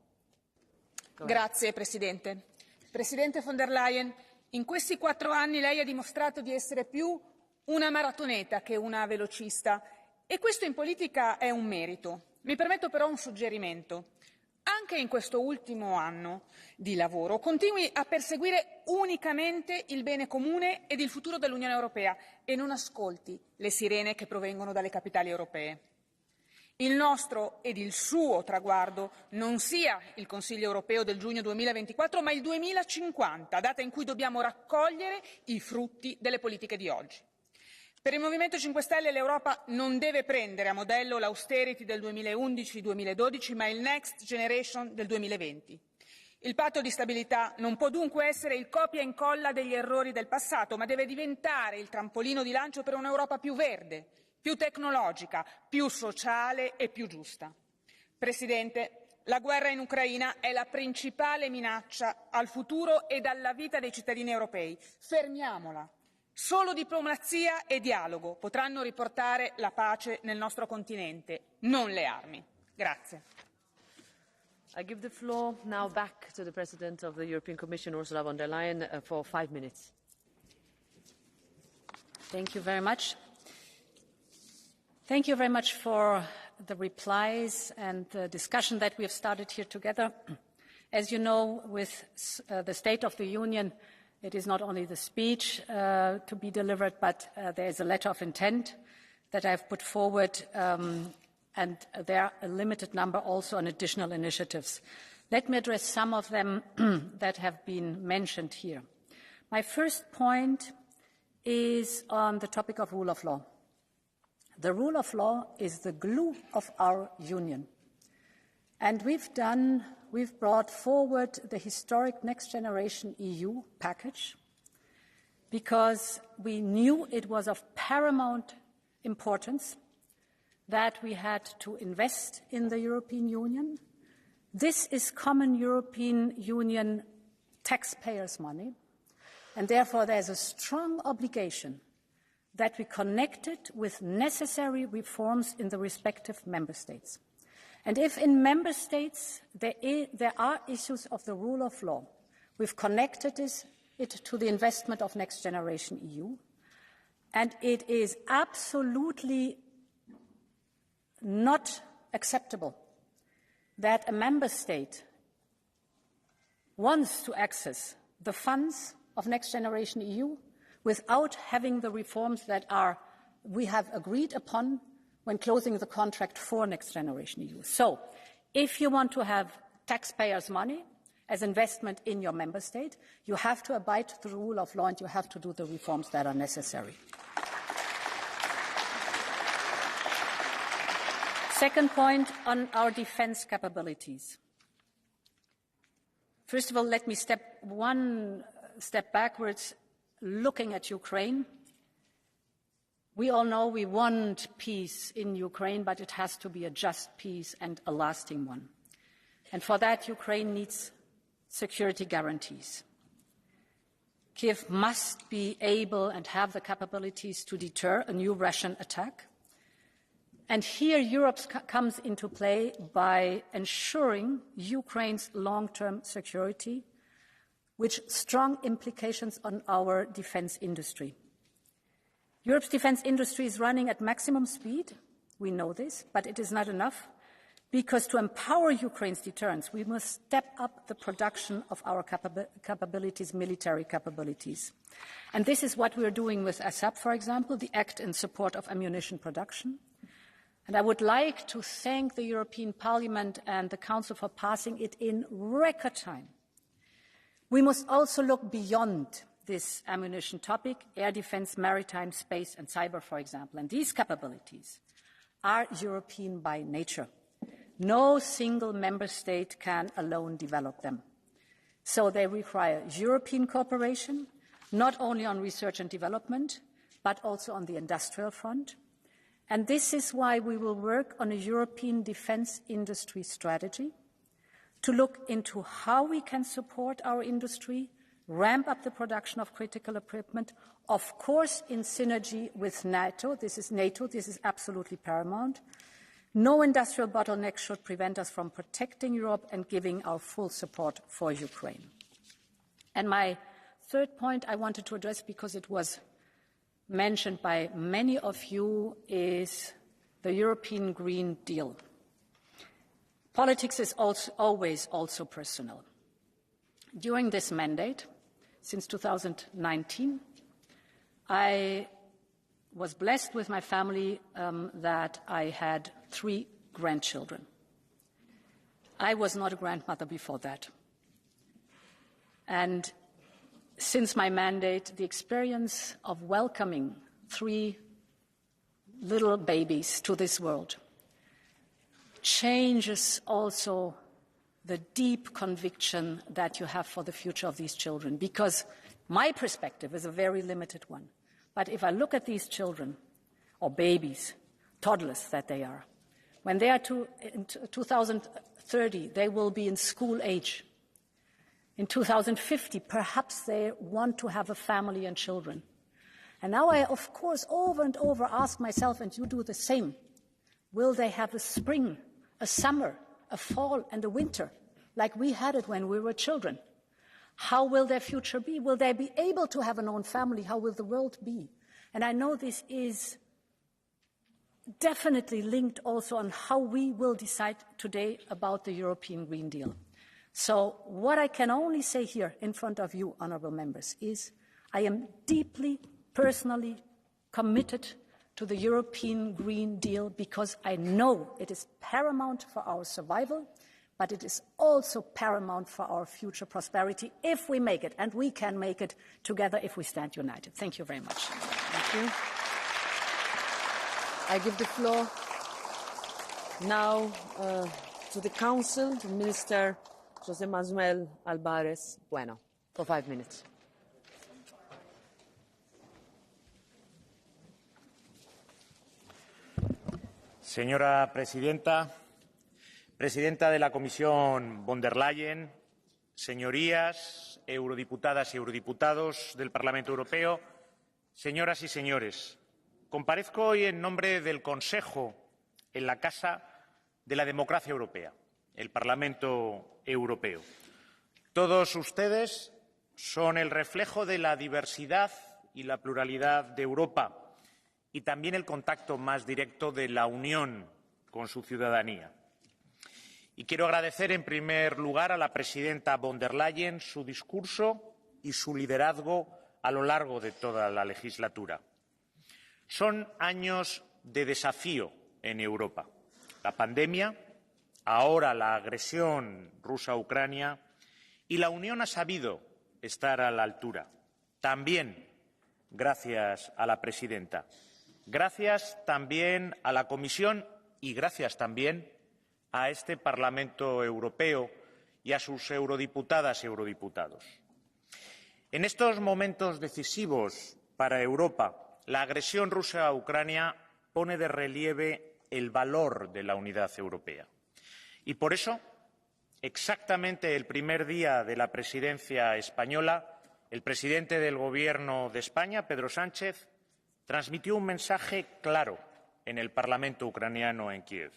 Grazie Presidente. Presidente von der Leyen, in questi 4 anni lei ha dimostrato di essere più una maratoneta che una velocista e questo in politica è un merito. Mi permetto però un suggerimento. Anche in questo ultimo anno di lavoro continui a perseguire unicamente il bene comune ed il futuro dell'Unione Europea e non ascolti le sirene che provengono dalle capitali europee. Il nostro ed il suo traguardo non sia il Consiglio europeo del giugno 2024, ma il 2050, data in cui dobbiamo raccogliere i frutti delle politiche di oggi. Per il Movimento 5 Stelle l'Europa non deve prendere a modello l'austerity del 2011-2012, ma il Next Generation del 2020. Il patto di stabilità non può dunque essere il copia e incolla degli errori del passato, ma deve diventare il trampolino di lancio per un'Europa più verde, più tecnologica, più sociale e più giusta. Presidente, la guerra in Ucraina è la principale minaccia al futuro e alla vita dei cittadini europei. Fermiamola. Solo diplomazia e dialogo potranno riportare la pace nel nostro continente, non le armi. Grazie. I give the floor now back to the President of the European Commission, Ursula von der Leyen, for 5 minutes. Thank you very much. Thank you very much for the replies and the discussion that we have started here together. As you know, with the State of the Union, it is not only the speech to be delivered, but there is a letter of intent that I have put forward, and there are a limited number also on additional initiatives. Let me address some of them that have been mentioned here. My first point is on the topic of rule of law. The rule of law is the glue of our union. And we've brought forward the historic Next Generation EU package because we knew it was of paramount importance that we had to invest in the European Union. This is common European Union taxpayers' money, and therefore there's a strong obligation that we connect it with necessary reforms in the respective member states. And if in member states there are issues of the rule of law, we've connected it to the investment of Next Generation EU, and it is absolutely not acceptable that a member state wants to access the funds of Next Generation EU without having the reforms that we have agreed upon when closing the contract for Next Generation EU. So, if you want to have taxpayers' money as investment in your member state, you have to abide to the rule of law and you have to do the reforms that are necessary. Second point on our defence capabilities. First of all, let me one step backwards. Looking at Ukraine, we all know we want peace in Ukraine, but it has to be a just peace and a lasting one. And for that, Ukraine needs security guarantees. Kiev must be able and have the capabilities to deter a new Russian attack. And here Europe comes into play by ensuring Ukraine's long-term security, with strong implications on our defence industry. Europe's defence industry is running at maximum speed. We know this, but it is not enough, because to empower Ukraine's deterrence, we must step up the production of our capabilities, military capabilities. And this is what we are doing with ASAP, for example, the Act in Support of Ammunition Production. And I would like to thank the European Parliament and the Council for passing it in record time. We must also look beyond this ammunition topic, air defense, maritime, space, and cyber, for example. And these capabilities are European by nature. No single member state can alone develop them. So they require European cooperation, not only on research and development, but also on the industrial front. And this is why we will work on a European defence industry strategy to look into how we can support our industry, ramp up the production of critical equipment, of course in synergy with NATO. This is absolutely paramount. No industrial bottleneck should prevent us from protecting Europe and giving our full support for Ukraine. And my third point I wanted to address, because it was mentioned by many of you, is the European Green Deal. Politics is always also personal. During this mandate, since 2019, I was blessed with my family that I had 3 grandchildren. I was not a grandmother before that. And since my mandate, the experience of welcoming 3 little babies to this world changes also the deep conviction that you have for the future of these children, because my perspective is a very limited one. But if I look at these children, or babies, toddlers that they are, when they are in 2030, they will be in school age. In 2050, perhaps they want to have a family and children. And now I, of course, over and over ask myself, and you do the same, will they have a spring, a summer, a fall and a winter, like we had it when we were children? How will their future be? Will they be able to have an own family? How will the world be? And I know this is definitely linked also on how we will decide today about the European Green Deal. So what I can only say here in front of you, honourable members, is I am deeply, personally committed to the European Green Deal, because I know it is paramount for our survival, but it is also paramount for our future prosperity if we make it, and we can make it together if we stand united. Thank you very much. Thank you. I give the floor now to the Council, to Minister José Manuel Álvarez Bueno, for 5 minutes. Señora Presidenta, Presidenta de la Comisión Von der Leyen, señorías, eurodiputadas y eurodiputados del Parlamento Europeo, señoras y señores, comparezco hoy en nombre del Consejo en la Casa de la Democracia Europea, el Parlamento Europeo. Todos ustedes son el reflejo de la diversidad y la pluralidad de Europa y también el contacto más directo de la Unión con su ciudadanía. Y quiero agradecer en primer lugar a la Presidenta Von der Leyen su discurso y su liderazgo a lo largo de toda la legislatura. Son años de desafío en Europa. La pandemia, ahora la agresión rusa a Ucrania, y la Unión ha sabido estar a la altura, también gracias a la Presidenta. Gracias también a la Comisión y gracias también a este Parlamento Europeo y a sus eurodiputadas y eurodiputados. En estos momentos decisivos para Europa, la agresión rusa a Ucrania pone de relieve el valor de la unidad europea. Y por eso, exactamente el primer día de la presidencia española, el presidente del Gobierno de España, Pedro Sánchez, transmitió un mensaje claro en el Parlamento ucraniano en Kiev.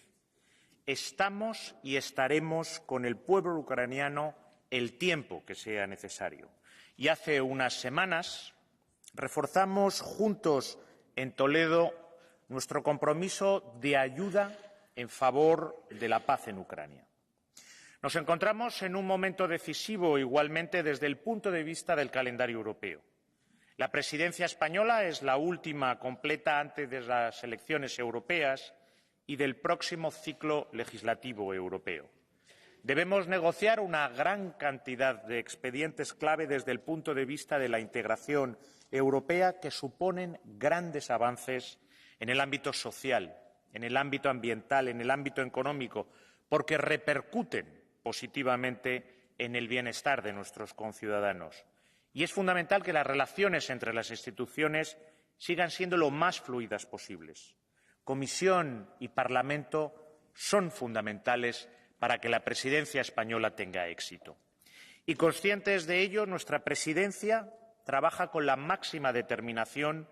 Estamos y estaremos con el pueblo ucraniano el tiempo que sea necesario. Y hace unas semanas reforzamos juntos en Toledo nuestro compromiso de ayuda en favor de la paz en Ucrania. Nos encontramos en un momento decisivo igualmente desde el punto de vista del calendario europeo. La presidencia española es la última completa antes de las elecciones europeas y del próximo ciclo legislativo europeo. Debemos negociar una gran cantidad de expedientes clave desde el punto de vista de la integración europea que suponen grandes avances en el ámbito social, en el ámbito ambiental, en el ámbito económico, porque repercuten positivamente en el bienestar de nuestros conciudadanos. Y es fundamental que las relaciones entre las instituciones sigan siendo lo más fluidas posibles. Comisión y Parlamento son fundamentales para que la presidencia española tenga éxito. Y conscientes de ello, nuestra presidencia trabaja con la máxima determinación,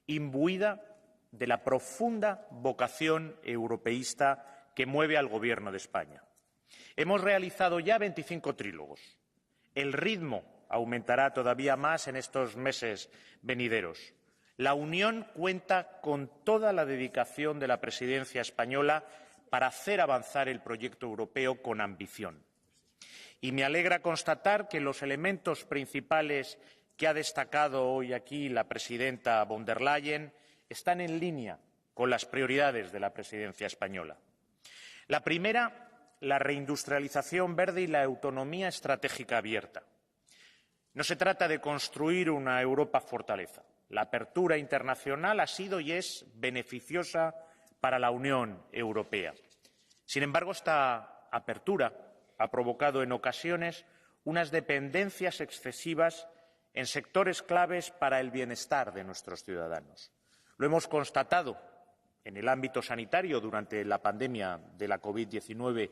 imbuida de la profunda vocación europeísta que mueve al Gobierno de España. Hemos realizado ya 25 trílogos. El ritmo aumentará todavía más en estos meses venideros. La Unión cuenta con toda la dedicación de la presidencia española para hacer avanzar el proyecto europeo con ambición. Y me alegra constatar que los elementos principales que ha destacado hoy aquí la presidenta Von der Leyen están en línea con las prioridades de la presidencia española. La primera, la reindustrialización verde y la autonomía estratégica abierta. No se trata de construir una Europa fortaleza. La apertura internacional ha sido y es beneficiosa para la Unión Europea. Sin embargo, esta apertura ha provocado en ocasiones unas dependencias excesivas en sectores claves para el bienestar de nuestros ciudadanos. Lo hemos constatado en el ámbito sanitario durante la pandemia de la COVID-19,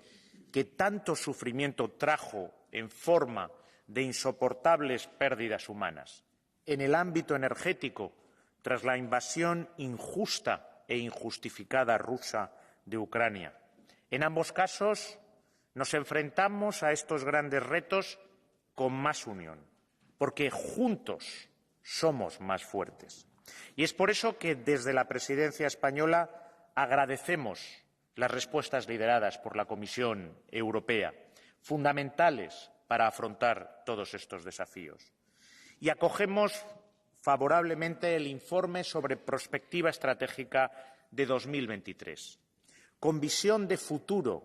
que tanto sufrimiento trajo en forma de insoportables pérdidas humanas. En el ámbito energético, tras la invasión injusta e injustificada rusa de Ucrania. En ambos casos, nos enfrentamos a estos grandes retos con más unión, porque juntos somos más fuertes. Y es por eso que desde la presidencia española agradecemos las respuestas lideradas por la Comisión Europea, fundamentales para afrontar todos estos desafíos. Y acogemos favorablemente el informe sobre prospectiva estratégica de 2023. Con visión de futuro,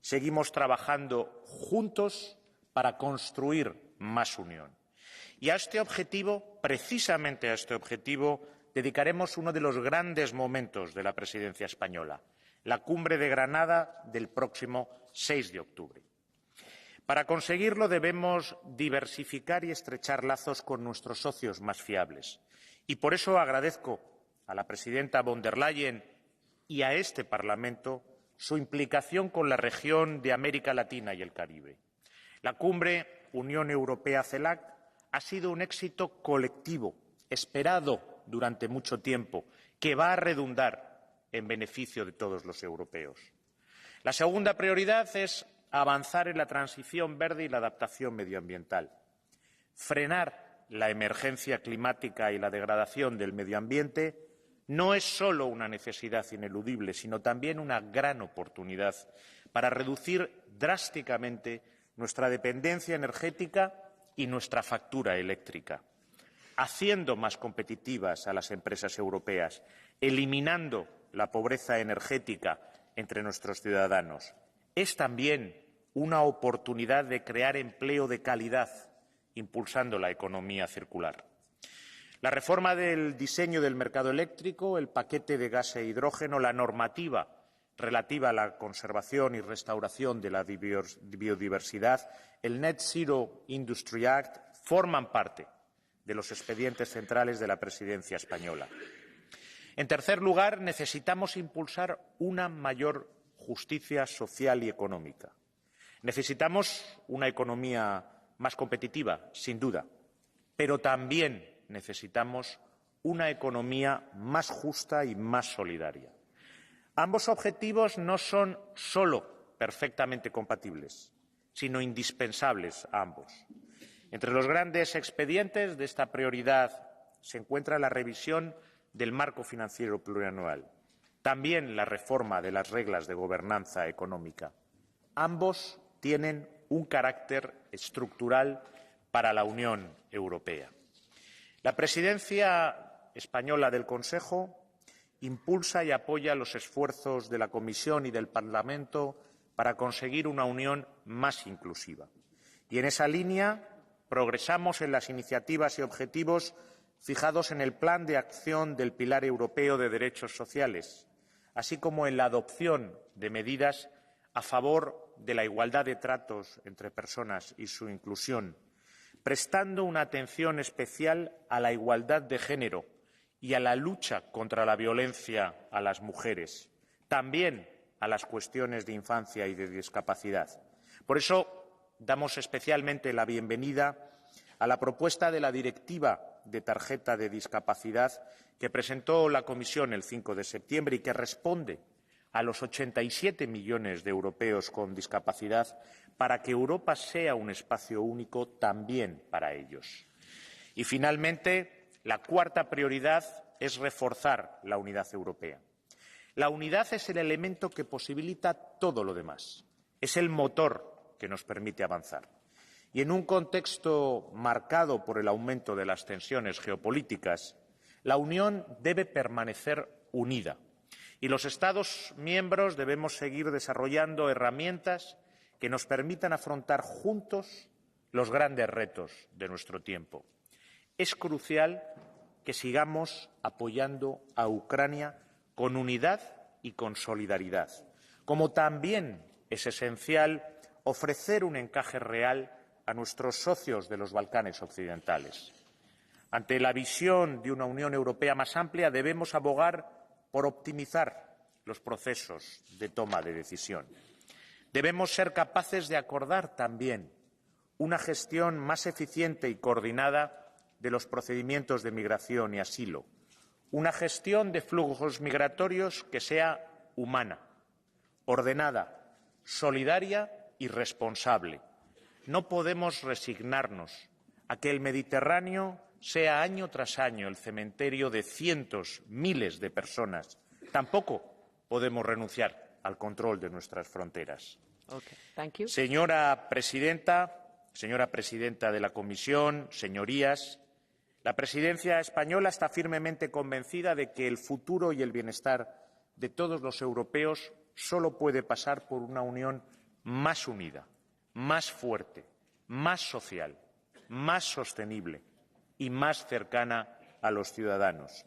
seguimos trabajando juntos para construir más unión. Y a este objetivo, precisamente a este objetivo, dedicaremos uno de los grandes momentos de la presidencia española, la Cumbre de Granada del próximo 6 de octubre. Para conseguirlo debemos diversificar y estrechar lazos con nuestros socios más fiables. Y por eso agradezco a la presidenta Von der Leyen y a este Parlamento su implicación con la región de América Latina y el Caribe. La Cumbre Unión Europea-CELAC ha sido un éxito colectivo, esperado durante mucho tiempo, que va a redundar en beneficio de todos los europeos. La segunda prioridad es avanzar en la transición verde y la adaptación medioambiental. Frenar la emergencia climática y la degradación del medio ambiente no es solo una necesidad ineludible, sino también una gran oportunidad para reducir drásticamente nuestra dependencia energética y nuestra factura eléctrica, haciendo más competitivas a las empresas europeas, eliminando la pobreza energética entre nuestros ciudadanos. Es también una oportunidad de crear empleo de calidad, impulsando la economía circular. La reforma del diseño del mercado eléctrico, el paquete de gas e hidrógeno, la normativa relativa a la conservación y restauración de la biodiversidad, el Net Zero Industry Act, forman parte de los expedientes centrales de la presidencia española. En tercer lugar, necesitamos impulsar una mayor justicia social y económica. Necesitamos una economía más competitiva, sin duda, pero también necesitamos una economía más justa y más solidaria. Ambos objetivos no son solo perfectamente compatibles, sino indispensables a ambos. Entre los grandes expedientes de esta prioridad se encuentra la revisión del marco financiero plurianual, también la reforma de las reglas de gobernanza económica. Ambos tienen un carácter estructural para la Unión Europea. La Presidencia española del Consejo impulsa y apoya los esfuerzos de la Comisión y del Parlamento para conseguir una Unión más inclusiva. Y en esa línea progresamos en las iniciativas y objetivos fijados en el Plan de Acción del Pilar Europeo de Derechos Sociales, así como en la adopción de medidas a favor de la igualdad de tratos entre personas y su inclusión, prestando una atención especial a la igualdad de género y a la lucha contra la violencia a las mujeres, también a las cuestiones de infancia y de discapacidad. Por eso, damos especialmente la bienvenida a la propuesta de la Directiva de tarjeta de discapacidad que presentó la Comisión el 5 de septiembre y que responde a los 87 millones de europeos con discapacidad para que Europa sea un espacio único también para ellos. Y, finalmente, la cuarta prioridad es reforzar la unidad europea. La unidad es el elemento que posibilita todo lo demás. Es el motor que nos permite avanzar. Y en un contexto marcado por el aumento de las tensiones geopolíticas, la Unión debe permanecer unida y los Estados miembros debemos seguir desarrollando herramientas que nos permitan afrontar juntos los grandes retos de nuestro tiempo. Es crucial que sigamos apoyando a Ucrania con unidad y con solidaridad, como también es esencial ofrecer un encaje real a nuestros socios de los Balcanes occidentales. Ante la visión de una Unión Europea más amplia, debemos abogar por optimizar los procesos de toma de decisión. Debemos ser capaces de acordar también una gestión más eficiente y coordinada de los procedimientos de migración y asilo, una gestión de flujos migratorios que sea humana, ordenada, solidaria y responsable. No podemos resignarnos a que el Mediterráneo sea año tras año el cementerio de cientos, miles de personas. Tampoco podemos renunciar al control de nuestras fronteras. Señora Presidenta de la Comisión, señorías, la Presidencia española está firmemente convencida de que el futuro y el bienestar de todos los europeos solo puede pasar por una Unión más unida, más fuerte, más social, más sostenible y más cercana a los ciudadanos.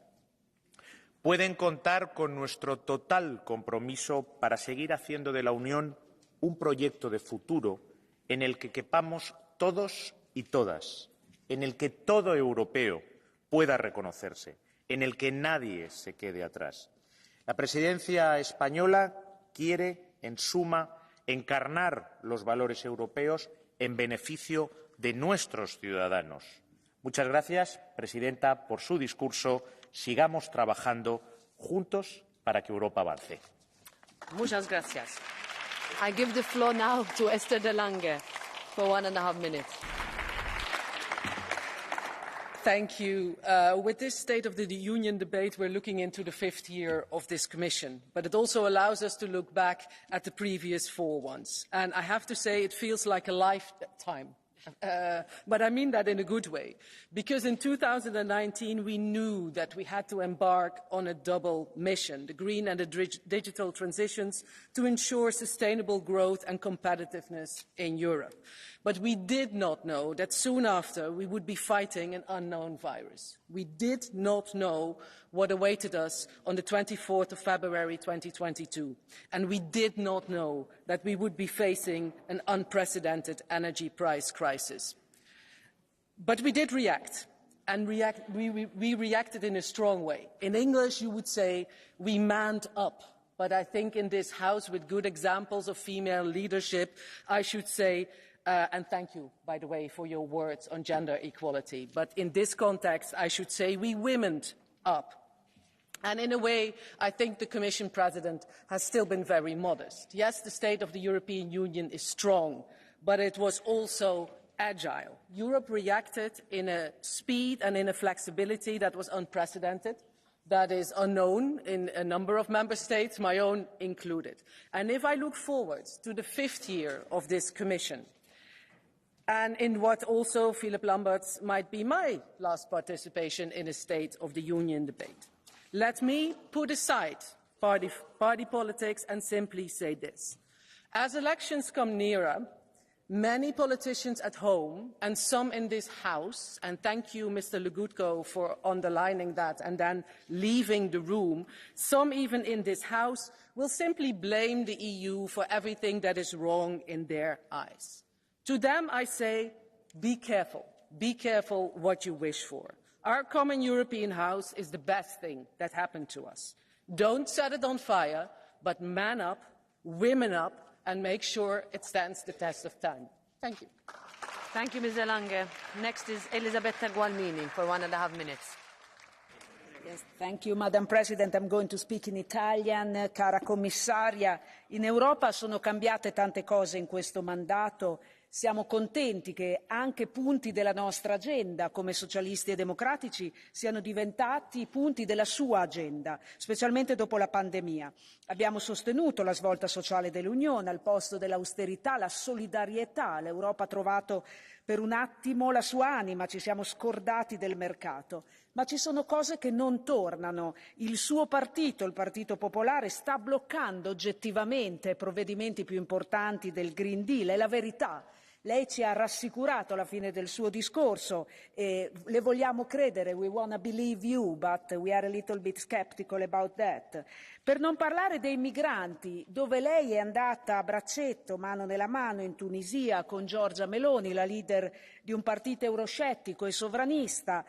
Pueden contar con nuestro total compromiso para seguir haciendo de la Unión un proyecto de futuro en el que quepamos todos y todas, en el que todo europeo pueda reconocerse, en el que nadie se quede atrás. La Presidencia española quiere, en suma, encarnar los valores europeos en beneficio de nuestros ciudadanos. Muchas gracias, Presidenta, por su discurso. Sigamos trabajando juntos para que Europa avance. Muchas gracias. I give the floor now to Esther de Lange for 1.5 minutes. Thank you. With this State of the Union debate, we're looking into the 5th year of this Commission, but it also allows us to look back at the previous 4 ones. And I have to say, it feels like a lifetime. But I mean that in a good way, because in 2019 we knew that we had to embark on a double mission, the green and the digital transitions, to ensure sustainable growth and competitiveness in Europe. But we did not know that soon after we would be fighting an unknown virus. We did not know what awaited us on the 24th of February 2022. And we did not know that we would be facing an unprecedented energy price crisis. But we did react, and we reacted in a strong way. In English, you would say we manned up. But I think in this House, with good examples of female leadership, I should say and thank you, by the way, for your words on gender equality. But in this context, I should say we womened up. And in a way, I think the Commission President has still been very modest. Yes, the State of the European Union is strong, but it was also agile. Europe reacted in a speed and in a flexibility that was unprecedented. that is unknown in a number of member states, my own included. And if I look forward to the 5th year of this Commission, and in what also, Philip Lamberts, might be my last participation in a State of the Union debate, let me put aside party politics and simply say this. As elections come nearer, many politicians at home and some in this House, and thank you, Mr. Legutko, for underlining that and then leaving the room, some even in this House will simply blame the EU for everything that is wrong in their eyes. To them, I say, be careful what you wish for. Our common European house is the best thing that happened to us. Don't set it on fire, but man up, women up, and make sure it stands the test of time. Thank you. Thank you, Ms. Lange. Next is Elisabetta Gualmini for 1.5 minutes. Yes, thank you, Madam President. I'm going to speak in Italian. Cara Commissaria, in Europa sono cambiate tante cose in questo mandato. Siamo contenti che anche punti della nostra agenda, come socialisti e democratici, siano diventati punti della sua agenda, specialmente dopo la pandemia. Abbiamo sostenuto la svolta sociale dell'Unione, al posto dell'austerità, la solidarietà. L'Europa ha trovato per un attimo la sua anima, ci siamo scordati del mercato. Ma ci sono cose che non tornano. Il suo partito, il Partito Popolare, sta bloccando oggettivamente provvedimenti più importanti del Green Deal, è la verità. Lei ci ha rassicurato alla fine del suo discorso e le vogliamo credere, we want to believe you, but we are a little bit skeptical about that. Per non parlare dei migranti, dove lei è andata a braccetto, mano nella mano, in Tunisia con Giorgia Meloni, la leader di un partito euroscettico e sovranista,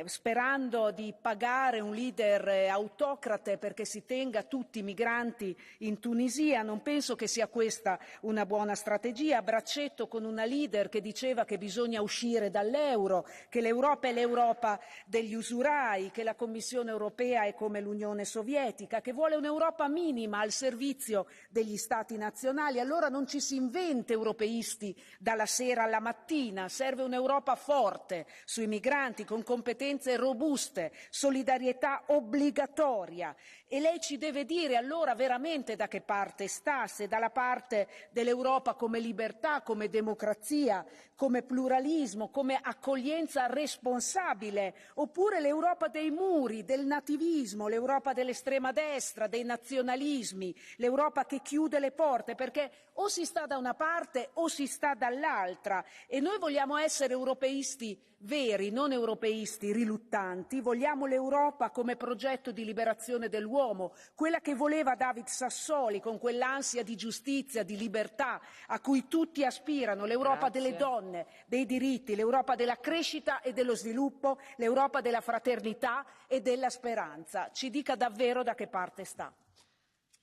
sperando di pagare un leader autocrate perché si tenga tutti i migranti in Tunisia. Non penso che sia questa una buona strategia. Braccetto con una leader che diceva che bisogna uscire dall'euro, che l'Europa è l'Europa degli usurai, che la Commissione Europea è come l'Unione Sovietica, che vuole un'Europa minima al servizio degli Stati nazionali. Allora non ci si inventa europeisti dalla sera alla mattina, serve un'Europa forte sui migranti, con competenze robuste, solidarietà obbligatoria. E lei ci deve dire allora veramente da che parte sta, se dalla parte dell'Europa come libertà, come democrazia, come pluralismo, come accoglienza responsabile, oppure l'Europa dei muri, del nativismo, l'Europa dell'estrema destra, dei nazionalismi, l'Europa che chiude le porte, perché o si sta da una parte o si sta dall'altra. E noi vogliamo essere europeisti veri, non europeisti riluttanti. Vogliamo l'Europa come progetto di liberazione dell'uomo, quella che voleva David Sassoli con quell'ansia di giustizia, di libertà a cui tutti aspirano, l'Europa delle donne, dei diritti, l'Europa della crescita e dello sviluppo, l'Europa della fraternità e della speranza. Ci dica davvero da che parte sta.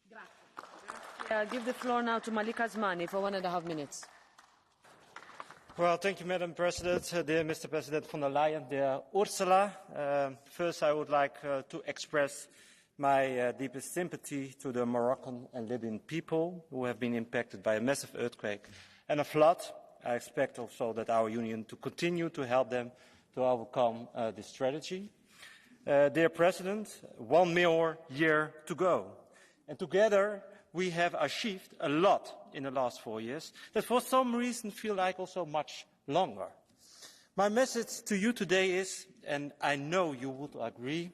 Grazie. I'll give the floor now to Malika Asmani for 1.5 minutes. Well, thank you, Madam President, dear Mr. President von der Leyen, dear Ursula. First, I would like to express my deepest sympathy to the Moroccan and Libyan people who have been impacted by a massive earthquake and a flood. I expect also that our Union to continue to help them to overcome this tragedy. Dear President, 1 more year to go, and together we have achieved a lot in the last 4 years that for some reason feel like also much longer. My message to you today is, and I know you would agree,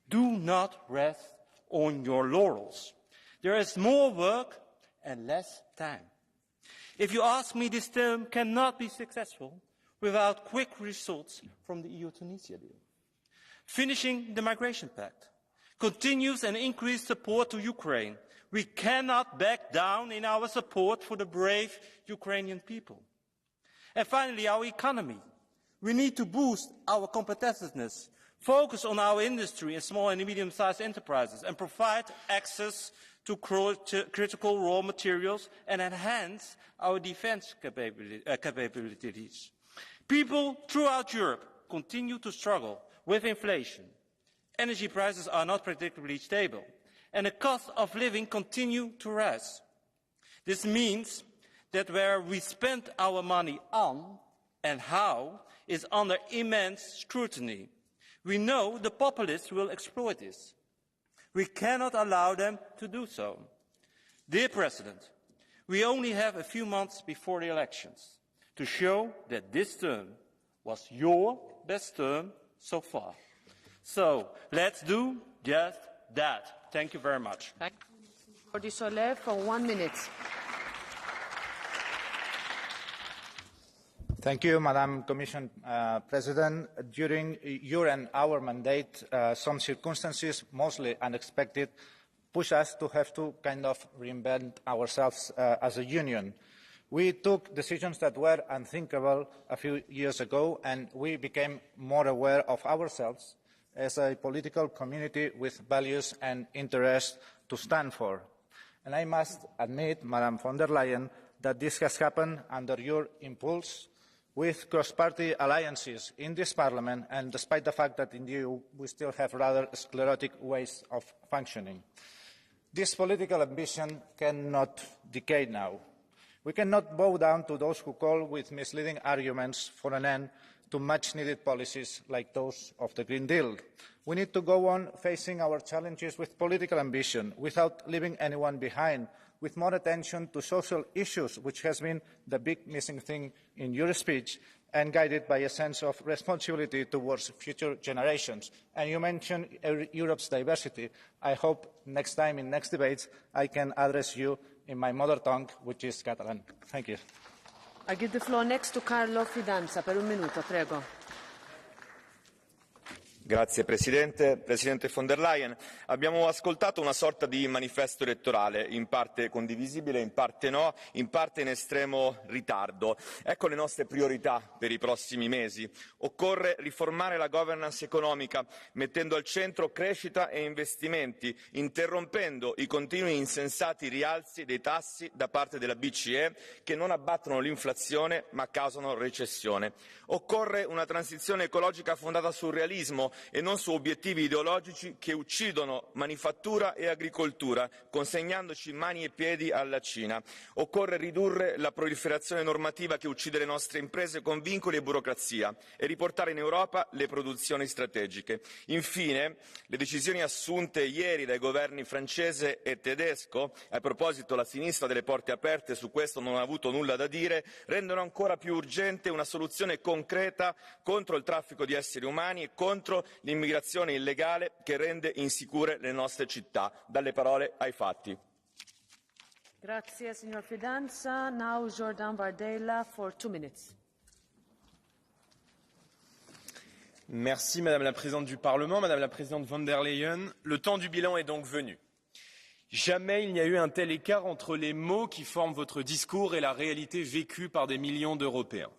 do not rest on your laurels. There is more work and less time. If you ask me, this term cannot be successful without quick results from the EU-Tunisia deal. Finishing the Migration Pact, continuous and increased support to Ukraine. We cannot back down in our support for the brave Ukrainian people. And finally, our economy. We need to boost our competitiveness, focus on our industry and small and medium-sized enterprises, and provide access to critical raw materials and enhance our defense capabilities. People throughout Europe continue to struggle with inflation. Energy prices are not predictably stable, and the cost of living continue to rise. This means that where we spend our money on and how is under immense scrutiny. We know the populists will exploit this. We cannot allow them to do so. Dear President, we only have a few months before the elections to show that this term was your best term so far. So let's do just that. Thank you very much. For 1 minute. Thank you, Madam Commission President. During your and our mandate, some circumstances, mostly unexpected, push us to have to kind of reinvent ourselves as a union. We took decisions that were unthinkable a few years ago, and we became more aware of ourselves as a political community with values and interests to stand for. And I must admit, Madam von der Leyen, that this has happened under your impulse, with cross-party alliances in this Parliament, and despite the fact that in the EU we still have rather sclerotic ways of functioning. This political ambition cannot decay now. We cannot bow down to those who call with misleading arguments for an end to much-needed policies like those of the Green Deal. We need to go on facing our challenges with political ambition, without leaving anyone behind, with more attention to social issues, which has been the big missing thing in your speech, and guided by a sense of responsibility towards future generations. And you mentioned Europe's diversity. I hope next time in next debates I can address you in my mother tongue, which is Catalan. Thank you. I give the floor next to Carlo Fidanza per 1 minuto, prego. Grazie Presidente. Presidente von der Leyen, abbiamo ascoltato una sorta di manifesto elettorale, in parte condivisibile, in parte no, in parte in estremo ritardo. Ecco le nostre priorità per i prossimi mesi. Occorre riformare la governance economica, mettendo al centro crescita e investimenti, interrompendo i continui insensati rialzi dei tassi da parte della BCE che non abbattono l'inflazione ma causano recessione. Occorre una transizione ecologica fondata sul realismo e non su obiettivi ideologici che uccidono manifattura e agricoltura, consegnandoci mani e piedi alla Cina. Occorre ridurre la proliferazione normativa che uccide le nostre imprese con vincoli e burocrazia e riportare in Europa le produzioni strategiche. Infine, le decisioni assunte ieri dai governi francese e tedesco, a proposito la sinistra delle porte aperte, su questo non ha avuto nulla da dire, rendono ancora più urgente una soluzione concreta contro il traffico di esseri umani e contro l'immigrazione illegale che rende insicure le nostre città. Dalle parole ai fatti. Grazie, signor Fidanza. Now Jordan Bardella for 2 minutes. Merci Madame la Présidente du Parlement, Madame la Présidente von der Leyen. Le temps du bilan est donc venu. Jamais il n'y a eu un tel écart entre les mots qui forment votre discours et la réalité vécue par des millions d'Européens.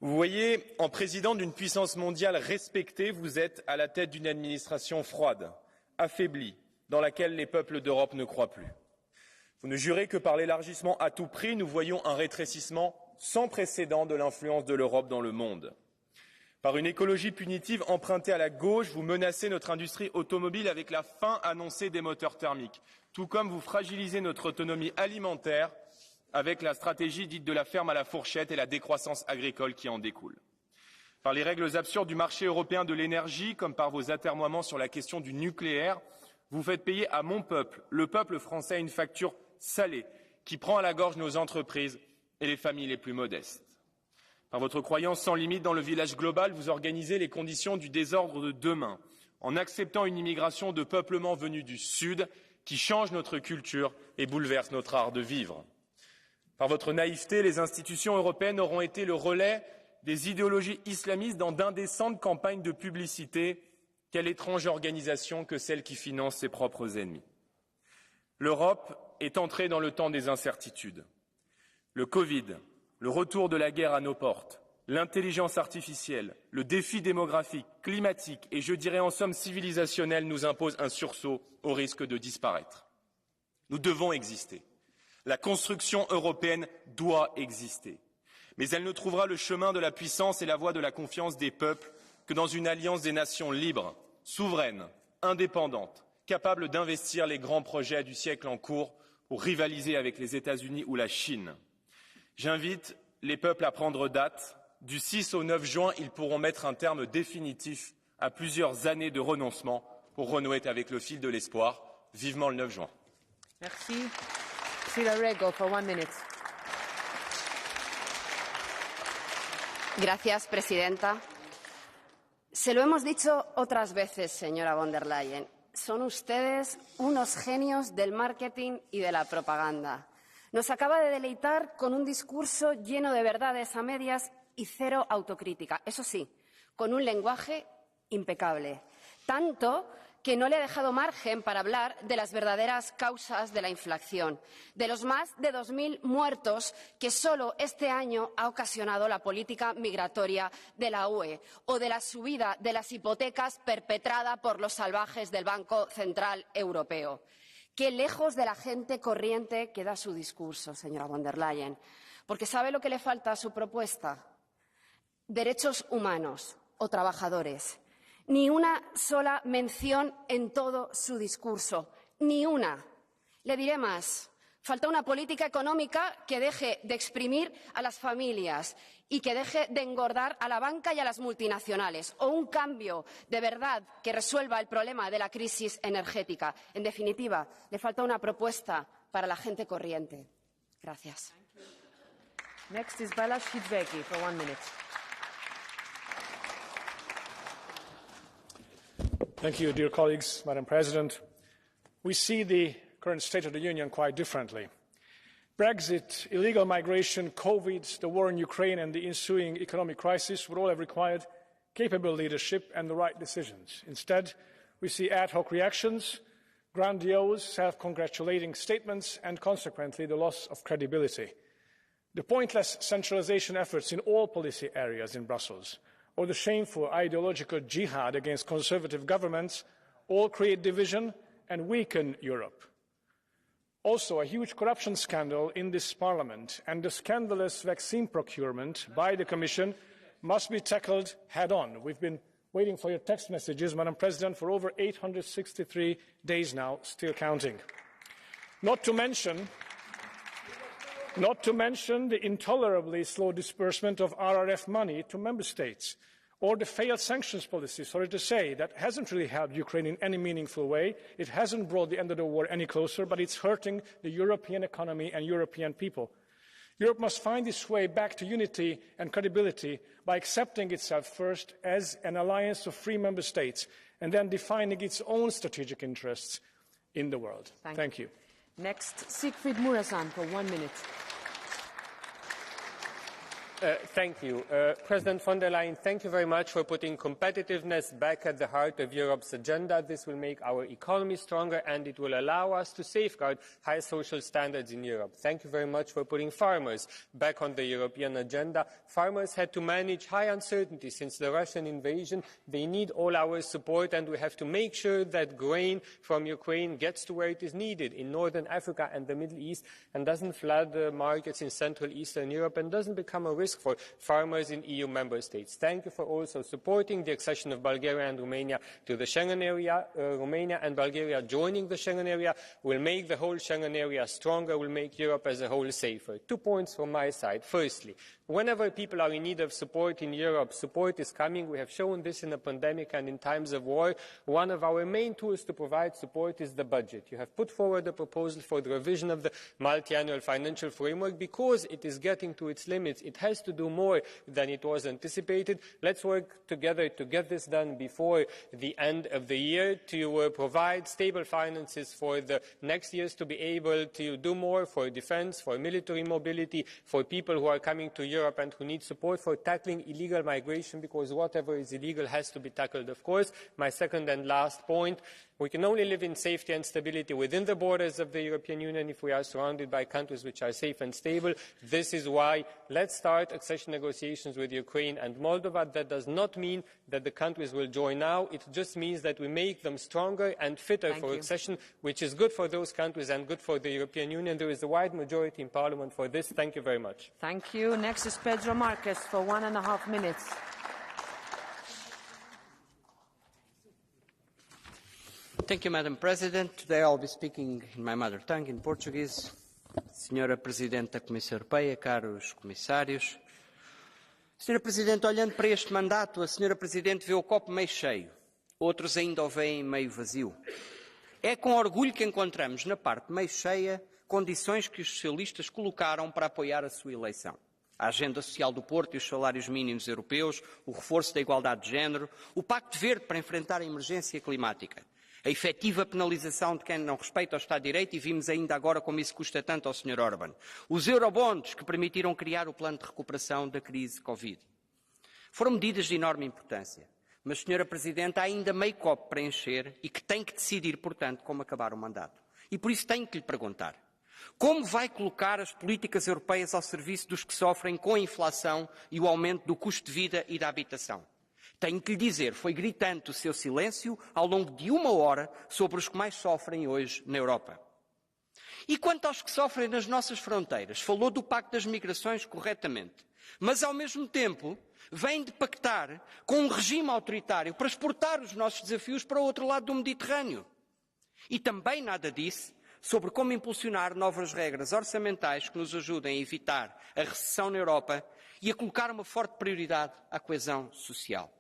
Vous voyez, en président d'une puissance mondiale respectée, vous êtes à la tête d'une administration froide, affaiblie, dans laquelle les peuples d'Europe ne croient plus. Vous ne jurez que par l'élargissement à tout prix, nous voyons un rétrécissement sans précédent de l'influence de l'Europe dans le monde. Par une écologie punitive empruntée à la gauche, vous menacez notre industrie automobile avec la fin annoncée des moteurs thermiques, tout comme vous fragilisez notre autonomie alimentaire avec la stratégie dite de la ferme à la fourchette et la décroissance agricole qui en découle. Par les règles absurdes du marché européen de l'énergie, comme par vos atermoiements sur la question du nucléaire, vous faites payer à mon peuple, le peuple français, une facture salée qui prend à la gorge nos entreprises et les familles les plus modestes. Par votre croyance sans limite dans le village global, vous organisez les conditions du désordre de demain, en acceptant une immigration de peuplement venus du Sud qui change notre culture et bouleverse notre art de vivre. Par votre naïveté, les institutions européennes auront été le relais des idéologies islamistes dans d'indécentes campagnes de publicité. Quelle étrange organisation que celle qui finance ses propres ennemis. L'Europe est entrée dans le temps des incertitudes. Le Covid, le retour de la guerre à nos portes, l'intelligence artificielle, le défi démographique, climatique et je dirais en somme civilisationnel nous imposent un sursaut au risque de disparaître. Nous devons exister. La construction européenne doit exister. Mais elle ne trouvera le chemin de la puissance et la voie de la confiance des peuples que dans une alliance des nations libres, souveraines, indépendantes, capables d'investir les grands projets du siècle en cours pour rivaliser avec les États-Unis ou la Chine. J'invite les peuples à prendre date. Du 6 au 9 juin, ils pourront mettre un terme définitif à plusieurs années de renoncement pour renouer avec le fil de l'espoir. Vivement le 9 juin. Merci. Sila Rego, for 1 minute. Gracias, Presidenta. Se lo hemos dicho otras veces, señora Von der Leyen. Son ustedes unos genios del marketing y de la propaganda. Nos acaba de deleitar con un discurso lleno de verdades a medias y cero autocrítica. Eso sí, con un lenguaje impecable. Tanto que no le ha dejado margen para hablar de las verdaderas causas de la inflación, de los más de 2.000 muertos que solo este año ha ocasionado la política migratoria de la UE o de la subida de las hipotecas perpetrada por los salvajes del Banco Central Europeo. Qué lejos de la gente corriente queda su discurso, señora Von der Leyen, porque ¿sabe lo que le falta a su propuesta? Derechos humanos o trabajadores. Ni una sola mención en todo su discurso, ni una. Le diré más, falta una política económica que deje de exprimir a las familias y que deje de engordar a la banca y a las multinacionales, o un cambio de verdad que resuelva el problema de la crisis energética. En definitiva, le falta una propuesta para la gente corriente. Gracias. Next is Balázs Hidvegi for 1 minute. Thank you, dear colleagues, Madam President. We see the current State of the Union quite differently. Brexit, illegal migration, COVID, the war in Ukraine and the ensuing economic crisis would all have required capable leadership and the right decisions. Instead, we see ad hoc reactions, grandiose, self-congratulating statements and consequently the loss of credibility. The pointless centralisation efforts in all policy areas in Brussels or the shameful ideological jihad against conservative governments all create division and weaken Europe. Also, a huge corruption scandal in this Parliament and the scandalous vaccine procurement by the Commission must be tackled head-on. We've been waiting for your text messages, Madam President, for over 863 days now, still counting. Not to mention the intolerably slow disbursement of RRF money to member states, or the failed sanctions policy, sorry to say, that hasn't really helped Ukraine in any meaningful way. It hasn't brought the end of the war any closer, but it's hurting the European economy and European people. Europe must find its way back to unity and credibility by accepting itself first as an alliance of free member states and then defining its own strategic interests in the world. Thank you. Next, Siegfried Muresan for 1 minute. Thank you. President von der Leyen, thank you very much for putting competitiveness back at the heart of Europe's agenda. This will make our economy stronger and it will allow us to safeguard high social standards in Europe. Thank you very much for putting farmers back on the European agenda. Farmers had to manage high uncertainty since the Russian invasion. They need all our support and we have to make sure that grain from Ukraine gets to where it is needed in Northern Africa and the Middle East and doesn't flood the markets in Central Eastern Europe and doesn't become a risk for farmers in EU member states. Thank you for also supporting the accession of Bulgaria and Romania to the Schengen area. Romania and Bulgaria joining the Schengen area will make the whole Schengen area stronger, will make Europe as a whole safer. 2 points from my side. Firstly, whenever people are in need of support in Europe, support is coming. We have shown this in a pandemic and in times of war. One of our main tools to provide support is the budget. You have put forward a proposal for the revision of the multi-annual financial framework because it is getting to its limits. It has to do more than it was anticipated. Let's work together to get this done before the end of the year, to provide stable finances for the next years to be able to do more for defence, for military mobility, for people who are coming to Europe and who need support for tackling illegal migration, because whatever is illegal has to be tackled, of course. My second and last point, we can only live in safety and stability within the borders of the European Union if we are surrounded by countries which are safe and stable. This is why let's start accession negotiations with Ukraine and Moldova. That does not mean that the countries will join now. It just means that we make them stronger and fitter for accession, which is good for those countries and good for the European Union. There is a wide majority in Parliament for this. Thank you very much. Thank you. Next is Pedro Marques for 1.5 minutes. Thank you, Madam President. Today I'll be speaking in my mother tongue, in Portuguese. Senhora Presidente da Comissão Europeia, caros comissários, Sra. Presidente, olhando para este mandato, a Sra. Presidente vê o copo meio cheio, outros ainda o veem meio vazio. É com orgulho que encontramos, na parte meio cheia, condições que os socialistas colocaram para apoiar a sua eleição. A agenda social do Porto e os salários mínimos europeus, o reforço da igualdade de género, o Pacto Verde para enfrentar a emergência climática, a efetiva penalização de quem não respeita o Estado de Direito, e vimos ainda agora como isso custa tanto ao Sr. Orban, os eurobonds que permitiram criar o plano de recuperação da crise Covid. Foram medidas de enorme importância, mas, Sra. Presidente, há ainda meio copo para encher e que tem que decidir, portanto, como acabar o mandato. E por isso tenho que lhe perguntar: como vai colocar as políticas europeias ao serviço dos que sofrem com a inflação e o aumento do custo de vida e da habitação? Tenho que lhe dizer, foi gritante o seu silêncio ao longo de 1 hora sobre os que mais sofrem hoje na Europa. E quanto aos que sofrem nas nossas fronteiras, falou do Pacto das Migrações corretamente, mas ao mesmo tempo vem de pactar com um regime autoritário para exportar os nossos desafios para o outro lado do Mediterrâneo. E também nada disse sobre como impulsionar novas regras orçamentais que nos ajudem a evitar a recessão na Europa e a colocar uma forte prioridade à coesão social.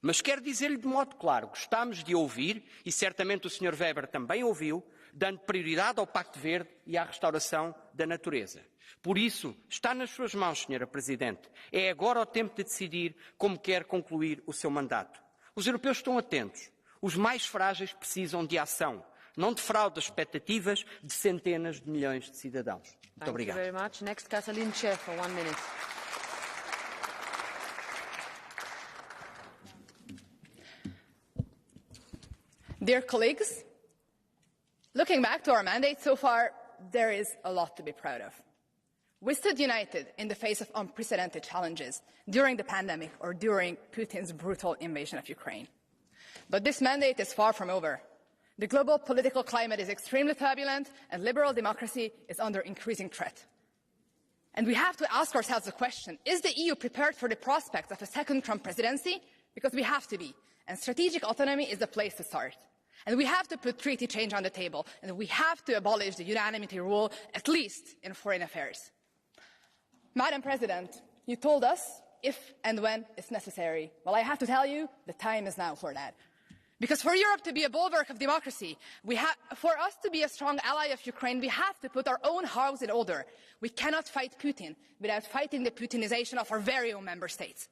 Mas quero dizer-lhe de modo claro, gostámos de ouvir, e certamente o Sr. Weber também ouviu, dando prioridade ao Pacto Verde e à restauração da natureza. Por isso, está nas suas mãos, Sra. Presidente. É agora o tempo de decidir como quer concluir o seu mandato. Os europeus estão atentos. Os mais frágeis precisam de ação. Não defraude as expectativas de centenas de milhões de cidadãos. Muito obrigado. Thank you very much. Next, Katalin Chair for 1 minute. Dear colleagues, looking back to our mandate so far, there is a lot to be proud of. We stood united in the face of unprecedented challenges during the pandemic or during Putin's brutal invasion of Ukraine. But this mandate is far from over. The global political climate is extremely turbulent, and liberal democracy is under increasing threat. And we have to ask ourselves the question, is the EU prepared for the prospects of a second Trump presidency? Because we have to be, and strategic autonomy is the place to start. And we have to put treaty change on the table, and we have to abolish the unanimity rule, at least in foreign affairs. Madam President, you told us if and when it's necessary. Well, I have to tell you, the time is now for that. Because for Europe to be a bulwark of democracy, for us to be a strong ally of Ukraine, we have to put our own house in order. We cannot fight Putin without fighting the Putinization of our very own member states.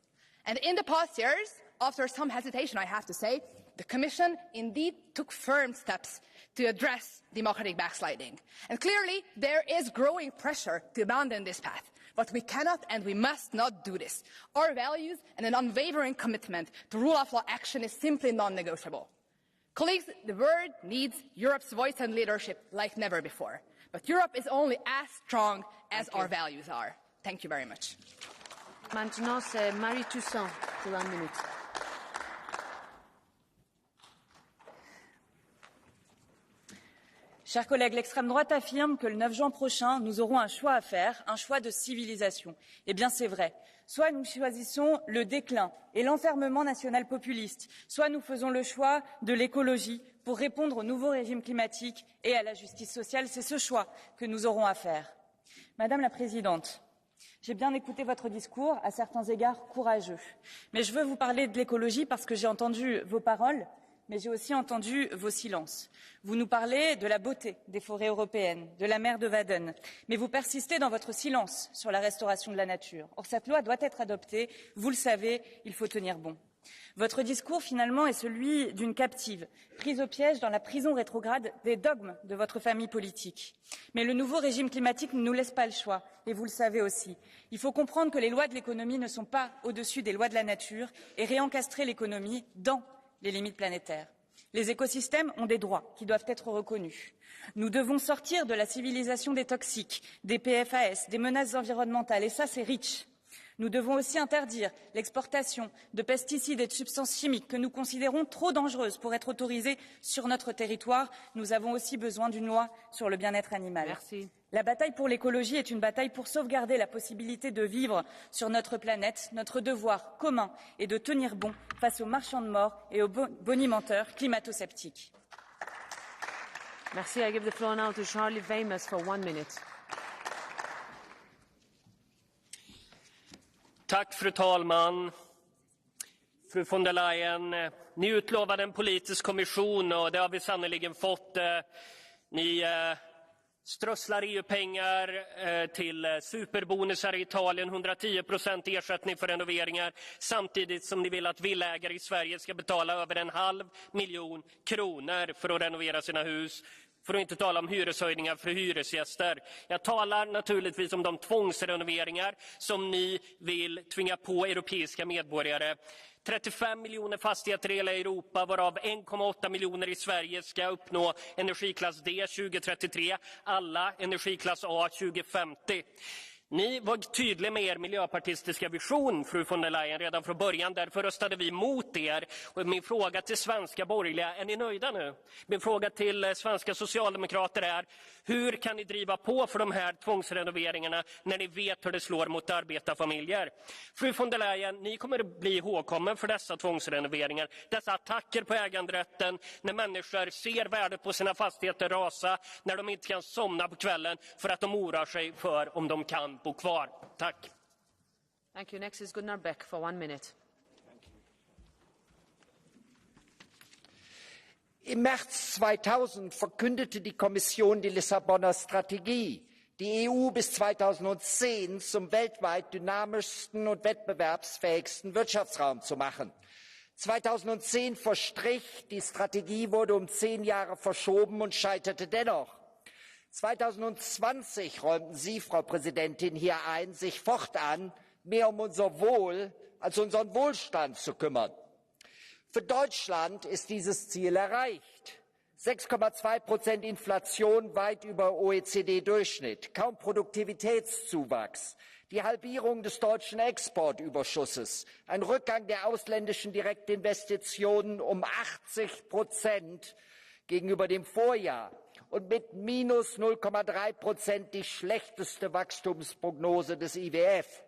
And in the past years, after some hesitation, I have to say, the Commission indeed took firm steps to address democratic backsliding. And clearly, there is growing pressure to abandon this path. But we cannot and we must not do this. Our values and an unwavering commitment to rule of law action is simply non-negotiable. Colleagues, the world needs Europe's voice and leadership like never before. But Europe is only as strong as our values are. Thank you very much. Maintenant, c'est Marie Toussaint pour 1 minute. Chers collègues, l'extrême droite affirme que le 9 juin prochain, nous aurons un choix à faire, un choix de civilisation. Eh bien, c'est vrai. Soit nous choisissons le déclin et l'enfermement national populiste, soit nous faisons le choix de l'écologie pour répondre au nouveau régime climatique et à la justice sociale. C'est ce choix que nous aurons à faire. Madame la Présidente, j'ai bien écouté votre discours, à certains égards courageux. Mais je veux vous parler de l'écologie parce que j'ai entendu vos paroles, mais j'ai aussi entendu vos silences. Vous nous parlez de la beauté des forêts européennes, de la mer de Wadden, mais vous persistez dans votre silence sur la restauration de la nature. Or, cette loi doit être adoptée, vous le savez, il faut tenir bon. Votre discours, finalement, est celui d'une captive, prise au piège dans la prison rétrograde des dogmes de votre famille politique. Mais le nouveau régime climatique ne nous laisse pas le choix, et vous le savez aussi. Il faut comprendre que les lois de l'économie ne sont pas au-dessus des lois de la nature et réencastrer l'économie dans les limites planétaires. Les écosystèmes ont des droits qui doivent être reconnus. Nous devons sortir de la civilisation des toxiques, des PFAS, des menaces environnementales, et ça, c'est REACH. Nous devons aussi interdire l'exportation de pesticides et de substances chimiques que nous considérons trop dangereuses pour être autorisées sur notre territoire. Nous avons aussi besoin d'une loi sur le bien-être animal. Merci. La bataille pour l'écologie est une bataille pour sauvegarder la possibilité de vivre sur notre planète. Notre devoir commun est de tenir bon face aux marchands de mort et aux bonimenteurs climato-sceptiques. Merci. I give the floor now to Charlie Weymouth for 1 minute. Tack, fru talman. Fru von der Leyen, ni utlovade en politisk kommission och det har vi sannoliken fått. Ni strösslar EU-pengar till superbonusar i Italien, 110% ersättning för renoveringar, samtidigt som ni vill att villaägare i Sverige ska betala över 500 000 kronor för att renovera sina hus. För att inte tala om hyreshöjningar för hyresgäster. Jag talar naturligtvis om de tvångsrenoveringar som ni vill tvinga på europeiska medborgare. 35 miljoner fastigheter i hela Europa, varav 1,8 miljoner i Sverige ska uppnå energiklass D 2033, alla energiklass A 2050. Ni var tydliga med er miljöpartistiska vision, fru von der Leyen, redan från början. Därför röstade vi mot er. Och min fråga till svenska borgerliga, är ni nöjda nu? Min fråga till svenska socialdemokrater är, hur kan ni driva på för de här tvångsrenoveringarna när ni vet hur det slår mot arbetarfamiljer? Fru von der Leyen, ni kommer att bli ihågkommen för dessa tvångsrenoveringar. Dessa attacker på äganderätten, när människor ser värdet på sina fastigheter rasa, när de inte kan somna på kvällen för att de oroar sig för om de kan bo kvar. Tack. Thank you. Next is Gunnar Beck for 1 minute. Im März 2000 verkündete die Kommission die Lissabonner Strategie, die EU bis 2010 zum weltweit dynamischsten und wettbewerbsfähigsten Wirtschaftsraum zu machen. 2010 verstrich, die Strategie wurde um 10 Jahre verschoben und scheiterte dennoch. 2020 räumten Sie, Frau Präsidentin, hier ein, sich fortan mehr um unser Wohl als unseren Wohlstand zu kümmern. Für Deutschland ist dieses Ziel erreicht. 6,2% Inflation, weit über OECD-Durchschnitt, kaum Produktivitätszuwachs, die Halbierung des deutschen Exportüberschusses, ein Rückgang der ausländischen Direktinvestitionen um 80% gegenüber dem Vorjahr und mit minus 0,3% die schlechteste Wachstumsprognose des IWF.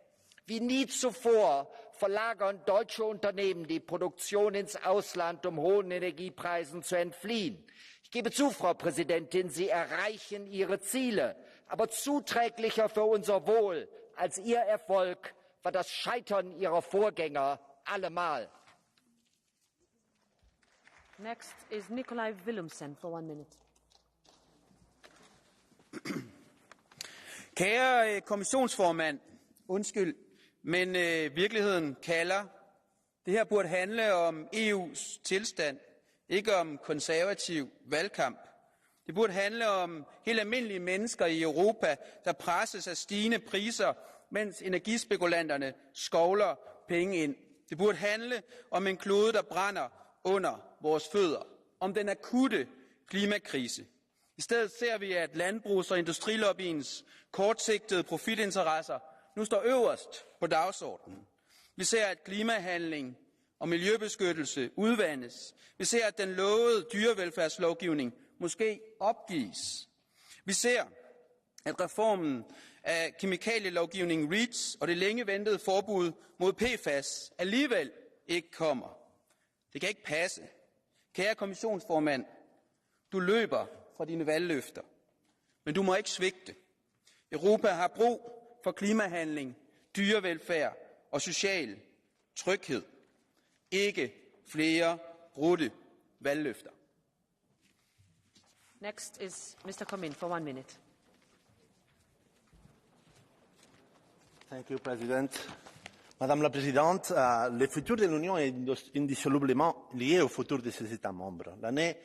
Wie nie zuvor verlagern deutsche Unternehmen die Produktion ins Ausland, um hohen Energiepreisen zu entfliehen. Ich gebe zu, Frau Präsidentin, Sie erreichen Ihre Ziele. Aber zuträglicher für unser Wohl als Ihr Erfolg war das Scheitern Ihrer Vorgänger allemal. Next is Nikolai Willumsen for 1 minute. Kære kommissionsformand, undskyld, men virkeligheden kalder. Det her burde handle om EU's tilstand, ikke om konservativ valgkamp. Det burde handle om helt almindelige mennesker i Europa, der presses af stigende priser, mens energispekulanterne skovler penge ind. Det burde handle om en klode, der brænder under vores fødder, om den akutte klimakrise. I stedet ser vi, at landbrugs- og industrilobbyens kortsigtede profitinteresser nu står øverst på dagsordenen. Vi ser, at klimahandling og miljøbeskyttelse udvandes. Vi ser, at den lovede dyrevelfærdslovgivning måske opgives. Vi ser, at reformen af kemikalielovgivningen REACH og det længe ventede forbud mod PFAS alligevel ikke kommer. Det kan ikke passe. Kære kommissionsformand, du løber fra dine valgløfter, men du må ikke svigte. Europa har brug for klimahandling, dyrevelfærd og social tryghed. Ikke flere brudte valgløfter. Next is Mr. Comin for 1 minute. Thank you, President. Madame la Présidente, le futur de l'Union est indissolublement lié au futur de ses États membres. L'année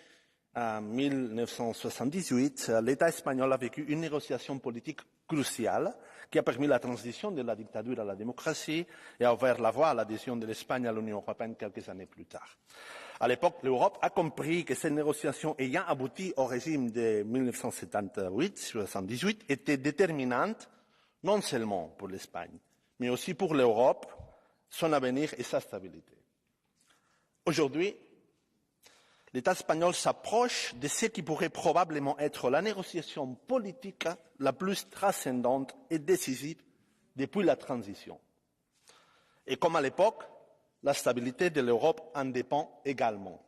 1978, l'État espagnol a vécu une négociation politique cruciale qui a permis la transition de la dictature à la démocratie et a ouvert la voie à l'adhésion de l'Espagne à l'Union européenne quelques années plus tard. À l'époque, l'Europe a compris que cette négociation ayant abouti au régime de 1978 était déterminante non seulement pour l'Espagne, mais aussi pour l'Europe, son avenir et sa stabilité. Aujourd'hui, l'État espagnol s'approche de ce qui pourrait probablement être la négociation politique la plus transcendante et décisive depuis la transition. Et comme à l'époque, la stabilité de l'Europe en dépend également.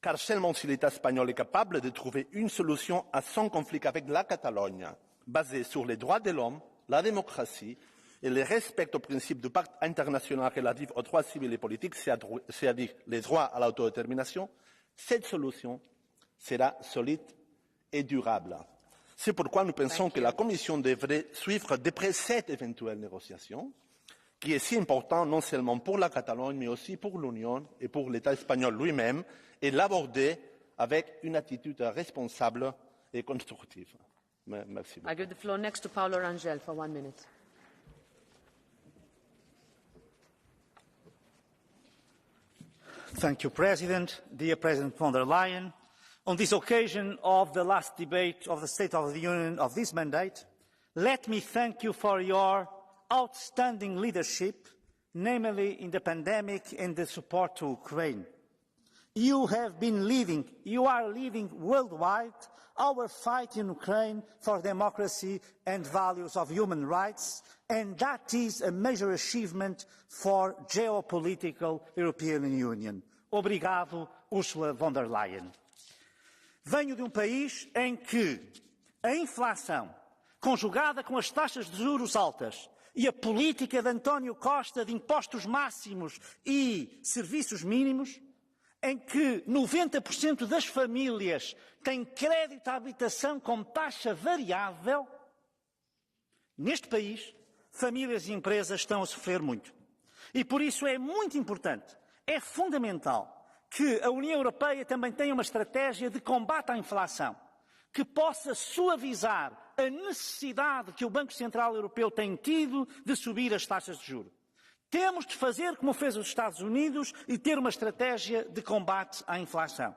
Car seulement si l'État espagnol est capable de trouver une solution à son conflit avec la Catalogne, basée sur les droits de l'homme, la démocratie et le respect au principe du pacte international relatif aux droits civils et politiques, c'est-à-dire les droits à l'autodétermination, cette solution sera solide et durable. C'est pourquoi nous pensons que la Commission devrait suivre de près cette éventuelle négociation, qui est si important non seulement pour la Catalogne, mais aussi pour l'Union et pour l'État espagnol lui-même, et l'aborder avec une attitude responsable et constructive. Merci beaucoup. I give the floor next to Paolo Rangel for 1 minute. Thank you, President. Dear President von der Leyen, on this occasion of the last debate of the State of the Union of this mandate, let me thank you for your outstanding leadership, namely in the pandemic and the support to Ukraine. You are leading worldwide our fight in Ukraine for democracy and values of human rights, and that is a major achievement for geopolitical European Union. Obrigado, Ursula von der Leyen. Venho de um país em que a inflação, conjugada com as taxas de juros altas e a política de António Costa de impostos máximos e serviços mínimos, em que 90% das famílias têm crédito à habitação com taxa variável, neste país, famílias e empresas estão a sofrer muito. E por isso é muito importante, é fundamental, que a União Europeia também tenha uma estratégia de combate à inflação, que possa suavizar a necessidade que o Banco Central Europeu tem tido de subir as taxas de juros. Temos de fazer como fez os Estados Unidos e ter uma estratégia de combate à inflação.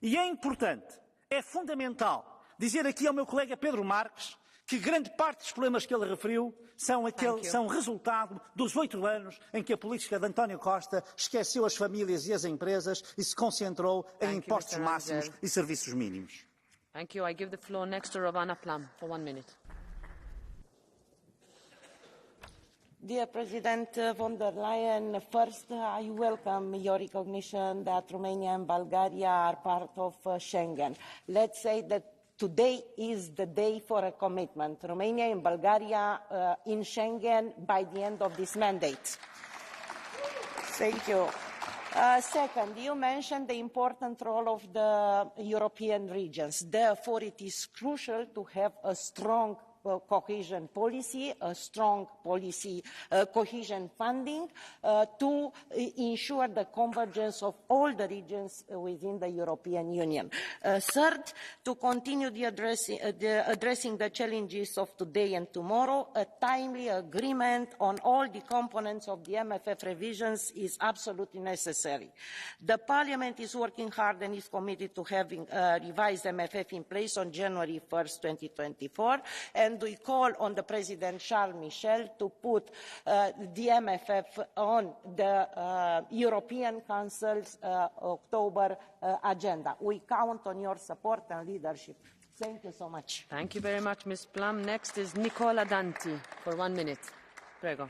E é importante, é fundamental, dizer aqui ao meu colega Pedro Marques que grande parte dos problemas que ele referiu são resultado dos 8 anos em que a política de António Costa esqueceu as famílias e as empresas e se concentrou em impostos máximos e serviços mínimos. Thank you. I give the floor next to Rovana Plum for 1 minute. Dear President von der Leyen, first I welcome your recognition that Romania and Bulgaria are part of Schengen. Let's say that today is the day for a commitment. Romania and Bulgaria in Schengen by the end of this mandate. Thank you. Second, you mentioned the important role of the European regions. Therefore, it is crucial to have a strong cohesion policy, a strong policy cohesion funding to ensure the convergence of all the regions within the European Union. Third, to continue addressing the challenges of today and tomorrow, a timely agreement on all the components of the MFF revisions is absolutely necessary. The Parliament is working hard and is committed to having a revised MFF in place on January 1st, 2024, and we call on the President Charles Michel to put the MFF on the European Council's October agenda. We count on your support and leadership. Thank you so much. Thank you very much, Ms. Plum. Next is Nicola Danti for 1 minute. Prego.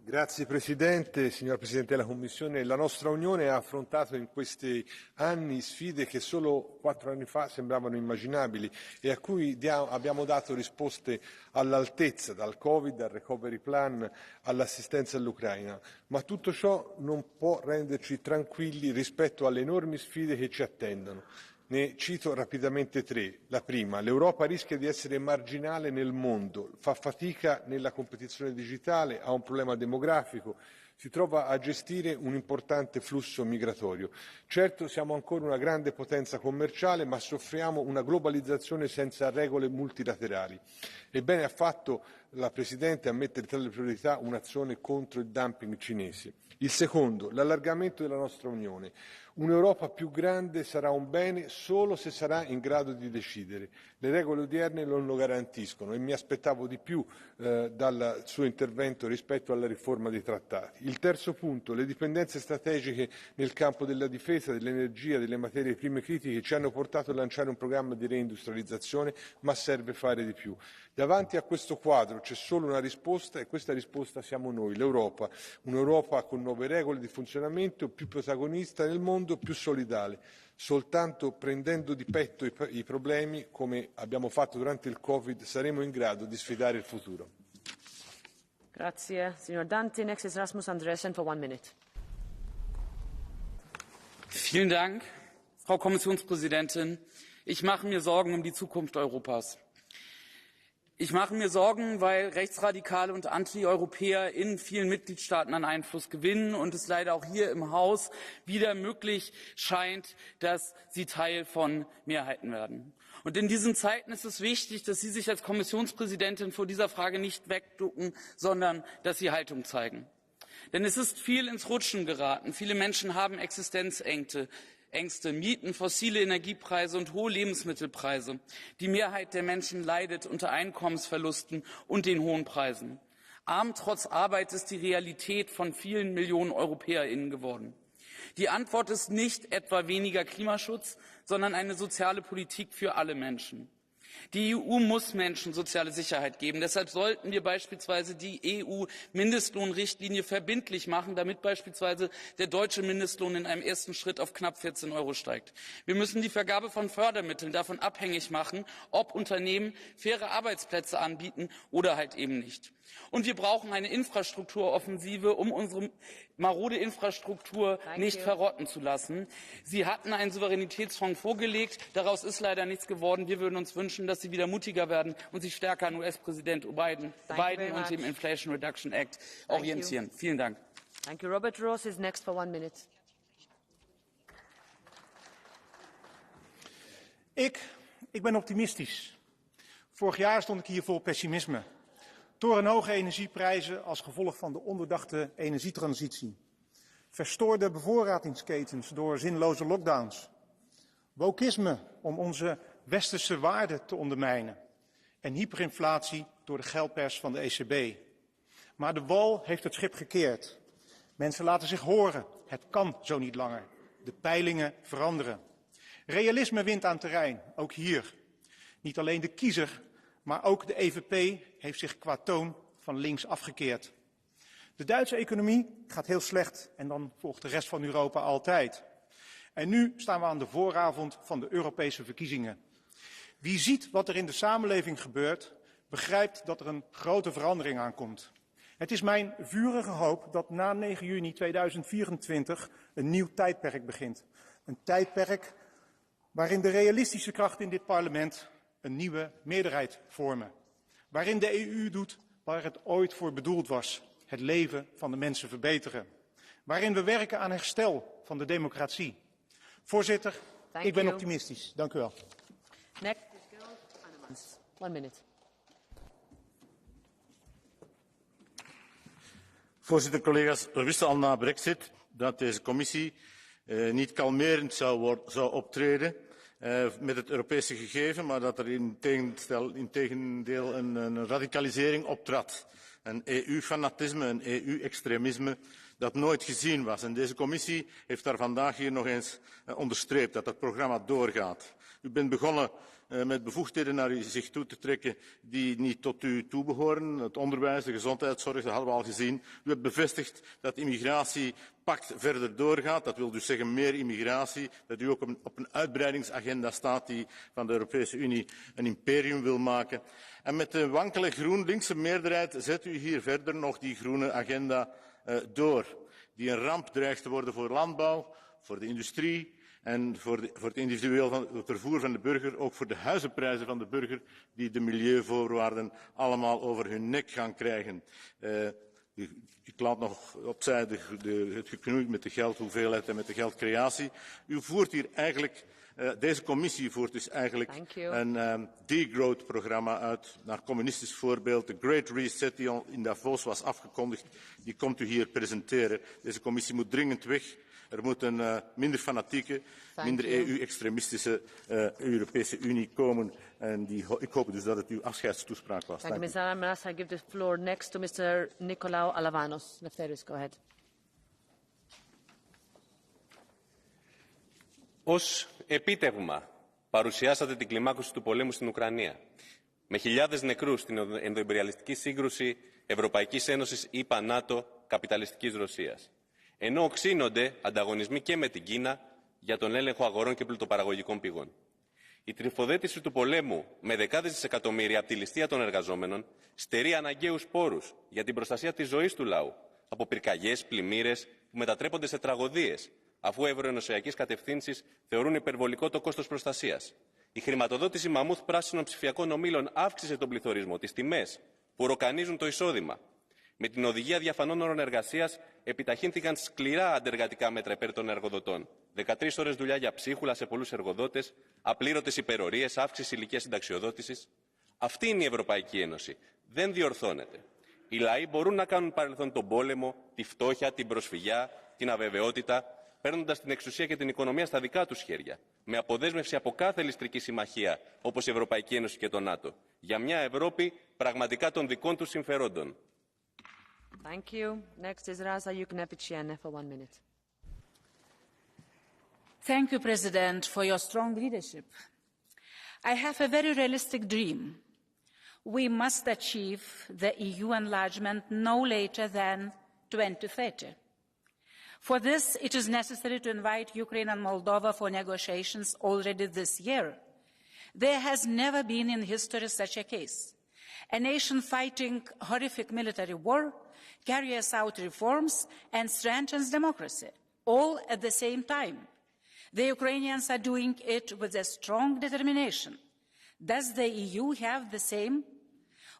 Grazie Presidente, signor Presidente della Commissione. La nostra Unione ha affrontato in questi anni sfide che solo 4 anni fa sembravano immaginabili e a cui abbiamo dato risposte all'altezza, dal Covid al Recovery Plan all'assistenza all'Ucraina. Ma tutto ciò non può renderci tranquilli rispetto alle enormi sfide che ci attendono. Ne cito rapidamente 3. La prima, l'Europa rischia di essere marginale nel mondo, fa fatica nella competizione digitale, ha un problema demografico, si trova a gestire un importante flusso migratorio. Certo, siamo ancora una grande potenza commerciale, ma soffriamo una globalizzazione senza regole multilaterali. Ebbene ha fatto la Presidente a mettere tra le priorità un'azione contro il dumping cinese. Il secondo, l'allargamento della nostra Unione. Un'Europa più grande sarà un bene solo se sarà in grado di decidere. Le regole odierne non lo garantiscono e mi aspettavo di più dal suo intervento rispetto alla riforma dei trattati. Il terzo punto, le dipendenze strategiche nel campo della difesa, dell'energia, delle materie prime critiche ci hanno portato a lanciare un programma di reindustrializzazione, ma serve fare di più. Davanti a questo quadro c'è solo una risposta e questa risposta siamo noi, l'Europa. Un'Europa con nuove regole di funzionamento, più protagonista nel mondo, più solidale. Soltanto prendendo di petto i problemi, come abbiamo fatto durante il Covid, saremo in grado di sfidare il futuro. Grazie, signor Danti. Next is Rasmus Andreasen for 1 minute. Vielen Dank, Frau Kommissionspräsidentin. Ich mache mir Sorgen um die Zukunft Europas. Ich mache mir Sorgen, weil Rechtsradikale und Anti-Europäer in vielen Mitgliedstaaten an Einfluss gewinnen und es leider auch hier im Haus wieder möglich scheint, dass sie Teil von Mehrheiten werden. Und in diesen Zeiten ist es wichtig, dass Sie sich als Kommissionspräsidentin vor dieser Frage nicht wegducken, sondern dass Sie Haltung zeigen. Denn es ist viel ins Rutschen geraten. Viele Menschen haben Existenzängste, Mieten, fossile Energiepreise und hohe Lebensmittelpreise. Die Mehrheit der Menschen leidet unter Einkommensverlusten und den hohen Preisen. Arm trotz Arbeit ist die Realität von vielen Millionen EuropäerInnen geworden. Die Antwort ist nicht etwa weniger Klimaschutz, sondern eine soziale Politik für alle Menschen. Die EU muss Menschen soziale Sicherheit geben. Deshalb sollten wir beispielsweise die EU-Mindestlohnrichtlinie verbindlich machen, damit beispielsweise der deutsche Mindestlohn in einem ersten Schritt auf knapp 14 € steigt. Wir müssen die Vergabe von Fördermitteln davon abhängig machen, ob Unternehmen faire Arbeitsplätze anbieten oder halt eben nicht. Und wir brauchen eine Infrastrukturoffensive, um unsere marode Infrastruktur nicht verrotten zu lassen. Sie hatten einen Souveränitätsfonds vorgelegt. Daraus ist leider nichts geworden. Wir würden uns wünschen, dass Sie wieder mutiger werden und sich stärker an US-Präsident Biden und dem Inflation Reduction Act orientieren. Vielen Dank. Thank you. Robert Ross is next for 1 minute. Ik ben optimistisch. Vorig jaar stond ik hier vol pessimisme. Torenhoge energieprijzen als gevolg van de ondurdachte energietransitie. Verstoorde bevoorradingsketens door zinloze lockdowns. Wokisme om onze westerse waarden te ondermijnen. En hyperinflatie door de geldpers van de ECB. Maar de wal heeft het schip gekeerd. Mensen laten zich horen. Het kan zo niet langer. De peilingen veranderen. Realisme wint aan terrein, ook hier. Niet alleen de kiezer, maar ook de EVP heeft zich qua toon van links afgekeerd. De Duitse economie gaat heel slecht en dan volgt de rest van Europa altijd. En nu staan we aan de vooravond van de Europese verkiezingen. Wie ziet wat er in de samenleving gebeurt, begrijpt dat er een grote verandering aankomt. Het is mijn vurige hoop dat na 9 juni 2024 een nieuw tijdperk begint. Een tijdperk waarin de realistische krachten in dit parlement een nieuwe meerderheid vormen. Waarin de EU doet waar het ooit voor bedoeld was. Het leven van de mensen verbeteren. Waarin we werken aan herstel van de democratie. Voorzitter, ik ben optimistisch. Dank u wel. Next, 1 minute. Voorzitter, collega's, we wisten al na Brexit dat deze commissie niet kalmerend zou optreden met het Europese gegeven, maar dat er integendeel een radicalisering optrad. Een EU-fanatisme, een EU-extremisme dat nooit gezien was. En deze commissie heeft daar vandaag hier nog eens onderstreept dat het programma doorgaat. U bent begonnen met bevoegdheden naar zich toe te trekken die niet tot u toebehoren. Het onderwijs, de gezondheidszorg, dat hadden we al gezien. U hebt bevestigd dat immigratiepact verder doorgaat. Dat wil dus zeggen meer immigratie. Dat u ook op een uitbreidingsagenda staat die van de Europese Unie een imperium wil maken. En met de wankele groen-linkse meerderheid zet u hier verder nog die groene agenda door. Die een ramp dreigt te worden voor landbouw, voor de industrie. En voor het individueel vervoer van de burger, ook voor de huizenprijzen van de burger, die de milieuvoorwaarden allemaal over hun nek gaan krijgen. Ik laat nog opzij het geknoei met de geldhoeveelheid en met de geldcreatie. U voert hier eigenlijk, deze commissie voert dus eigenlijk een degrowth-programma uit, naar communistisch voorbeeld. De Great Reset die al in Davos was afgekondigd, die komt u hier presenteren. Deze commissie moet dringend weg. Er moet een minder fanatieke, minder EU-extremistische Europese Unie komen. En ik hoop dus dat het uw afscheidstoespraak was. Thank you, Mr. Alamaras. I give the floor next to Mr. Nicolau Alavanos. Lefteris, go ahead. Ως επίτευγμα παρουσιάσατε την κλιμάκωση του πολέμου στην Ουκρανία. Με χιλιάδες νεκρούς στην ενδοϊμπεριαλιστική σύγκρουση Ευρωπαϊκής Ένωσης, ΗΠΑ, ΝΑΤΟ, καπιταλιστικής Ρωσίας. Ενώ οξύνονται ανταγωνισμοί και με την Κίνα για τον έλεγχο αγορών και πλουτοπαραγωγικών πηγών. Η τρυφοδέτηση του πολέμου με δεκάδες δισεκατομμύρια από τη ληστεία των εργαζόμενων στερεί αναγκαίους πόρους για την προστασία της ζωής του λαού από πυρκαγιές, πλημμύρες που μετατρέπονται σε τραγωδίες, αφού ευρωενωσιακές κατευθύνσεις θεωρούν υπερβολικό το κόστος προστασίας. Η χρηματοδότηση μαμούθ πράσινων ψηφιακών ομίλων αύξησε τον πληθωρισμό, τις τιμές που ροκανίζουν το εισόδημα. Με την οδηγία διαφανών όρων εργασίας επιταχύνθηκαν σκληρά αντεργατικά μέτρα υπέρ των εργοδοτών. 13 ώρες δουλειά για ψίχουλα σε πολλούς εργοδότες, απλήρωτες υπερορίες, αύξηση ηλικίας συνταξιοδότησης. Αυτή είναι η Ευρωπαϊκή Ένωση. Δεν διορθώνεται. Οι λαοί μπορούν να κάνουν παρελθόν τον πόλεμο, τη φτώχεια, την προσφυγιά, την αβεβαιότητα, παίρνοντας την εξουσία και την οικονομία στα δικά τους χέρια, με αποδέσμευση από κάθε ληστρική συμμαχία, όπως η Ευρωπαϊκή Ένωση και το ΝΑΤΟ, για μια Ευρώπη πραγματικά των δικών τους συμφερόντων. Thank you. Next is Raza Yuknepiciene for 1 minute. Thank you, President, for your strong leadership. I have a very realistic dream. We must achieve the EU enlargement no later than 2030. For this, it is necessary to invite Ukraine and Moldova for negotiations already this year. There has never been in history such a case. A nation fighting horrific military war carries out reforms and strengthens democracy, all at the same time. The Ukrainians are doing it with a strong determination. Does the EU have the same?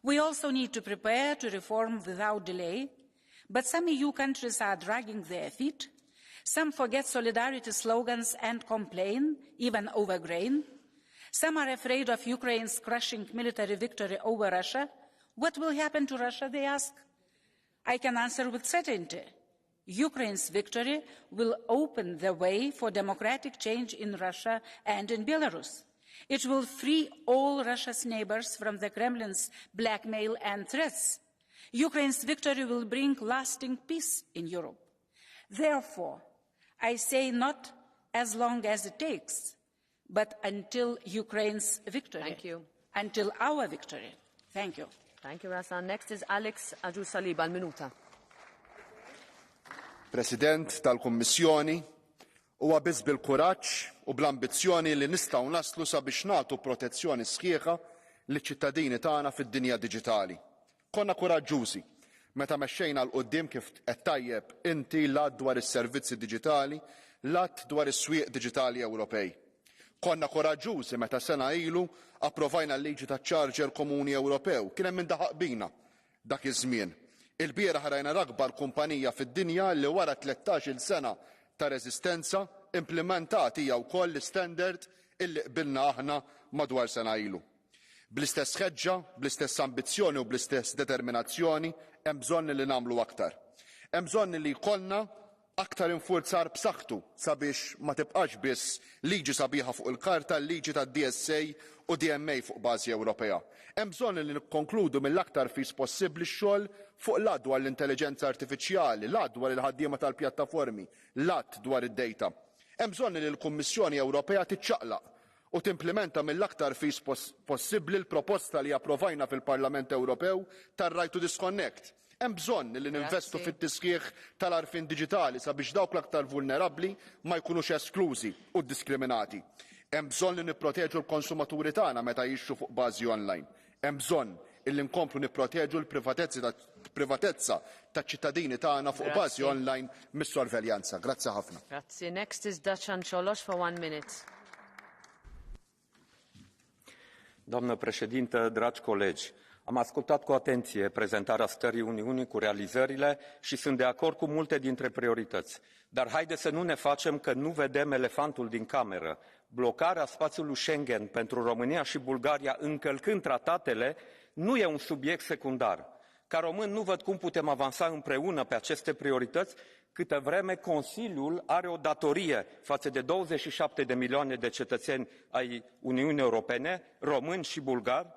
We also need to prepare to reform without delay, but some EU countries are dragging their feet. Some forget solidarity slogans and complain, even over grain. Some are afraid of Ukraine's crushing military victory over Russia. What will happen to Russia, they ask? I can answer with certainty. Ukraine's victory will open the way for democratic change in Russia and in Belarus. It will free all Russia's neighbors from the Kremlin's blackmail and threats. Ukraine's victory will bring lasting peace in Europe. Therefore, I say not as long as it takes, but until Ukraine's victory. Thank you. Until our victory. Thank you. Thank you, Raza. Next is Alex Agius-Saliba, al-minuta. President tal-Kummissjoni, huwa biss bil-kuraġġ u bl-ambizzjoni li nistgħu naslu sabiex nagħtu protezzjoni sħiħa liċ-ċittadini tagħna fid-dinja diġitali. Konna kuraġġużi meta mexxejna l quddiem kif qed tajjeb inti l-att dwar is-servizzi diġitali, l-att dwar is-swieq diġitali Ewropej. Konna koraġġużi meta sena ilu approvajna l-liġi taċ-Charger Komuni Ewropew. Kien hemm indaħaq bina dak iż-żmien. Il-bieraħ rajna l-akbar kumpanija fid-dinja li wara 13-il sena ta' reżistenza implementat hija wkoll l-istandard illi qbilna aħna madwar sena ilu. Bl-istess ħeġġa, bl-istess ambizzjoni u bl-istess determinazzjoni hemm bżonn li nagħmlu aktar. Hemm bżonn li jkollna aktar infurzar b'saħħtu sabiex ma tibqax biss liġi sabiħa fuq il-karta l-liġi tad-DSA u DMA fuq bażi Ewropea. Hemm bżonn li nikkonkludu mill-aktar fis possibbli x-xogħol fuq l-att dwar l-intelligenza artifiċjali, l-att dwar il-ħaddiema tal-pjattaformi, l-att dwar id-dejta. Hemm bżonn li l-Kummissjoni Ewropea tiċċaqlaq u timplementa mill-aktar fis possibbli l-proposta li approvajna fil-Parlament Ewropew tar-Right to Disconnect. Hemm bżonn li ninvestu fit-tisħiħ tal-għarfien diġitali sabiex dawk l-aktar vulnerabbli ma jkunux esklużi u ddiskriminati. Hemm bżonn li nipproteġu l-konsumaturi tagħna meta jixtru fuq bażi online. Hemm bżonn illi nkomplu nipproteġu l-privatezza taċ-ċittadini tagħna fuq bażi online mis-sorveljanza. Grazzi ħafna. Grazie. Next is Dacian Cioloș for 1 minute. Doamnă președintă, dragi colegi, am ascultat cu atenție prezentarea stării Uniunii cu realizările și sunt de acord cu multe dintre priorități. Dar haideți să nu ne facem că nu vedem elefantul din cameră. Blocarea spațiului Schengen pentru România și Bulgaria încălcând tratatele nu e un subiect secundar. Ca român nu văd cum putem avansa împreună pe aceste priorități câtă vreme Consiliul are o datorie față de 27 de milioane de cetățeni ai Uniunii Europene, români și bulgari,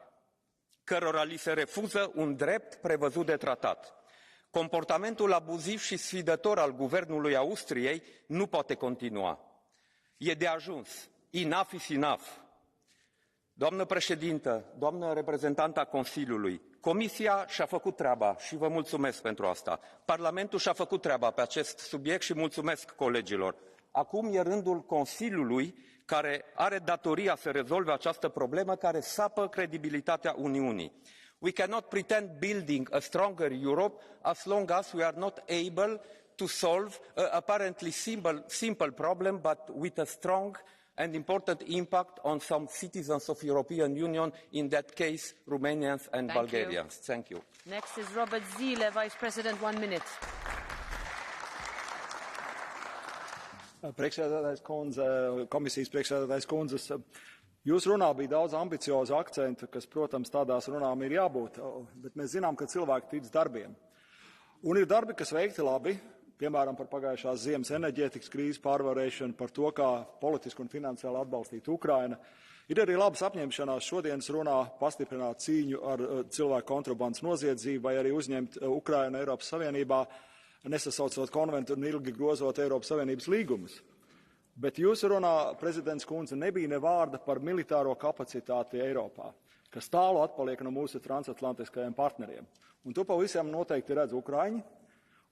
cărora li se refuză un drept prevăzut de tratat. Comportamentul abuziv și sfidător al guvernului Austriei nu poate continua. E de ajuns. Enough is enough. Doamnă președintă, doamnă reprezentanta Consiliului, Comisia și-a făcut treaba și vă mulțumesc pentru asta. Parlamentul și-a făcut treaba pe acest subiect și mulțumesc colegilor. Acum e rândul Consiliului care are datoria să rezolve această problemă care sapă credibilitatea Uniunii. We cannot pretend building a stronger Europe as long as we are not able to solve an apparently simple problem, but with a strong and important impact on some citizens of the European Union, in that case, Romanians and Bulgarians. Thank you. Next is Robert Zīle, Vice President, 1 minute. Priekšsēdētājs kundze, komisijas priekšsēdētājs kundzes, jūsu runā bija daudz ambiciozu akcentu, kas, protams, tādās runām ir jābūt, bet mēs zinām, ka cilvēki tic darbiem. Un ir darbi, kas veikti labi, piemēram, par pagājušās ziemas enerģētikas krīzes pārvarēšanu, par to, kā politiski un finansiāli atbalstīt Ukraina. Ir arī labas apņemšanās šodienas runā pastiprināt cīņu ar cilvēku kontrabandas noziedzību vai arī uzņemt Ukrainu Eiropas Savienībā, nesasaucot konventu un ilgi grozot Eiropas Savienības līgumus. Bet jūsu runā, prezidents kundze, nebija ne vārda par militāro kapacitāti Eiropā, kas tālu atpaliek no mūsu transatlantiskajiem partneriem. Un to pavisam noteikti redz Ukraiņi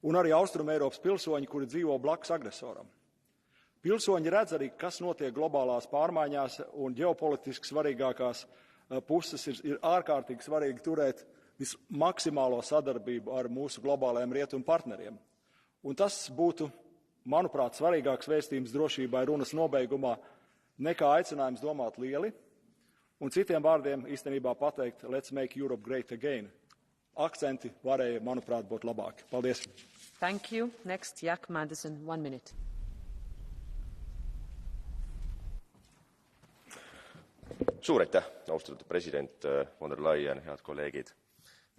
un arī Austrum Eiropas pilsoņi, kuri dzīvo blakus agresoram. Pilsoņi redz arī, kas notiek globālās pārmaiņās, un ģeopolitiski svarīgākās puses ir ārkārtīgi svarīgi turēt maksimālo sadarbību ar mūsu globālajiem rietumu partneriem. Un tas būtu, manuprāt, svarīgāks vēstījums drošībai runas nobeigumā nekā aicinājums domāt lieli, un citiem vārdiem īstenībā pateikt "Let's make Europe great again". Akcenti varēja, manuprāt, būt labāki. Paldies. Thank you. Next, Jack Madison, 1 minute. Suur aitäh, austatud president Von der Leyen, head kolleegid.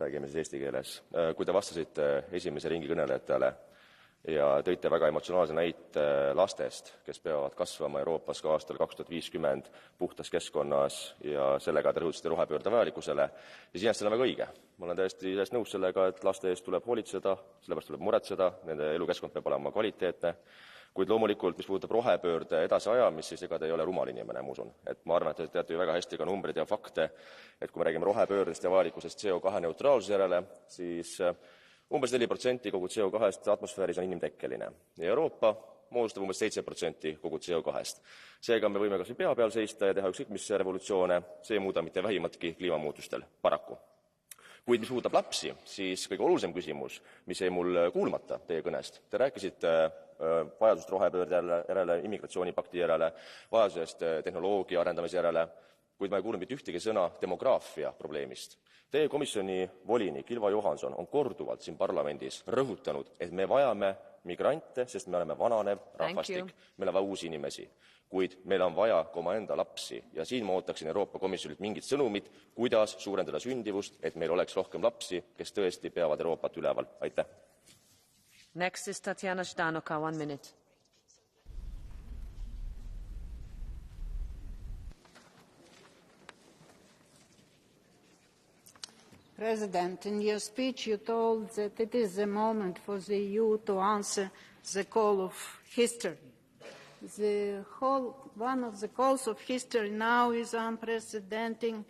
Räägime siis eesti keeles. Kui te vastasite esimese ringi kõnelejatele ja tõite väga emotsionaalse näite lastest, kes peavad kasvama Euroopas ka aastal 2050 puhtas keskkonnas ja sellega te rõhutasite rohepöörde vajalikkusele, siis iseenesest see on väga õige. Ma olen täiesti nõus sellega, et laste eest tuleb hoolitseda, sellepärast tuleb muretseda, nende elukeskkond peab olema kvaliteetne. Kuid loomulikult, mis puudutab rohepöörde edasiajamist, siis ega te ei ole rumal inimene, ma usun. Et ma arvan, et te teate ju väga hästi ka numbreid ja fakte, et kui me räägime rohepöördest ja vajalikkusest CO2 neutraalsuse järele, siis umbes 4% kogu CO2-st atmosfääris on inimtekkeline. Ja Euroopa moodustab umbes 7% kogu CO2-st. Seega me võime kas või pea peal seista ja teha ükskõik mis revolutsioone, see ei muuda mitte vähimatki kliimamuutustel, paraku. Kuid mis puudutab lapsi, siis kõige olulisem küsimus, mis jäi mul kuulmata teie kõnest. Te rääkisite vajadusest rohepöörde järele, immigratsioonipakti järele, vajadusest tehnoloogia arendamise järele, kuid ma ei kuulnud mitte ühtegi sõna demograafia probleemist. Teie komisjoni volinik Ylva Johansson on korduvalt siin parlamendis rõhutanud, et me vajame migrante, sest me oleme vananev rahvastik, meil on vaja uusi inimesi. Kuid meil on vaja ka omaenda lapsi ja siin ma ootaksin Euroopa Komisjonilt mingit sõnumit, kuidas suurendada sündivust, et meil oleks rohkem lapsi, kes tõesti peavad Euroopat üleval. Aitäh! Next is Tatiana Ždanoka, 1 minute. President, in your speech you told that it is the moment for the EU to answer the call of history. One of the calls of history now is unprecedented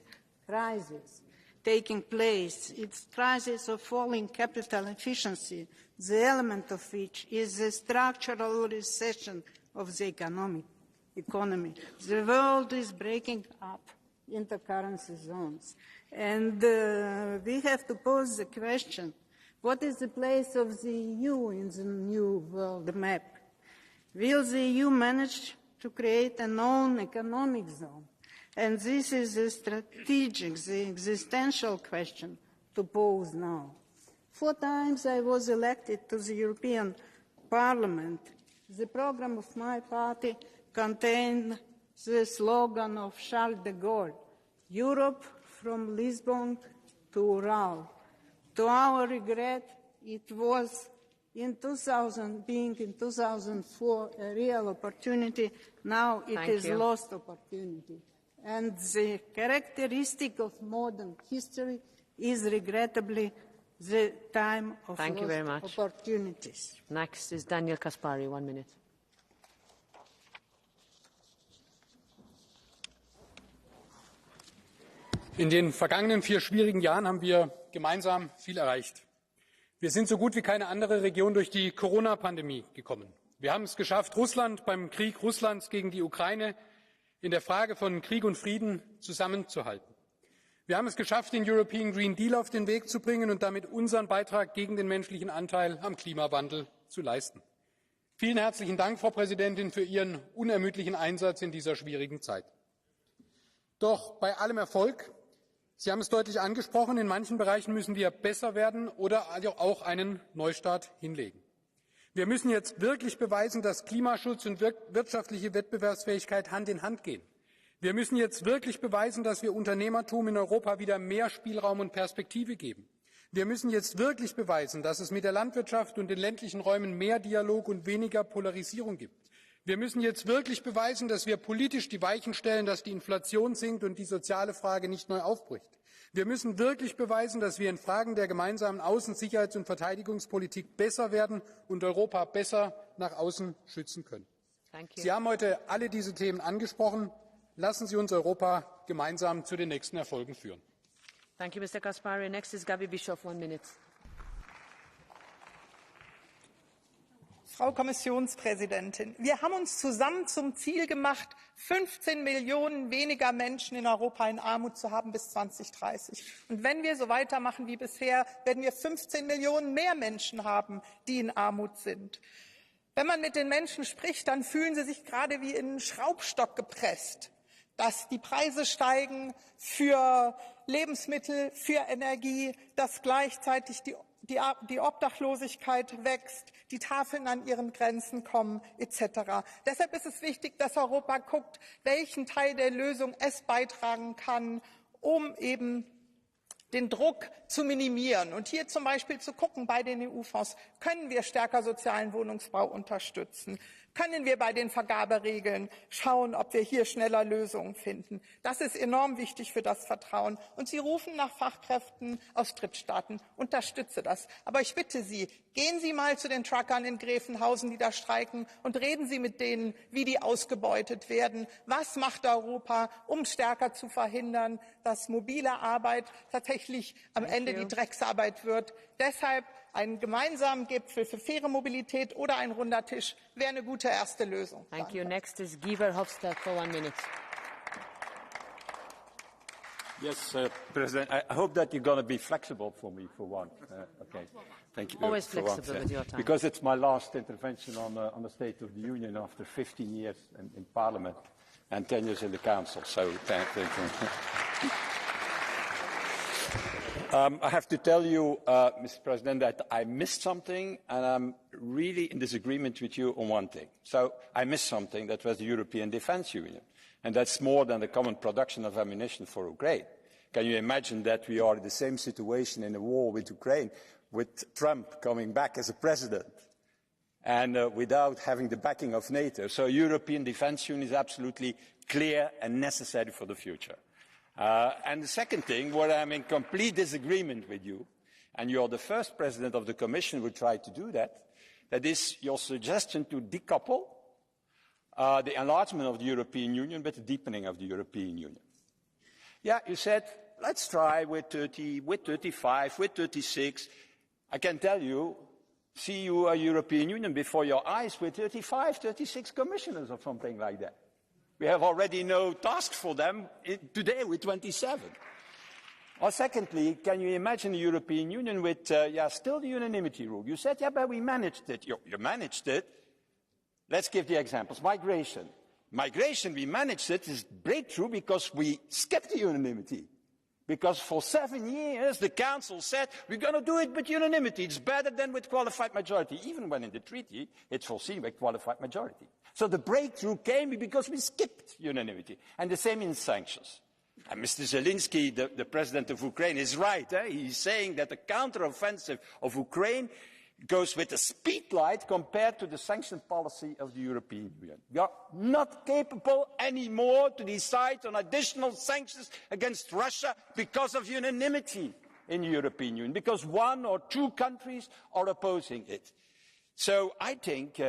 crisis taking place. It's crisis of falling capital efficiency, the element of which is the structural recession of the economy. The world is breaking up into currency zones. And we have to pose the question, what is the place of the EU in the new world map? Will the EU manage to create an own economic zone? And this is the strategic, the existential question to pose now. 4 times I was elected to the European Parliament. The program of my party contained the slogan of Charles de Gaulle, Europe from Lisbon to Ural. To our regret, it was in 2004 a real opportunity. Now it is a lost opportunity. And the characteristic of modern history is regrettably the time of lost opportunities. Next is Daniel Kaspari, 1 minute. In den vergangenen 4 schwierigen Jahren haben wir gemeinsam viel erreicht. Wir sind so gut wie keine andere Region durch die Corona-Pandemie gekommen. Wir haben es geschafft, Russland beim Krieg Russlands gegen die Ukraine in der Frage von Krieg und Frieden zusammenzuhalten. Wir haben es geschafft, den European Green Deal auf den Weg zu bringen und damit unseren Beitrag gegen den menschlichen Anteil am Klimawandel zu leisten. Vielen herzlichen Dank, Frau Präsidentin, für Ihren unermüdlichen Einsatz in dieser schwierigen Zeit. Doch bei allem Erfolg, Sie haben es deutlich angesprochen, in manchen Bereichen müssen wir besser werden oder auch einen Neustart hinlegen. Wir müssen jetzt wirklich beweisen, dass Klimaschutz und wirtschaftliche Wettbewerbsfähigkeit Hand in Hand gehen. Wir müssen jetzt wirklich beweisen, dass wir Unternehmertum in Europa wieder mehr Spielraum und Perspektive geben. Wir müssen jetzt wirklich beweisen, dass es mit der Landwirtschaft und den ländlichen Räumen mehr Dialog und weniger Polarisierung gibt. Wir müssen jetzt wirklich beweisen, dass wir politisch die Weichen stellen, dass die Inflation sinkt und die soziale Frage nicht neu aufbricht. Wir müssen wirklich beweisen, dass wir in Fragen der gemeinsamen Außen-, Sicherheits- und Verteidigungspolitik besser werden und Europa besser nach außen schützen können. Sie haben heute alle diese Themen angesprochen. Lassen Sie uns Europa gemeinsam zu den nächsten Erfolgen führen. Thank you, Mr. Kaspari. Next is Gabi Bischoff, 1 minute. Frau Kommissionspräsidentin, wir haben uns zusammen zum Ziel gemacht, 15 Millionen weniger Menschen in Europa in Armut zu haben bis 2030. Und wenn wir so weitermachen wie bisher, werden wir 15 Millionen mehr Menschen haben, die in Armut sind. Wenn man mit den Menschen spricht, dann fühlen sie sich gerade wie in einen Schraubstock gepresst, dass die Preise steigen für Lebensmittel, für Energie, dass gleichzeitig die Obdachlosigkeit wächst, die Tafeln an ihren Grenzen kommen, etc. Deshalb ist es wichtig, dass Europa guckt, welchen Teil der Lösung es beitragen kann, um eben den Druck zu minimieren. Und hier zum Beispiel zu gucken bei den EU-Fonds, können wir stärker sozialen Wohnungsbau unterstützen? Können wir bei den Vergaberegeln schauen, ob wir hier schneller Lösungen finden? Das ist enorm wichtig für das Vertrauen. Und Sie rufen nach Fachkräften aus Drittstaaten. Unterstütze das. Aber ich bitte Sie, gehen Sie mal zu den Truckern in Gräfenhausen, die da streiken, und reden Sie mit denen, wie die ausgebeutet werden. Was macht Europa, um stärker zu verhindern, dass mobile Arbeit tatsächlich am Ende die Drecksarbeit wird? Deshalb einen gemeinsamen Gipfel für faire Mobilität oder ein runder Tisch wäre eine gute erste Lösung. Thank you. Next is Guy Verhofstadt for 1 minute. Yes, President, I hope that you're going to be flexible for me for one. Okay, thank you. Always flexible with your time. Because it's my last intervention on the State of the Union after 15 years in Parliament and 10 years in the Council. So thank you. I have to tell you, Mr. President, that I missed something, and I'm really in disagreement with you on one thing. So I missed something, that was the European Defence Union, and that's more than the common production of ammunition for Ukraine. Can you imagine that we are in the same situation in a war with Ukraine, with Trump coming back as a president, and without having the backing of NATO? So European Defence Union is absolutely clear and necessary for the future. And the second thing, where I'm in complete disagreement with you, and you're the first president of the Commission who tried to do that, that is your suggestion to decouple the enlargement of the European Union with the deepening of the European Union. Yeah, you said, let's try with 30, with 35, with 36. I can tell you, see you a European Union before your eyes with 35, 36 commissioners or something like that. We have already no task for them today with 27. Or secondly, can you imagine a European Union with, still the unanimity rule? You said, but we managed it. You managed it. Let's give the examples. Migration. Migration, we managed it, is breakthrough because we skipped the unanimity. Because for 7 years, the Council said, we're going to do it with unanimity. It's better than with qualified majority, even when in the treaty, it's foreseen with qualified majority. So the breakthrough came because we skipped unanimity. And the same in sanctions. And Mr. Zelensky, the president of Ukraine, is right. He's saying that the counteroffensive of Ukraine goes with a speed light compared to the sanction policy of the European Union. We are not capable anymore to decide on additional sanctions against Russia because of unanimity in the European Union, because 1 or 2 countries are opposing it. So I think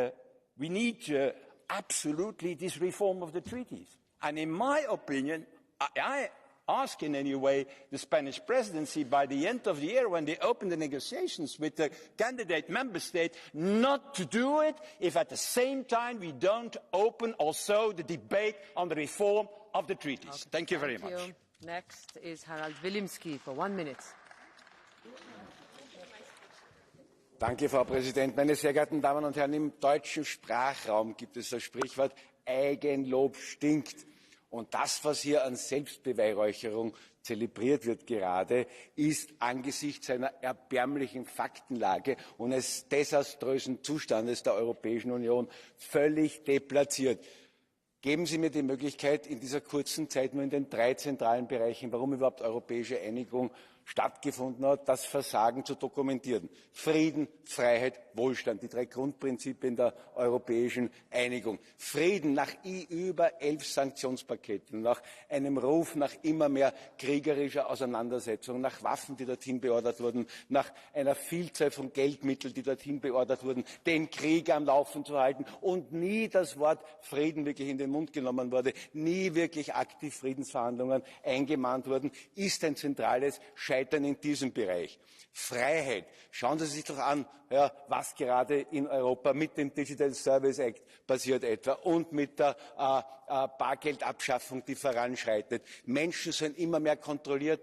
we need absolutely this reform of the treaties. And in my opinion, I ask in any way the Spanish presidency by the end of the year, when they open the negotiations with the candidate member state, not to do it if at the same time we don't open also the debate on the reform of the treaties. Okay, thank you very much. Next is Harald Wilimski for 1 minute. Danke, Frau Präsidentin. Meine sehr geehrten Damen und Herren, im deutschen Sprachraum gibt es das Sprichwort Eigenlob stinkt. Und das, was hier an Selbstbeweihräucherung zelebriert wird gerade, ist angesichts einer erbärmlichen Faktenlage und eines desaströsen Zustandes der Europäischen Union völlig deplatziert. Geben Sie mir die Möglichkeit, in dieser kurzen Zeit nur in den 3 zentralen Bereichen, warum überhaupt europäische Einigung stattgefunden hat, das Versagen zu dokumentieren. Frieden, Freiheit, Wohlstand, die 3 Grundprinzipien der europäischen Einigung. Frieden nach über 11 Sanktionspaketen, nach einem Ruf nach immer mehr kriegerischer Auseinandersetzung, nach Waffen, die dorthin beordert wurden, nach einer Vielzahl von Geldmitteln, die dorthin beordert wurden, den Krieg am Laufen zu halten und nie das Wort Frieden wirklich in den Mund genommen wurde, nie wirklich aktiv Friedensverhandlungen eingemahnt wurden, ist ein zentrales Scheitern in diesem Bereich. Freiheit. Schauen Sie sich doch an, ja, was gerade in Europa mit dem Digital Service Act passiert etwa und mit der Bargeldabschaffung, die voranschreitet. Menschen sollen immer mehr kontrolliert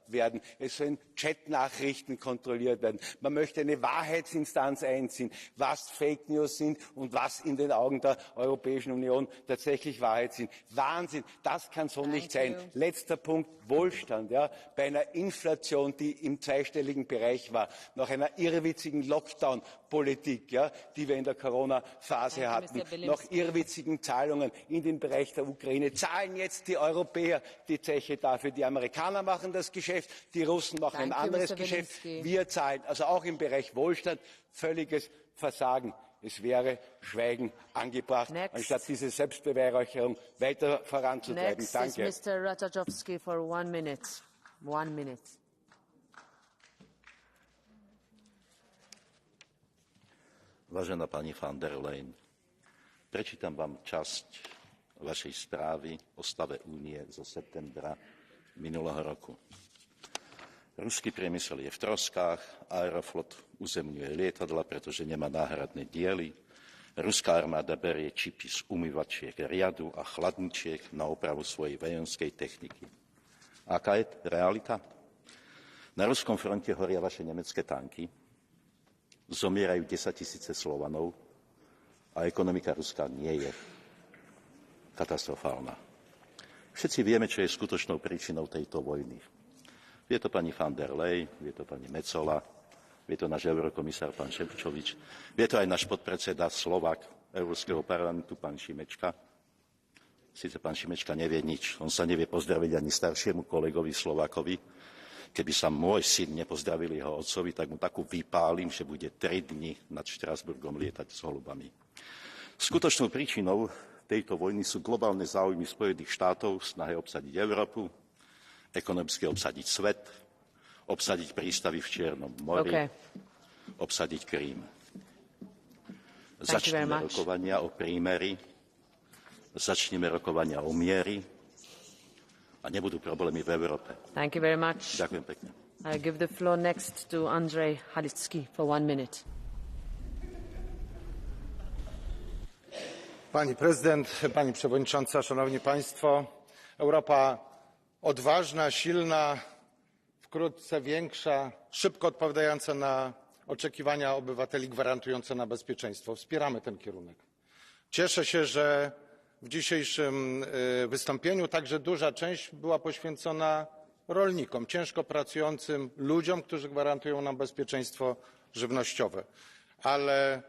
werden. Es sollen Chatnachrichten kontrolliert werden. Man möchte eine Wahrheitsinstanz einziehen, was Fake News sind und was in den Augen der Europäischen Union tatsächlich Wahrheit sind. Wahnsinn, das kann so nicht sein. Letzter Punkt, Wohlstand. Ja, bei einer Inflation, die im zweistelligen Bereich war, nach einer irrwitzigen Lockdown-Politik, ja, die wir in der Corona-Phase hatten, nach irrwitzigen Zahlungen in den Bereich der Ukraine, zahlen jetzt die Europäer die Zeche dafür. Die Amerikaner machen das Geschäft, die Russen machen ein anderes Geschäft. Wir zahlen, also auch im Bereich Wohlstand, völliges Versagen. Es wäre Schweigen angebracht, anstatt diese Selbstbeweihräucherung weiter voranzutreiben. Next Danke. is Mr. Ratajowski for 1 minute. 1 minute. Vážená pani von der Leyen, prečítam vám časť vašej správy o stave únie zo septembra minulého roku. Ruský priemysel je v troskách, Aeroflot uzemňuje lietadla, pretože nemá náhradné diely. Ruská armáda berie čipy z umývačiek riadu a chladničiek na opravu svojej vojenskej techniky. Aká je realita? Na ruskom fronte horia vaše nemecké tanky, zomierajú 10 000 Slovanov a ekonomika Ruska nie je katastrofálna. Všetci vieme, čo je skutočnou príčinou tejto vojny. Vie to pani von der Leyen, vie to pani Metsola, vie to náš eurokomisár pán Šefčovič, vie to aj náš podpredseda Slovák Európskeho parlamentu pán Šimečka. Sice pán Šimečka nevie nič, on sa nevie pozdraviť ani staršiemu kolegovi Slovákovi. Keby sa môj syn nepozdravil jeho otcovi, tak mu takú vypálim, že bude 3 dni nad Štrasburgom lietať s holubami. Skutočnou príčinou tejto vojny sú globálne záujmy Spojených štátov v snahe obsadiť Európu, ekonomicky obsadiť svet, obsadiť prístavy v Čiernom mori, obsadiť Krím. Začneme rokovania o prímeri, začneme rokovania o mieri, a nebudú problémy v Európe. Thank you very much. Ďakujem pekne. I give the floor next to Andrzej Halicki for 1 minute. Pani prezydent, pani przewodnicząca, szanowni państwo, Europa odważna, silna, wkrótce większa, szybko odpowiadająca na oczekiwania obywateli, gwarantująca nam bezpieczeństwo. Wspieramy ten kierunek. Cieszę się, że w dzisiejszym wystąpieniu także duża część była poświęcona rolnikom, ciężko pracującym ludziom, którzy gwarantują nam bezpieczeństwo żywnościowe. Ale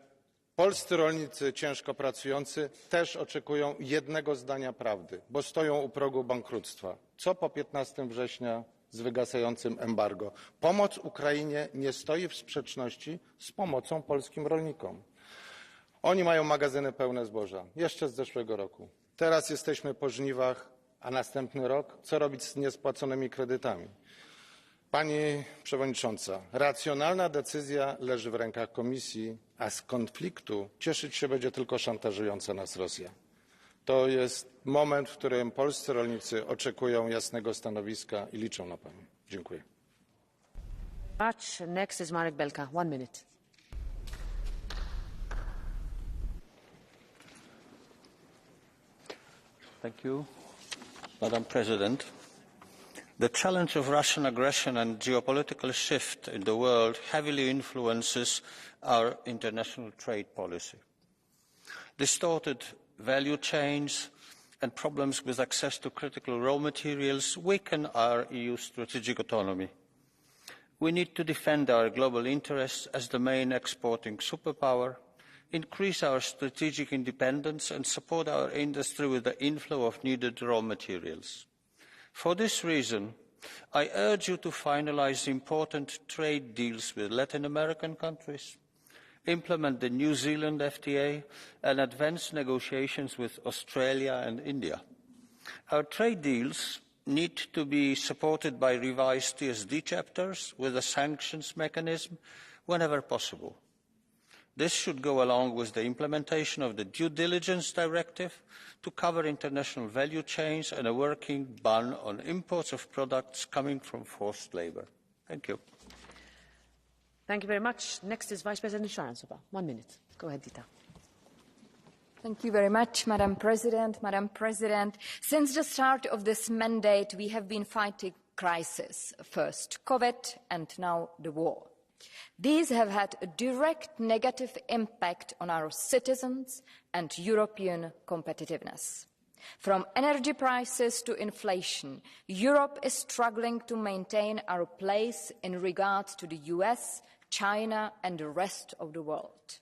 polscy rolnicy ciężko pracujący też oczekują jednego zdania prawdy, bo stoją u progu bankructwa. Co po 15 września z wygasającym embargo? Pomoc Ukrainie nie stoi w sprzeczności z pomocą polskim rolnikom. Oni mają magazyny pełne zboża, jeszcze z zeszłego roku. Teraz jesteśmy po żniwach, a następny rok? Co robić z niespłaconymi kredytami? Pani przewodnicząca, racjonalna decyzja leży w rękach Komisji, a z konfliktu cieszyć się będzie tylko szantażująca nas Rosja. To jest moment, w którym polscy rolnicy oczekują jasnego stanowiska i liczą na Panią. Dziękuję. Next is Marek Belka. 1 minute. Thank you, Madam President. The challenge of Russian aggression and geopolitical shift in the world heavily influences our international trade policy. Distorted value chains and problems with access to critical raw materials weaken our EU strategic autonomy. We need to defend our global interests as the main exporting superpower, increase our strategic independence and support our industry with the inflow of needed raw materials. For this reason, I urge you to finalise important trade deals with Latin American countries, implement the New Zealand FTA and advance negotiations with Australia and India. Our trade deals need to be supported by revised TSD chapters with a sanctions mechanism whenever possible. This should go along with the implementation of the Due Diligence Directive to cover international value chains and a working ban on imports of products coming from forced labour. Thank you. Thank you very much. Next is Vice President Sharansova. 1 minute. Go ahead, Dita. Thank you very much, Madam President. Madam President, since the start of this mandate, we have been fighting crises. First COVID and now the war. These have had a direct negative impact on our citizens and European competitiveness. From energy prices to inflation, Europe is struggling to maintain our place in regard to the US, China and the rest of the world.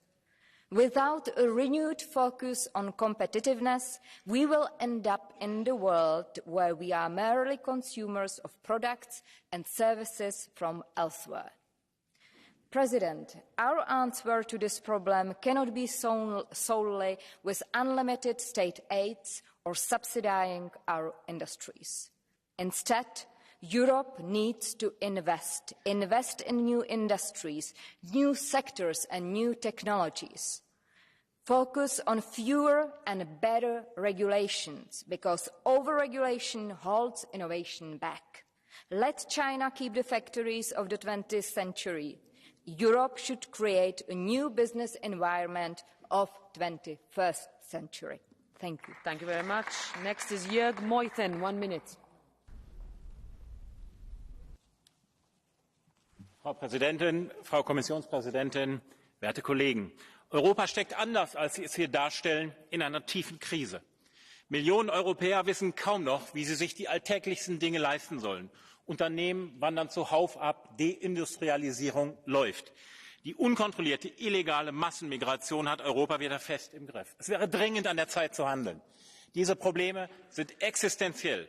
Without a renewed focus on competitiveness, we will end up in the world where we are merely consumers of products and services from elsewhere. President, our answer to this problem cannot be solely with unlimited state aids or subsidizing our industries. Instead, Europe needs to invest in new industries, new sectors and new technologies. Focus on fewer and better regulations, because over-regulation holds innovation back. Let China keep the factories of the 20th century. Europe should create a new business environment of 21st century. Thank you. Thank you very much. Next is Jörg Meuthen. 1 minute. Frau Präsidentin, Frau Kommissionspräsidentin, werte Kollegen! Europa steckt anders, als Sie es hier darstellen, in einer tiefen Krise. Millionen Europäer wissen kaum noch, wie sie sich die alltäglichsten Dinge leisten sollen. Unternehmen wandern zuhauf ab, Deindustrialisierung läuft. Die unkontrollierte illegale Massenmigration hat Europa wieder fest im Griff. Es wäre dringend an der Zeit zu handeln. Diese Probleme sind existenziell.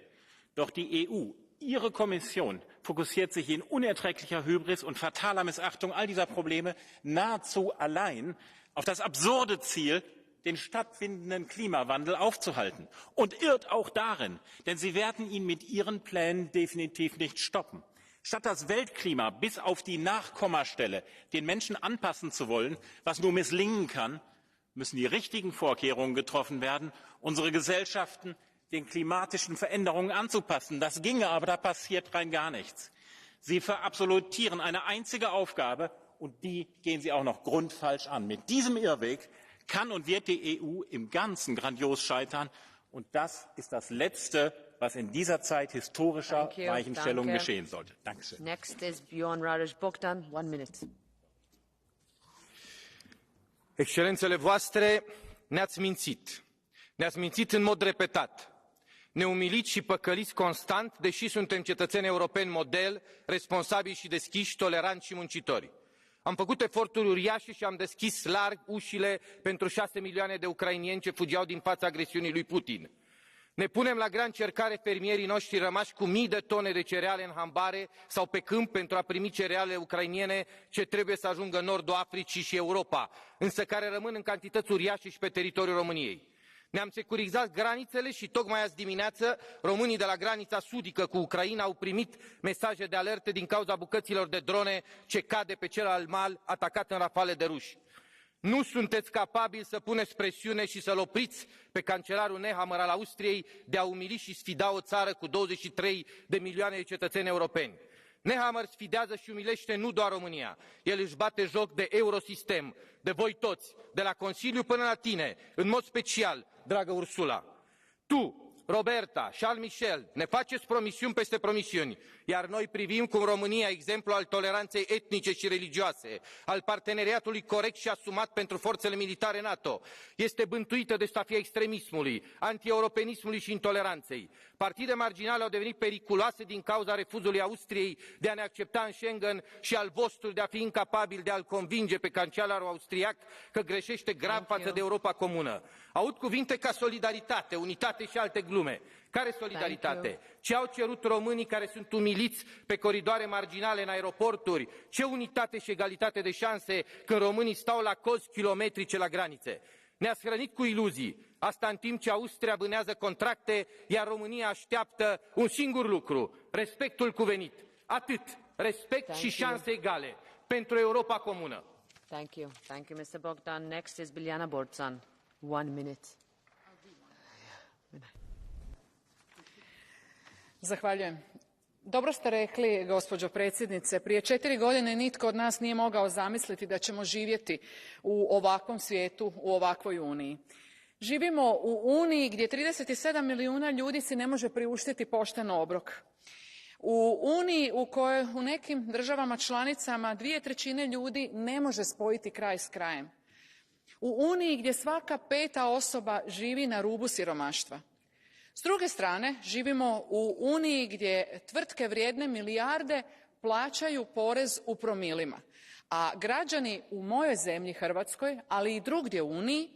Doch die EU, Ihre Kommission, fokussiert sich in unerträglicher Hybris und fataler Missachtung all dieser Probleme nahezu allein auf das absurde Ziel, den stattfindenden Klimawandel aufzuhalten, und irrt auch darin, denn Sie werden ihn mit Ihren Plänen definitiv nicht stoppen. Statt das Weltklima bis auf die Nachkommastelle den Menschen anpassen zu wollen, was nur misslingen kann, müssen die richtigen Vorkehrungen getroffen werden, unsere Gesellschaften den klimatischen Veränderungen anzupassen. Das ginge, aber da passiert rein gar nichts. Sie verabsolutieren eine einzige Aufgabe, und die gehen Sie auch noch grundfalsch an. Mit diesem Irrweg kann und wird die EU im Ganzen grandios scheitern. Und das ist das Letzte, was in dieser Zeit historischer Weichenstellung geschehen sollte. Dankeschön. Next is Bjorn Radesh-Bogdan. 1 minute. Excelențele voastre, ne-ați mințit. Ne-ați mințit în mod repetat. Ne umiliți și păcăliți constant, deși suntem cetățeni europeni model, responsabili și deschiși, toleranți și muncitori. Am făcut eforturi uriașe și am deschis larg ușile pentru 6 milioane de ucrainieni ce fugeau din fața agresiunii lui Putin. Ne punem la grea încercare fermierii noștri rămași cu mii de tone de cereale în hambare sau pe câmp pentru a primi cerealele ucrainiene ce trebuie să ajungă în nordul Africii și Europa, însă care rămân în cantități uriașe și pe teritoriul României. Ne-am securizat granițele și tocmai azi dimineață românii de la granița sudică cu Ucraina au primit mesaje de alertă din cauza bucăților de drone ce cad de pe celălalt mal atacat în rafale de ruși. Nu sunteți capabili să puneți presiune și să-l opriți pe cancelarul Nehammer al Austriei de a umili și sfida o țară cu 23 de milioane de cetățeni europeni. Nehammer sfidează și umilește nu doar România, el își bate joc de Eurosistem, de voi toți, de la Consiliu până la tine, în mod special, dragă Ursula. Tu, Roberta, Charles Michel, ne faceți promisiuni peste promisiuni, iar noi privim cum România, exemplu al toleranței etnice și religioase, al parteneriatului corect și asumat pentru forțele militare NATO, este bântuită de stafia extremismului, antieuropenismului și intoleranței. Partide marginale au devenit periculoase din cauza refuzului Austriei de a ne accepta în Schengen și al vostru de a fi incapabil de a-l convinge pe cancelarul austriac că greșește grav față de Europa comună. Aud cuvinte ca solidaritate, unitate și alte glume. Care solidaritate? Ce au cerut românii care sunt umiliți pe coridoare marginale în aeroporturi? Ce unitate și egalitate de șanse când românii stau la cozi kilometrice la granițe? Ne-ați hrănit cu iluzii. Asta în timp ce Austria vânează contracte, iar România așteaptă un singur lucru, respectul cuvenit. Atât, respect și șanse egale pentru Europa comună. Thank you, Mr. Bogdan. Next is Biljana Borzan. 1 minute. Zahvaljujem. Dobro ste rekli, gospođo predsjednice, prije 4 godine nitko od nas nije mogao zamisliti da ćemo živjeti u ovakvom svijetu, u ovakvoj Uniji. Živimo u Uniji gdje 37 milijuna ljudi si ne može priuštiti pošten obrok. U Uniji u kojoj u nekim državama članicama 2/3 ljudi ne može spojiti kraj s krajem. U Uniji gdje svaka 5. osoba živi na rubu siromaštva. S druge strane, živimo u Uniji gdje tvrtke vrijedne milijarde plaćaju porez u promilima, a građani u mojoj zemlji Hrvatskoj, ali i drugdje u Uniji,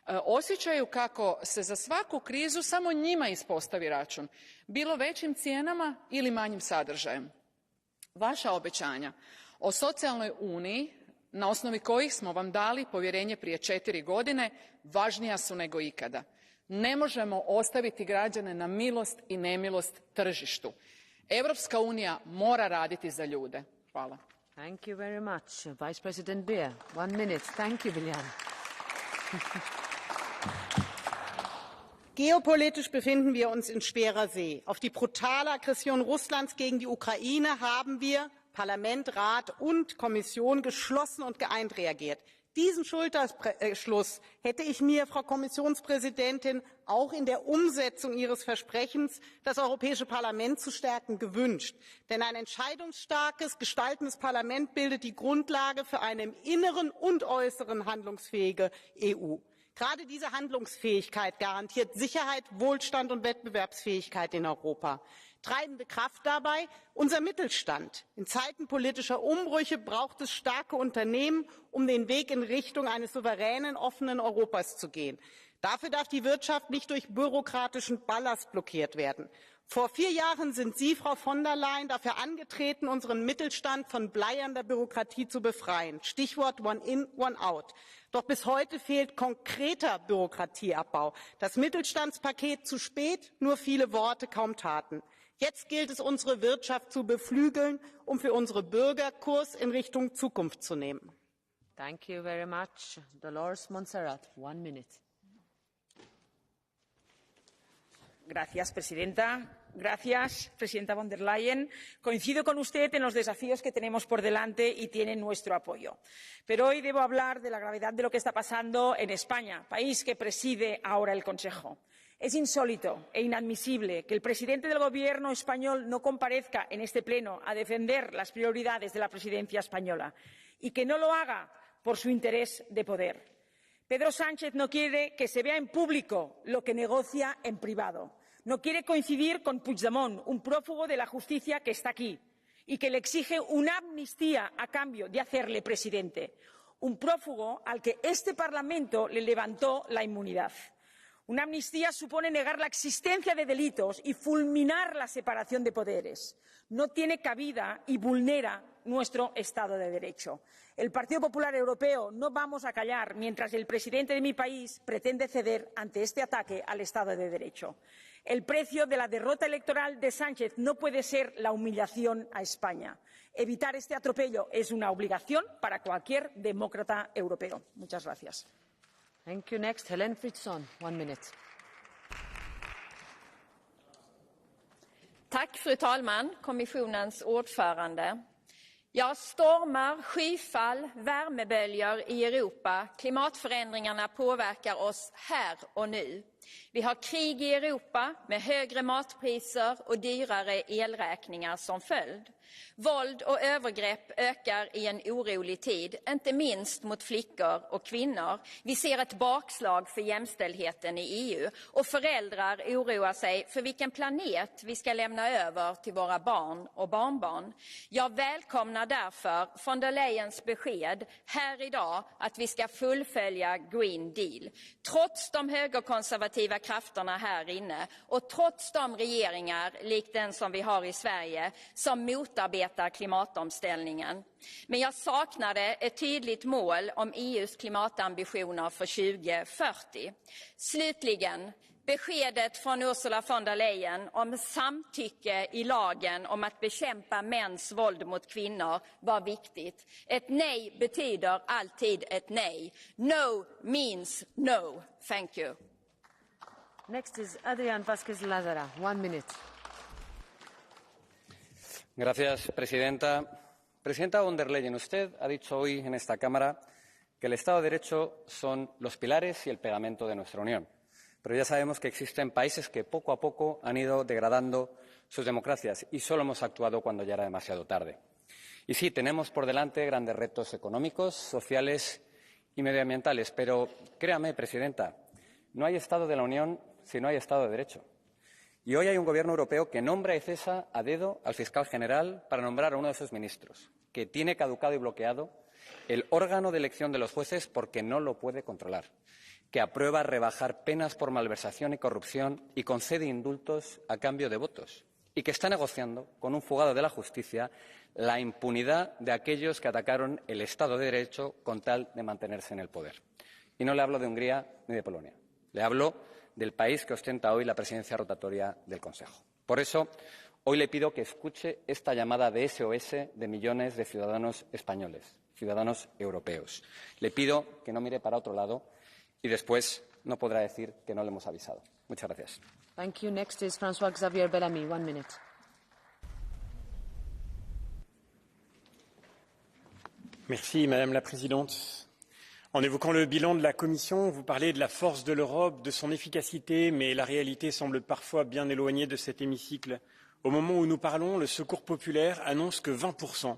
osjećaju kako se za svaku krizu samo njima ispostavi račun, bilo većim cijenama ili manjim sadržajem. Vaša obećanja o socijalnoj uniji, na osnovi kojih smo vam dali povjerenje prije 4 godine, važnija su nego ikada. Ne možemo ostaviti građane na milost i nemilost tržištu. Europska unija mora raditi za ljude. Hvala. Thank you very much. Vice President Beer, 1 minute. Thank you, Biljana. Geopolitisch befinden wir uns in schwerer See. Auf die brutale Aggression Russlands gegen die Ukraine haben wir, Parlament, Rat und Kommission, geschlossen und geeint reagiert. Diesen Schulterschluss hätte ich mir, Frau Kommissionspräsidentin, auch in der Umsetzung Ihres Versprechens, das Europäische Parlament zu stärken, gewünscht. Denn ein entscheidungsstarkes, gestaltendes Parlament bildet die Grundlage für eine im Inneren und Äußeren handlungsfähige EU. Gerade diese Handlungsfähigkeit garantiert Sicherheit, Wohlstand und Wettbewerbsfähigkeit in Europa. Treibende Kraft dabei unser Mittelstand. In Zeiten politischer Umbrüche braucht es starke Unternehmen, um den Weg in Richtung eines souveränen, offenen Europas zu gehen. Dafür darf die Wirtschaft nicht durch bürokratischen Ballast blockiert werden. Vor 4 Jahren sind Sie, Frau von der Leyen, dafür angetreten, unseren Mittelstand von bleiernder Bürokratie zu befreien. Stichwort One in, One out. Doch bis heute fehlt konkreter Bürokratieabbau. Das Mittelstandspaket zu spät, nur viele Worte, kaum Taten. Jetzt gilt es, unsere Wirtschaft zu beflügeln, um für unsere Bürger Kurs in Richtung Zukunft zu nehmen. Thank you very much. Dolores Montserrat, 1 minute. Gracias, Presidenta. Gracias, Presidenta von der Leyen. Coincido con usted en los desafíos que tenemos por delante y tiene nuestro apoyo. Pero hoy debo hablar de la gravedad de lo que está pasando en España, país que preside ahora el Consejo. Es insólito e inadmisible que el presidente del Gobierno español no comparezca en este Pleno a defender las prioridades de la presidencia española y que no lo haga por su interés de poder. Pedro Sánchez no quiere que se vea en público lo que negocia en privado. No quiere coincidir con Puigdemont, un prófugo de la justicia que está aquí y que le exige una amnistía a cambio de hacerle presidente. Un prófugo al que este Parlamento le levantó la inmunidad. Una amnistía supone negar la existencia de delitos y fulminar la separación de poderes. No tiene cabida y vulnera nuestro Estado de Derecho. El Partido Popular Europeo no vamos a callar mientras el presidente de mi país pretende ceder ante este ataque al Estado de Derecho. El precio de la derrota electoral de Sánchez no puede ser la humillación a España. Evitar este atropello es una obligación para cualquier demócrata europeo. Muchas gracias. Thank you. Next, Helen Fritzon, 1 minute. Tack, fru talman, kommissionens ordförande. Ja, stormar, skyfall, värmeböljor i Europa. Klimatförändringarna påverkar oss här och nu. Vi har krig i Europa med högre matpriser och dyrare elräkningar som följd. Våld och övergrepp ökar i en orolig tid, inte minst mot flickor och kvinnor. Vi ser ett bakslag för jämställdheten i EU och föräldrar oroar sig för vilken planet vi ska lämna över till våra barn och barnbarn. Jag välkomnar därför von der Leyens besked här idag att vi ska fullfölja Green Deal. Trots de högerkonservativa krafterna här inne och trots de regeringar likt den som vi har i Sverige som motarbetar klimatomställningen. Men jag saknade ett tydligt mål om EUs klimatambitioner för 2040. Slutligen, beskedet från Ursula von der Leyen om samtycke i lagen om att bekämpa mäns våld mot kvinnor var viktigt. Ett nej betyder alltid ett nej. No means no. Thank you. Next is Adrián Vázquez Lázara, 1 minute. Gracias, Presidenta. Presidenta von der Leyen, usted ha dicho hoy en esta Cámara que el Estado de Derecho son los pilares y el pegamento de nuestra Unión. Pero ya sabemos que existen países que poco a poco han ido degradando sus democracias y solo hemos actuado cuando ya era demasiado tarde. Y sí, tenemos por delante grandes retos económicos, sociales y medioambientales, pero créame, Presidenta, no hay Estado de la Unión si no hay Estado de Derecho. Y hoy hay un Gobierno europeo que nombra y cesa a dedo al fiscal general para nombrar a uno de sus ministros, que tiene caducado y bloqueado el órgano de elección de los jueces porque no lo puede controlar, que aprueba rebajar penas por malversación y corrupción y concede indultos a cambio de votos, y que está negociando con un fugado de la justicia la impunidad de aquellos que atacaron el Estado de Derecho con tal de mantenerse en el poder. Y no le hablo de Hungría ni de Polonia, le hablo del país que ostenta hoy la presidencia rotatoria del Consejo. Por eso, hoy le pido que escuche esta llamada de SOS de millones de ciudadanos españoles, ciudadanos europeos. Le pido que no mire para otro lado y después no podrá decir que no le hemos avisado. Muchas gracias. Thank you. Next is François Xavier Bellamy, 1 minute. Merci, Madame la Présidente. En évoquant le bilan de la Commission, vous parlez de la force de l'Europe, de son efficacité, mais la réalité semble parfois bien éloignée de cet hémicycle. Au moment où nous parlons, le Secours populaire annonce que 20%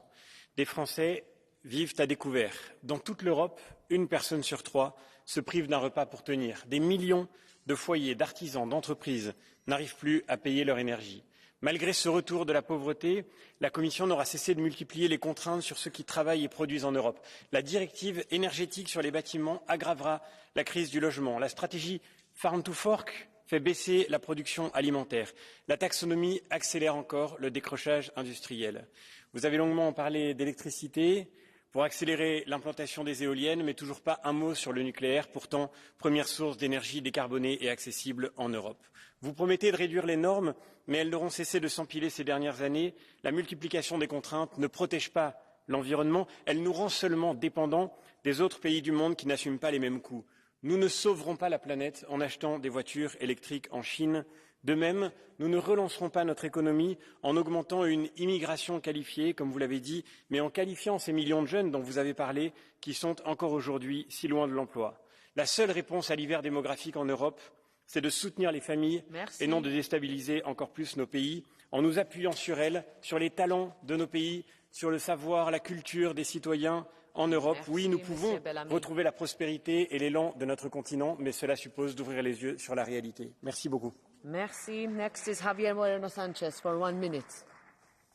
des Français vivent à découvert. Dans toute l'Europe, 1 personne sur 3 se prive d'un repas pour tenir. Des millions de foyers, d'artisans, d'entreprises n'arrivent plus à payer leur énergie. Malgré ce retour de la pauvreté, la Commission n'aura cessé de multiplier les contraintes sur ceux qui travaillent et produisent en Europe. La directive énergétique sur les bâtiments aggravera la crise du logement. La stratégie Farm to Fork fait baisser la production alimentaire. La taxonomie accélère encore le décrochage industriel. Vous avez longuement parlé d'électricité pour accélérer l'implantation des éoliennes, mais toujours pas un mot sur le nucléaire, pourtant première source d'énergie décarbonée et accessible en Europe. Vous promettez de réduire les normes, mais elles n'auront cessé de s'empiler ces dernières années. La multiplication des contraintes ne protège pas l'environnement, elle nous rend seulement dépendants des autres pays du monde qui n'assument pas les mêmes coûts. Nous ne sauverons pas la planète en achetant des voitures électriques en Chine. De même, nous ne relancerons pas notre économie en augmentant une immigration qualifiée, comme vous l'avez dit, mais en qualifiant ces millions de jeunes dont vous avez parlé, qui sont encore aujourd'hui si loin de l'emploi. La seule réponse à l'hiver démographique en Europe, c'est de soutenir les familles et non de déstabiliser encore plus nos pays en nous appuyant sur elles, sur les talents de nos pays, sur le savoir, la culture des citoyens en Europe. Oui, nous pouvons retrouver la prospérité et l'élan de notre continent, mais cela suppose d'ouvrir les yeux sur la réalité. Merci beaucoup. Merci. Next is Javier Moreno Sánchez for 1 minute.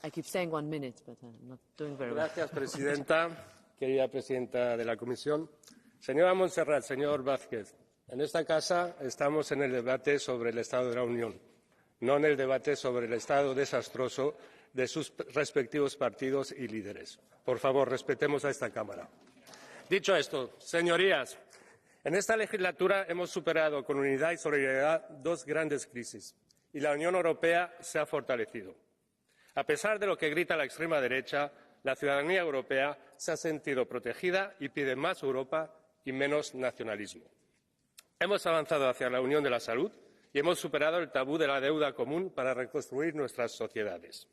I keep saying 1 minute, but I'm not doing very well. Gracias, Presidenta. Querida Presidenta de la Comisión. Señora Montserrat, señor Vázquez, En esta casa estamos en el debate sobre el Estado de la Unión, no en el debate sobre el estado desastroso de sus respectivos partidos y líderes. Por favor, respetemos a esta Cámara. Dicho esto, señorías, en esta legislatura hemos superado con unidad y solidaridad dos grandes crisis y la Unión Europea se ha fortalecido. A pesar de lo que grita la extrema derecha, la ciudadanía europea se ha sentido protegida y pide más Europa y menos nacionalismo. Hemos avanzado hacia la unión de la salud y hemos superado el tabú de la deuda común para reconstruir nuestras sociedades.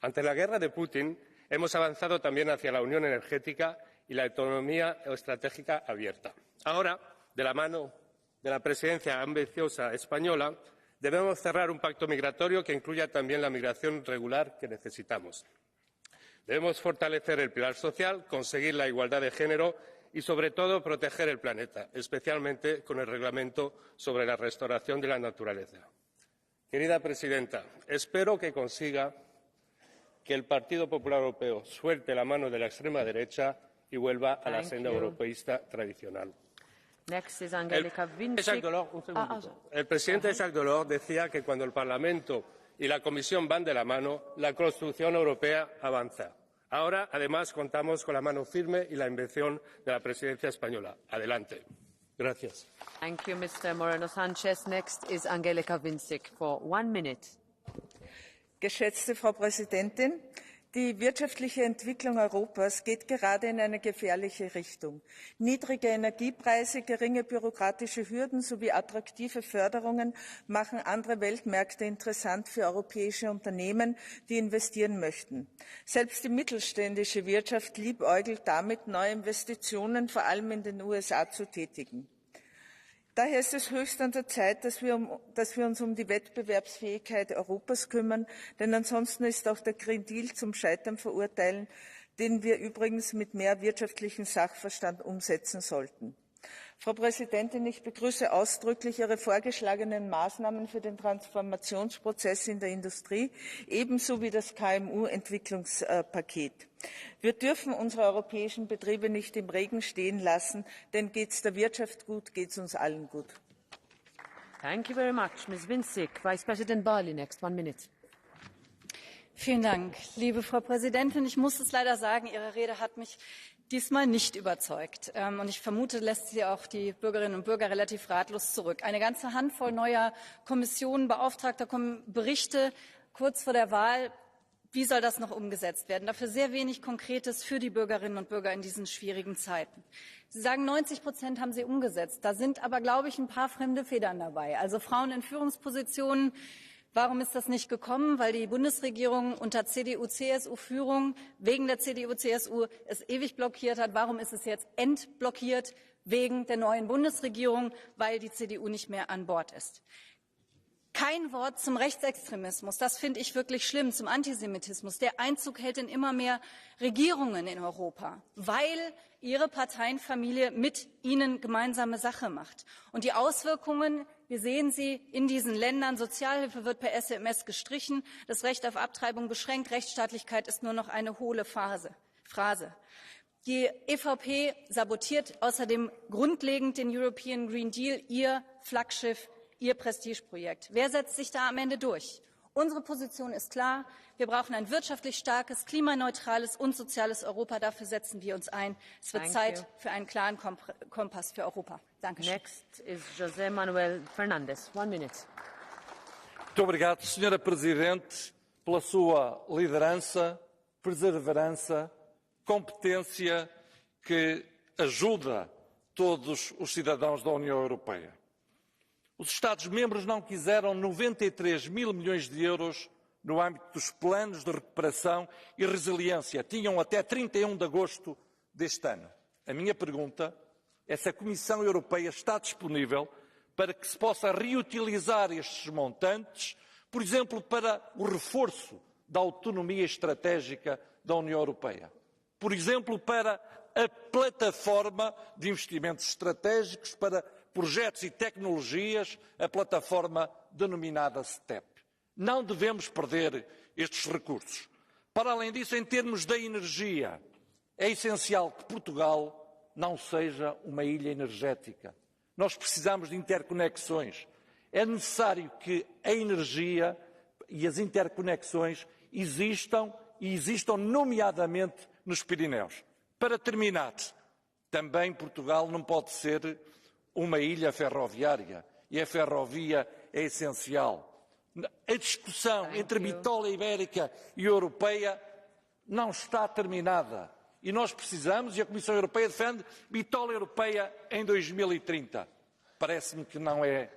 Ante la guerra de Putin, hemos avanzado también hacia la unión energética y la autonomía estratégica abierta. Ahora, de la mano de la presidencia ambiciosa española, debemos cerrar un pacto migratorio que incluya también la migración regular que necesitamos. Debemos fortalecer el pilar social, conseguir la igualdad de género y, sobre todo, proteger el planeta, especialmente con el Reglamento sobre la restauración de la naturaleza. Querida Presidenta, espero que consiga que el Partido Popular Europeo suelte la mano de la extrema derecha y vuelva a la senda europeísta tradicional. El presidente Jacques Delors decía que cuando el Parlamento y la Comisión van de la mano, la construcción europea avanza. Ahora, además, contamos con la mano firme y la invención de la presidencia española. Adelante. Gracias. Thank you, Mr. Moreno Sanchez. Next is Angelika Winzig for 1 minute. Geschätzte Frau Präsidentin, die wirtschaftliche Entwicklung Europas geht gerade in eine gefährliche Richtung. Niedrige Energiepreise, geringe bürokratische Hürden sowie attraktive Förderungen machen andere Weltmärkte interessant für europäische Unternehmen, die investieren möchten. Selbst die mittelständische Wirtschaft liebäugelt damit, neue Investitionen vor allem in den USA zu tätigen. Daher ist es höchst an der Zeit, dass wir uns um die Wettbewerbsfähigkeit Europas kümmern, denn ansonsten ist auch der Green Deal zum Scheitern verurteilen, den wir übrigens mit mehr wirtschaftlichem Sachverstand umsetzen sollten. Frau Präsidentin, ich begrüße ausdrücklich Ihre vorgeschlagenen Maßnahmen für den Transformationsprozess in der Industrie, ebenso wie das KMU-Entwicklungspaket. Wir dürfen unsere europäischen Betriebe nicht im Regen stehen lassen, denn geht es der Wirtschaft gut, geht es uns allen gut. Thank you very much, Ms. Winzig. Vice President Barley, next 1 minute. Vielen Dank, liebe Frau Präsidentin. Ich muss es leider sagen, Ihre Rede hat mich diesmal nicht überzeugt. Und ich vermute, lässt sie auch die Bürgerinnen und Bürger relativ ratlos zurück. Eine ganze Handvoll neuer Kommissionen, Beauftragter, Berichte kurz vor der Wahl. Wie soll das noch umgesetzt werden? Dafür sehr wenig Konkretes für die Bürgerinnen und Bürger in diesen schwierigen Zeiten. Sie sagen, 90% haben Sie umgesetzt. Da sind aber, glaube ich, ein paar fremde Federn dabei. Also Frauen in Führungspositionen. Warum ist das nicht gekommen? Weil die Bundesregierung unter CDU-CSU-Führung wegen der CDU-CSU es ewig blockiert hat. Warum ist es jetzt entblockiert? Wegen der neuen Bundesregierung, weil die CDU nicht mehr an Bord ist. Kein Wort zum Rechtsextremismus. Das finde ich wirklich schlimm. Zum Antisemitismus. Der Einzug hält in immer mehr Regierungen in Europa, weil Ihre Parteienfamilie mit Ihnen gemeinsame Sache macht. Und die Auswirkungen, wir sehen sie in diesen Ländern. Sozialhilfe wird per SMS gestrichen, das Recht auf Abtreibung beschränkt, Rechtsstaatlichkeit ist nur noch eine hohle Phrase. Die EVP sabotiert außerdem grundlegend den European Green Deal, Ihr Flaggschiff, Ihr Prestigeprojekt. Wer setzt sich da am Ende durch? Unsere Position ist klar. Wir brauchen ein wirtschaftlich starkes, klimaneutrales und soziales Europa. Dafür setzen wir uns ein. Es wird Zeit für einen klaren Kompass für Europa. Dankeschön. Next is José Manuel Fernandes. 1 minute. Muito obrigado, Sra. Presidente, pela sua liderança, perseverança, competência que ajuda todos os cidadãos da União Europeia. Os Estados-membros não quiseram 93 mil milhões de euros no âmbito dos planos de recuperação e resiliência. Tinham até 31 de agosto deste ano. A minha pergunta é se a Comissão Europeia está disponível para que se possa reutilizar estes montantes, por exemplo, para o reforço da autonomia estratégica da União Europeia. Por exemplo, para a plataforma de investimentos estratégicos, para projetos e tecnologias, a plataforma denominada STEP. Não devemos perder estes recursos. Para além disso, em termos da energia, é essencial que Portugal não seja uma ilha energética. Nós precisamos de interconexões. É necessário que a energia e as interconexões existam e existam nomeadamente nos Pirineus. Para terminar, também Portugal não pode ser uma ilha ferroviária e a ferrovia é essencial. A discussão entre bitola ibérica e europeia não está terminada e nós precisamos, e a Comissão Europeia defende, bitola europeia em 2030. Parece-me que não é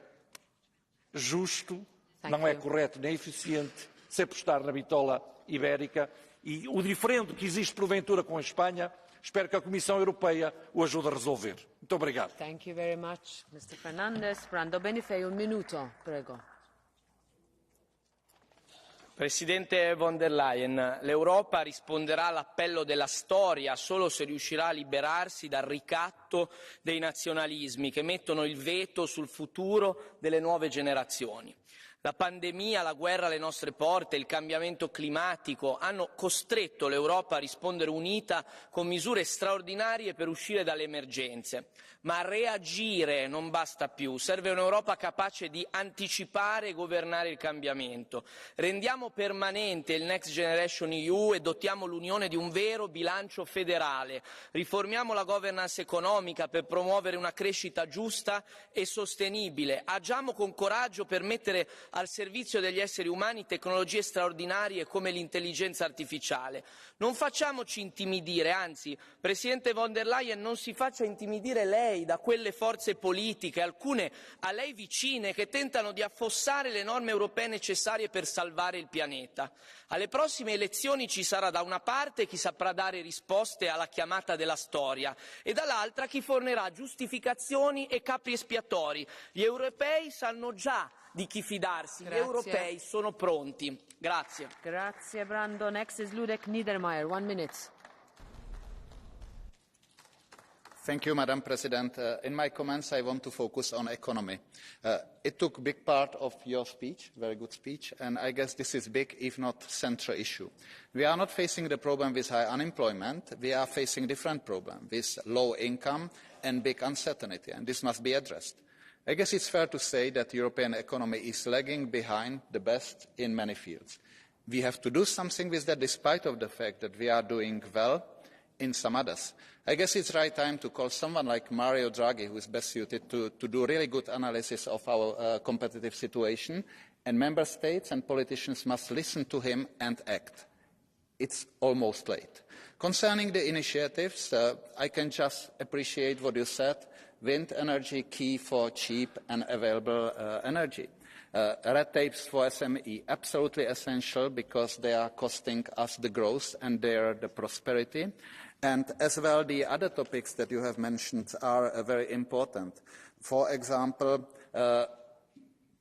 justo, não é correto nem eficiente se apostar na bitola ibérica e o diferendo que existe porventura com a Espanha, espero que a Comissão Europeia o ajude a resolver. Muito obrigado. Thank you very much, Mr. Fernandes. Brando Benifei, un minuto, prego. Presidente von der Leyen, l'Europa risponderà all'appello della storia solo se riuscirà a liberarsi dal ricatto dei nazionalismi che mettono il veto sul futuro delle nuove generazioni. La pandemia, la guerra alle nostre porte, il cambiamento climatico hanno costretto l'Europa a rispondere unita con misure straordinarie per uscire dalle emergenze. Ma reagire non basta più, serve un'Europa capace di anticipare e governare il cambiamento. Rendiamo permanente il Next Generation EU e dotiamo l'Unione di un vero bilancio federale. Riformiamo la governance economica per promuovere una crescita giusta e sostenibile. Agiamo con coraggio per mettere al servizio degli esseri umani tecnologie straordinarie come l'intelligenza artificiale. Non facciamoci intimidire, anzi, Presidente von der Leyen, non si faccia intimidire lei da quelle forze politiche, alcune a lei vicine, che tentano di affossare le norme europee necessarie per salvare il pianeta. Alle prossime elezioni ci sarà da una parte chi saprà dare risposte alla chiamata della storia e dall'altra chi fornirà giustificazioni e capri espiatori. Gli europei sanno già di chi fidarsi, gli europei sono pronti. Grazie. Grazie, Brando. Next is Ludek Niedermayer. 1 minute. Thank you, Madam President. In my comments, I want to focus on economy. It took a big part of your speech, very good speech, and I guess this is big, if not central issue. We are not facing the problem with high unemployment. We are facing different problem with low income and big uncertainty, and this must be addressed. I guess it's fair to say that the European economy is lagging behind the best in many fields. We have to do something with that, despite of the fact that we are doing well in some others. I guess it's the right time to call someone like Mario Draghi, who is best suited to do really good analysis of our competitive situation, and member states and politicians must listen to him and act. It's almost late. Concerning the initiatives, I can just appreciate what you said. Wind energy, key for cheap and available energy. Red tapes for SME, absolutely essential because they are costing us the growth and the prosperity. And as well, the other topics that you have mentioned are very important. For example,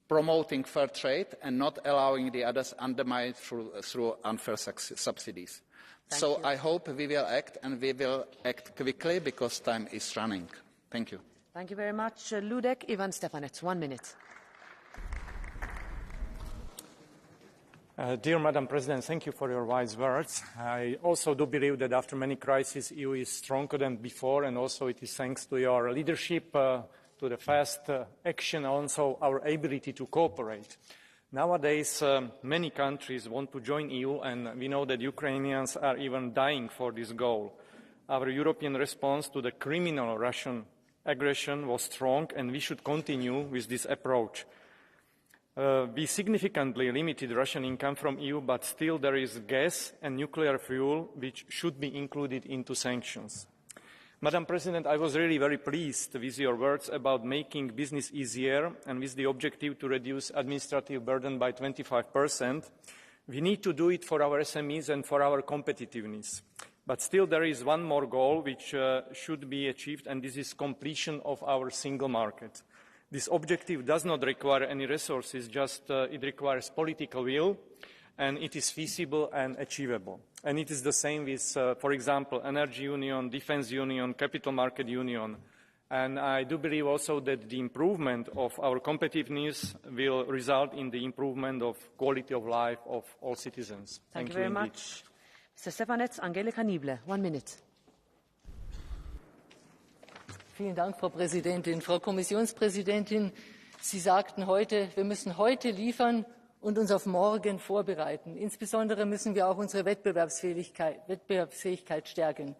promoting fair trade and not allowing the others undermined through unfair subsidies. So I hope we will act, and we will act quickly because time is running. Thank you. Thank you very much. Ludek, Ivan Stefanec, 1 minute. Dear Madam President, thank you for your wise words. I also do believe that after many crises, the EU is stronger than before, and also it is thanks to your leadership, to the fast action, also our ability to cooperate. Nowadays, many countries want to join EU, and we know that Ukrainians are even dying for this goal. Our European response to the criminal Russian aggression was strong, and we should continue with this approach. We significantly limited Russian income from EU, but still there is gas and nuclear fuel which should be included into sanctions. Madam President, I was really very pleased with your words about making business easier and with the objective to reduce administrative burden by 25%. We need to do it for our SMEs and for our competitiveness. But still there is one more goal which should be achieved, and this is completion of our single market. This objective does not require any resources, just it requires political will, and it is feasible and achievable. And it is the same with, for example, Energy Union, Defence Union, Capital Market Union. And I do believe also that the improvement of our competitiveness will result in the improvement of quality of life of all citizens. Thank you very much. Mr. Stefanec, Angelika Niebler, 1 minute. Vielen Dank, Frau Präsidentin. Frau Kommissionspräsidentin, Sie sagten heute, wir müssen heute liefern und uns auf morgen vorbereiten. Insbesondere müssen wir auch unsere Wettbewerbsfähigkeit stärken.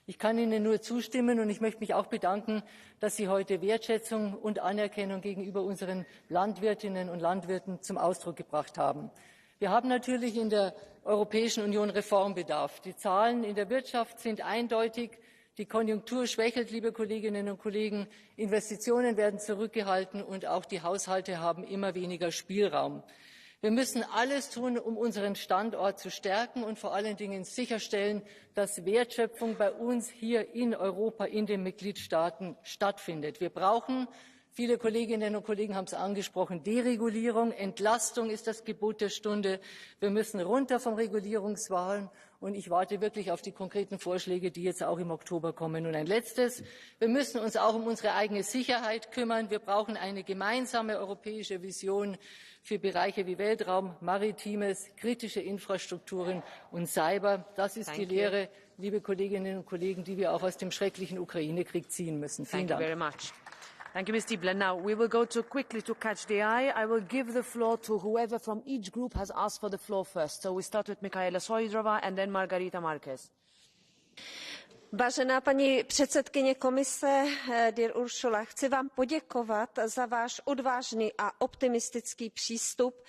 Ich kann Ihnen nur zustimmen und ich möchte mich auch bedanken, dass Sie heute Wertschätzung und Anerkennung gegenüber unseren Landwirtinnen und Landwirten zum Ausdruck gebracht haben. Wir haben natürlich in der Europäischen Union Reformbedarf. Die Zahlen in der Wirtschaft sind eindeutig. Die Konjunktur schwächelt, liebe Kolleginnen und Kollegen. Investitionen werden zurückgehalten und auch die Haushalte haben immer weniger Spielraum. Wir müssen alles tun, um unseren Standort zu stärken und vor allen Dingen sicherstellen, dass Wertschöpfung bei uns hier in Europa, in den Mitgliedstaaten stattfindet. Wir brauchen, viele Kolleginnen und Kollegen haben es angesprochen, Deregulierung, Entlastung ist das Gebot der Stunde. Wir müssen runter vom Regulierungswahn. Und ich warte wirklich auf die konkreten Vorschläge, die jetzt auch im Oktober kommen. Und ein Letztes. Wir müssen uns auch um unsere eigene Sicherheit kümmern. Wir brauchen eine gemeinsame europäische Vision für Bereiche wie Weltraum, Maritimes, kritische Infrastrukturen und Cyber. Das ist die Lehre, liebe Kolleginnen und Kollegen, die wir auch aus dem schrecklichen Ukraine-Krieg ziehen müssen. Vielen Dank. Thank you, Ms. Diebler. Now, we will go quickly to catch the eye. I will give the floor to whoever from each group has asked for the floor first. So we start with Michaela Šojdrová and then Margarita Marquez. Vážená paní předsedkyně komise, dear Ursula, chci vám poděkovat za váš odvážný a optimistický přístup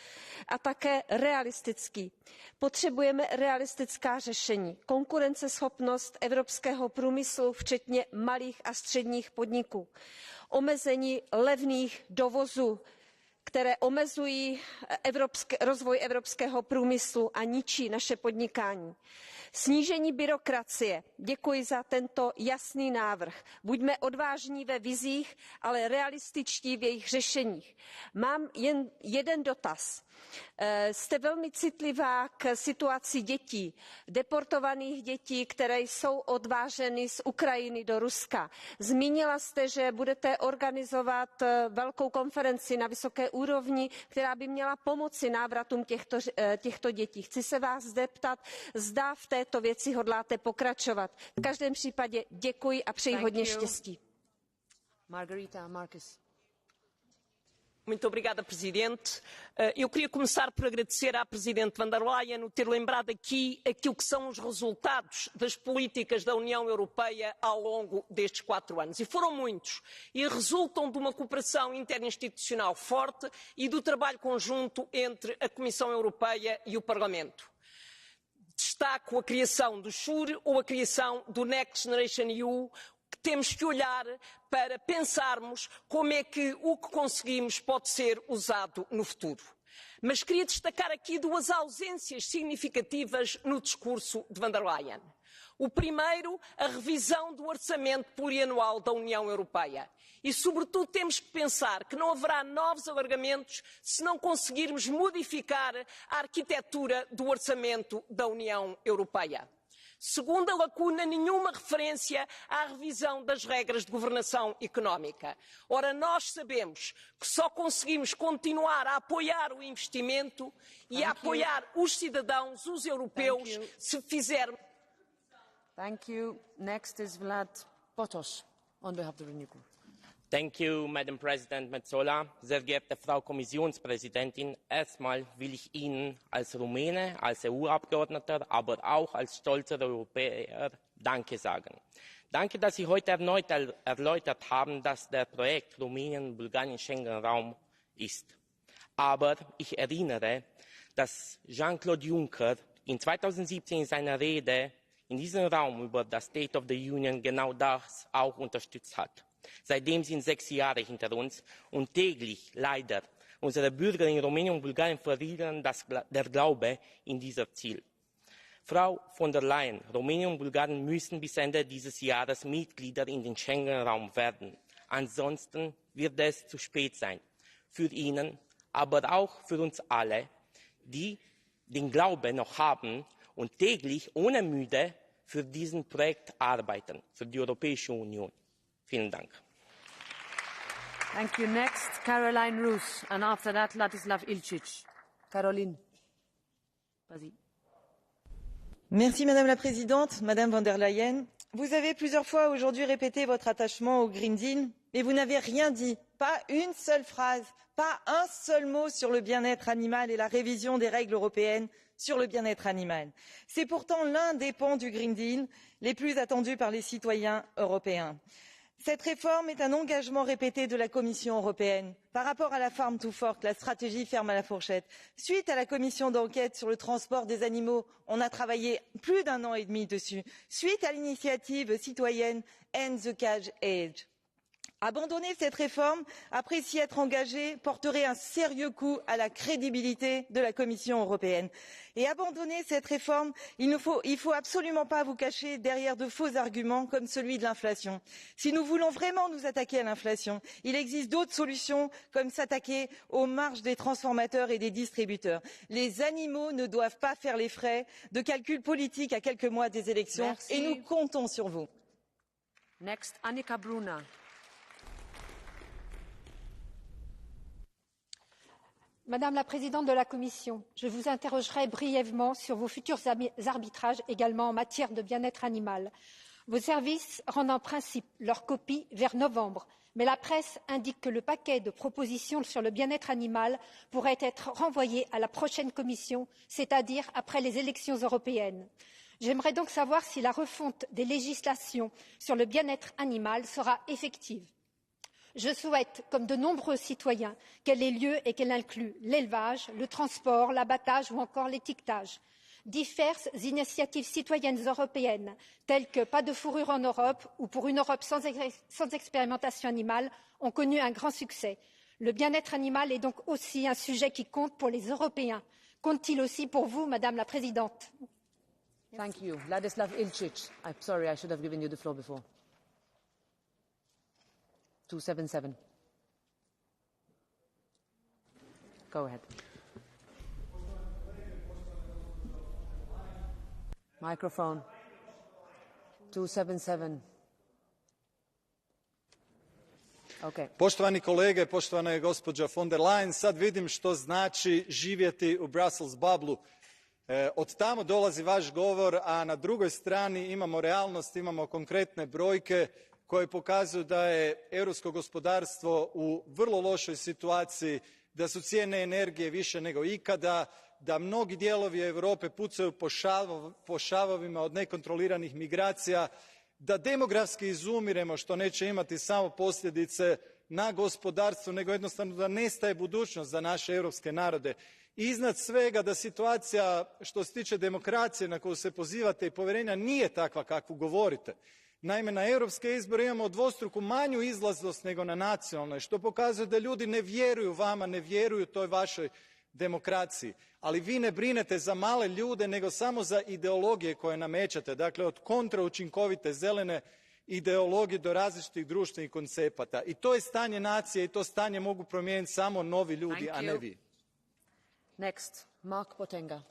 a také realistický. Potřebujeme realistická řešení, konkurenceschopnost evropského průmyslu, včetně malých a středních podniků, omezení levných dovozů, které omezují rozvoj evropského průmyslu a ničí naše podnikání. Snížení byrokracie. Děkuji za tento jasný návrh. Buďme odvážní ve vizích, ale realističtí v jejich řešeních. Mám jen jeden dotaz. Jste velmi citlivá k situaci dětí, deportovaných dětí, které jsou odváženy z Ukrajiny do Ruska. Zmínila jste, že budete organizovat velkou konferenci na vysoké úrovni, která by měla pomoci návratům těchto dětí. Chci se vás zeptat, zda v této věci hodláte pokračovat. V každém případě děkuji a přeji hodně štěstí. Margarita Marquez. Muito obrigada, Presidente. Eu queria começar por agradecer à Presidente Von der Leyen o ter lembrado aqui aquilo que são os resultados das políticas da União Europeia ao longo destes 4 anos. E foram muitos. E resultam de uma cooperação interinstitucional forte e do trabalho conjunto entre a Comissão Europeia e o Parlamento. Destaco a criação do SURE ou a criação do Next Generation EU, que temos que olhar para pensarmos como é que o que conseguimos pode ser usado no futuro. Mas queria destacar aqui 2 ausências significativas no discurso de Von der Leyen. O primeiro, a revisão do orçamento plurianual da União Europeia. E, sobretudo, temos que pensar que não haverá novos alargamentos se não conseguirmos modificar a arquitetura do orçamento da União Europeia. Segunda lacuna, nenhuma referência à revisão das regras de governação económica. Ora, nós sabemos que só conseguimos continuar a apoiar o investimento e a apoiar os cidadãos, os europeus, se fizermos... Thank you. Next is Vlad Potos on behalf of the Renew Group. Thank you, Madam President Metsola. Sehr geehrte Frau Kommissionspräsidentin, erstmal will ich Ihnen als Rumäne, als EU-Abgeordneter, aber auch als stolzer Europäer Danke sagen. Danke, dass Sie heute erneut erläutert haben, dass das Projekt Rumänien und Bulgarien Schengen-Raum ist. Aber ich erinnere, dass Jean-Claude Juncker in 2017 in seiner Rede in diesem Raum über das State of the Union genau das auch unterstützt hat. Seitdem sind 6 Jahre hinter uns und täglich leider unsere Bürger in Rumänien und Bulgarien verlieren der Glaube in dieses Ziel. Frau von der Leyen, Rumänien und Bulgarien müssen bis Ende dieses Jahres Mitglieder in den Schengen-Raum werden. Ansonsten wird es zu spät sein. Für Ihnen, aber auch für uns alle, die den Glauben noch haben und täglich ohne Mühe für diesen Projekt arbeiten, für die Europäische Union. Vielen Dank. Thank you. Next, Caroline Roos, and after that, Ladislav Ilčić. Caroline, vas-y. Merci Madame la Présidente, Madame von der Leyen. vous avez plusieurs fois aujourd'hui répété votre attachement au Green Deal, mais vous n'avez rien dit, pas une seule phrase, pas un seul mot sur le bien-être animal et la révision des règles européennes sur le bien-être animal. C'est pourtant l'un des pans du Green Deal les plus attendus par les citoyens européens. Cette réforme est un engagement répété de la Commission européenne par rapport à la Farm to Fork, la stratégie ferme à la fourchette. Suite à la commission d'enquête sur le transport des animaux, on a travaillé plus d'1 an et demi dessus. Suite à l'initiative citoyenne End the Cage Age. Abandonner cette réforme, après s'y être engagé, porterait un sérieux coup à la crédibilité de la Commission européenne. Et abandonner cette réforme, il ne faut absolument pas vous cacher derrière de faux arguments comme celui de l'inflation. Si nous voulons vraiment nous attaquer à l'inflation, il existe d'autres solutions comme s'attaquer aux marges des transformateurs et des distributeurs. Les animaux ne doivent pas faire les frais de calculs politiques à quelques mois des élections. Merci. Et nous comptons sur vous. Next, Annika Bruna. Madame la présidente de la Commission, je vous interrogerai brièvement sur vos futurs arbitrages également en matière de bien-être animal. Vos services rendent en principe leur copie vers novembre, mais la presse indique que le paquet de propositions sur le bien-être animal pourrait être renvoyé à la prochaine Commission, c'est-à-dire après les élections européennes. J'aimerais donc savoir si la refonte des législations sur le bien-être animal sera effective. Je souhaite, comme de nombreux citoyens, qu'elle ait lieu et qu'elle inclue l'élevage, le transport, l'abattage ou encore l'étiquetage. Diverses initiatives citoyennes européennes, telles que Pas de fourrure en Europe ou Pour une Europe sans expérimentation animale, ont connu un grand succès. Le bien-être animal est donc aussi un sujet qui compte pour les Européens. Compte-t-il aussi pour vous, Madame la Présidente? Thank you. Ladislav Ilčić. I'm sorry, I should have given you the floor before. 277. Go ahead. Microphone. 277. Okay. Poštovani kolege, poštovana je gospođa von der Leyen, sad vidim što znači živjeti u Brussels bubble. Od tamo dolazi vaš govor, a na drugoj strani imamo realnost, imamo konkretne brojke koje pokazuju da je europsko gospodarstvo u vrlo lošoj situaciji, da su cijene energije više nego ikada, da mnogi dijelovi Europe pucaju po šavovima od nekontroliranih migracija, da demografski izumiremo, što neće imati samo posljedice na gospodarstvo, nego jednostavno da nestaje budućnost za naše europske narode. I iznad svega da situacija što se tiče demokracije na koju se pozivate i povjerenja nije takva kakvu govorite. Naime, na europske izbore imamo dvostruko manju izlaznost nego na nacionalne, što pokazuje da ljudi ne vjeruju vama, ne vjeruju toj vašoj demokraciji. Ali vi ne brinete za male ljude, nego samo za ideologije koje namećete. Dakle, od kontraučinkovite zelene ideologije do različitih društvenih koncepata. I to je stanje nacije i to stanje mogu promijeniti samo novi ljudi, a ne vi. Next, Mark Potenga.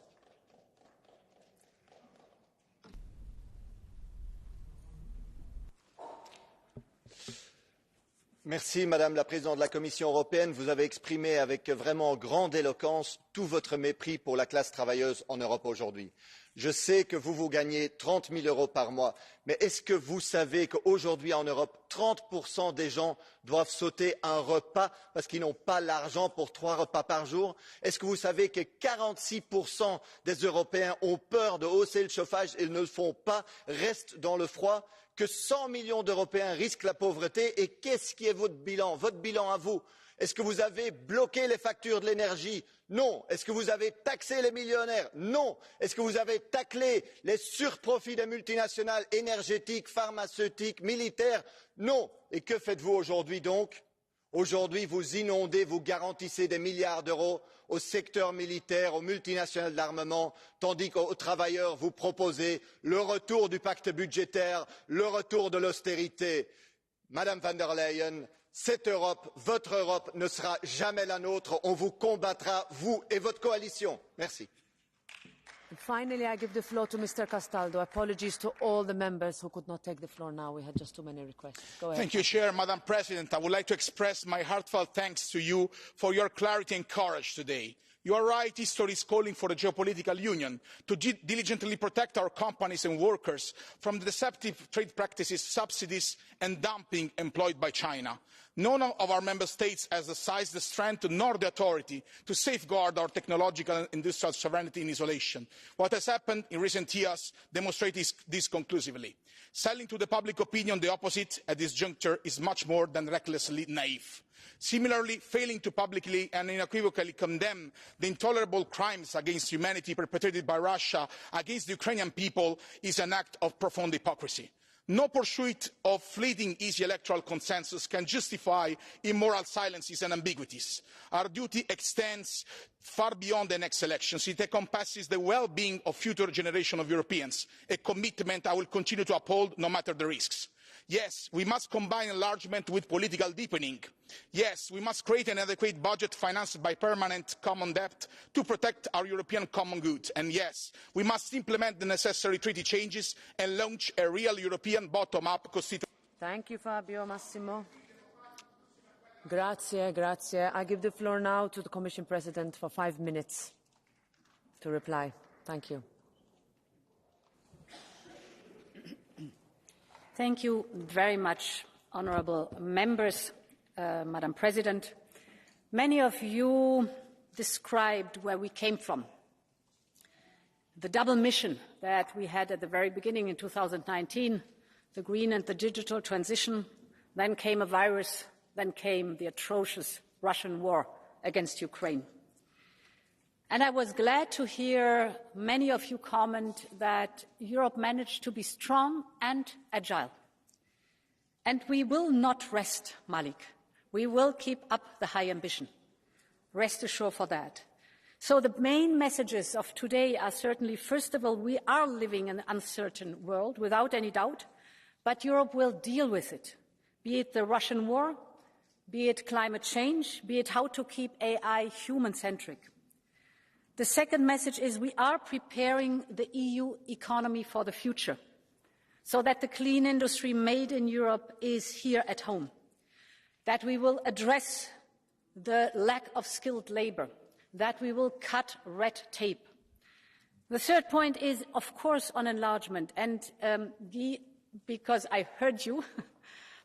Merci, Madame la Présidente de la Commission européenne. Vous avez exprimé avec vraiment grande éloquence tout votre mépris pour la classe travailleuse en Europe aujourd'hui. Je sais que vous gagnez 30 000 euros par mois, mais est-ce que vous savez qu'aujourd'hui en Europe, 30% des gens doivent sauter un repas parce qu'ils n'ont pas l'argent pour 3 repas par jour? Est-ce que vous savez que 46% des Européens ont peur de hausser le chauffage et ne le font pas, restent dans le froid? Que 100 millions d'Européens risquent la pauvreté? Et qu'est-ce qui est votre bilan à vous? Est-ce que vous avez bloqué les factures de l'énergie? Non. Est-ce que vous avez taxé les millionnaires? Non. Est-ce que vous avez taclé les surprofits des multinationales énergétiques, pharmaceutiques, militaires? Non. Et que faites-vous aujourd'hui donc? Aujourd'hui, vous inondez, vous garantissez des milliards d'euros au secteur militaire, aux multinationales d'armement, tandis qu'aux travailleurs, vous proposez le retour du pacte budgétaire, le retour de l'austérité. Madame von der Leyen, cette Europe, votre Europe, ne sera jamais la nôtre. On vous combattra, vous et votre coalition. Merci. And finally, I give the floor to Mr. Castaldo. Apologies to all the members who could not take the floor now. We had just too many requests. Go ahead. Thank you, Chair. Madam President, I would like to express my heartfelt thanks to you for your clarity and courage today. You are right, history is calling for a geopolitical union to diligently protect our companies and workers from the deceptive trade practices, subsidies and dumping employed by China. None of our member states has the size, the strength, nor the authority to safeguard our technological and industrial sovereignty in isolation. What has happened in recent years demonstrates this conclusively. Selling to the public opinion the opposite at this juncture is much more than recklessly naive. Similarly, failing to publicly and unequivocally condemn the intolerable crimes against humanity perpetrated by Russia against the Ukrainian people is an act of profound hypocrisy. No pursuit of fleeting easy electoral consensus can justify immoral silences and ambiguities. Our duty extends far beyond the next elections. It encompasses the well-being of future generations of Europeans, a commitment I will continue to uphold no matter the risks. Yes, we must combine enlargement with political deepening. Yes, we must create an adequate budget financed by permanent common debt to protect our European common good. And yes, we must implement the necessary treaty changes and launch a real European bottom-up constitution. Thank you, Fabio Massimo. Grazie, grazie. I give the floor now to the Commission President for 5 minutes to reply. Thank you. Thank you very much, honourable members, Madam President. Many of you described where we came from. The double mission that we had at the very beginning in 2019, the green and the digital transition, then came a virus, then came the atrocious Russian war against Ukraine. And I was glad to hear many of you comment that Europe managed to be strong and agile. And we will not rest, Malik. We will keep up the high ambition. Rest assured for that. So the main messages of today are certainly, first of all, we are living in an uncertain world, without any doubt, but Europe will deal with it, be it the Russian war, be it climate change, be it how to keep AI human-centric. The second message is we are preparing the EU economy for the future so that the clean industry made in Europe is here at home, that we will address the lack of skilled labour, that we will cut red tape. The third point is, of course, on enlargement. And Guy, because I heard you,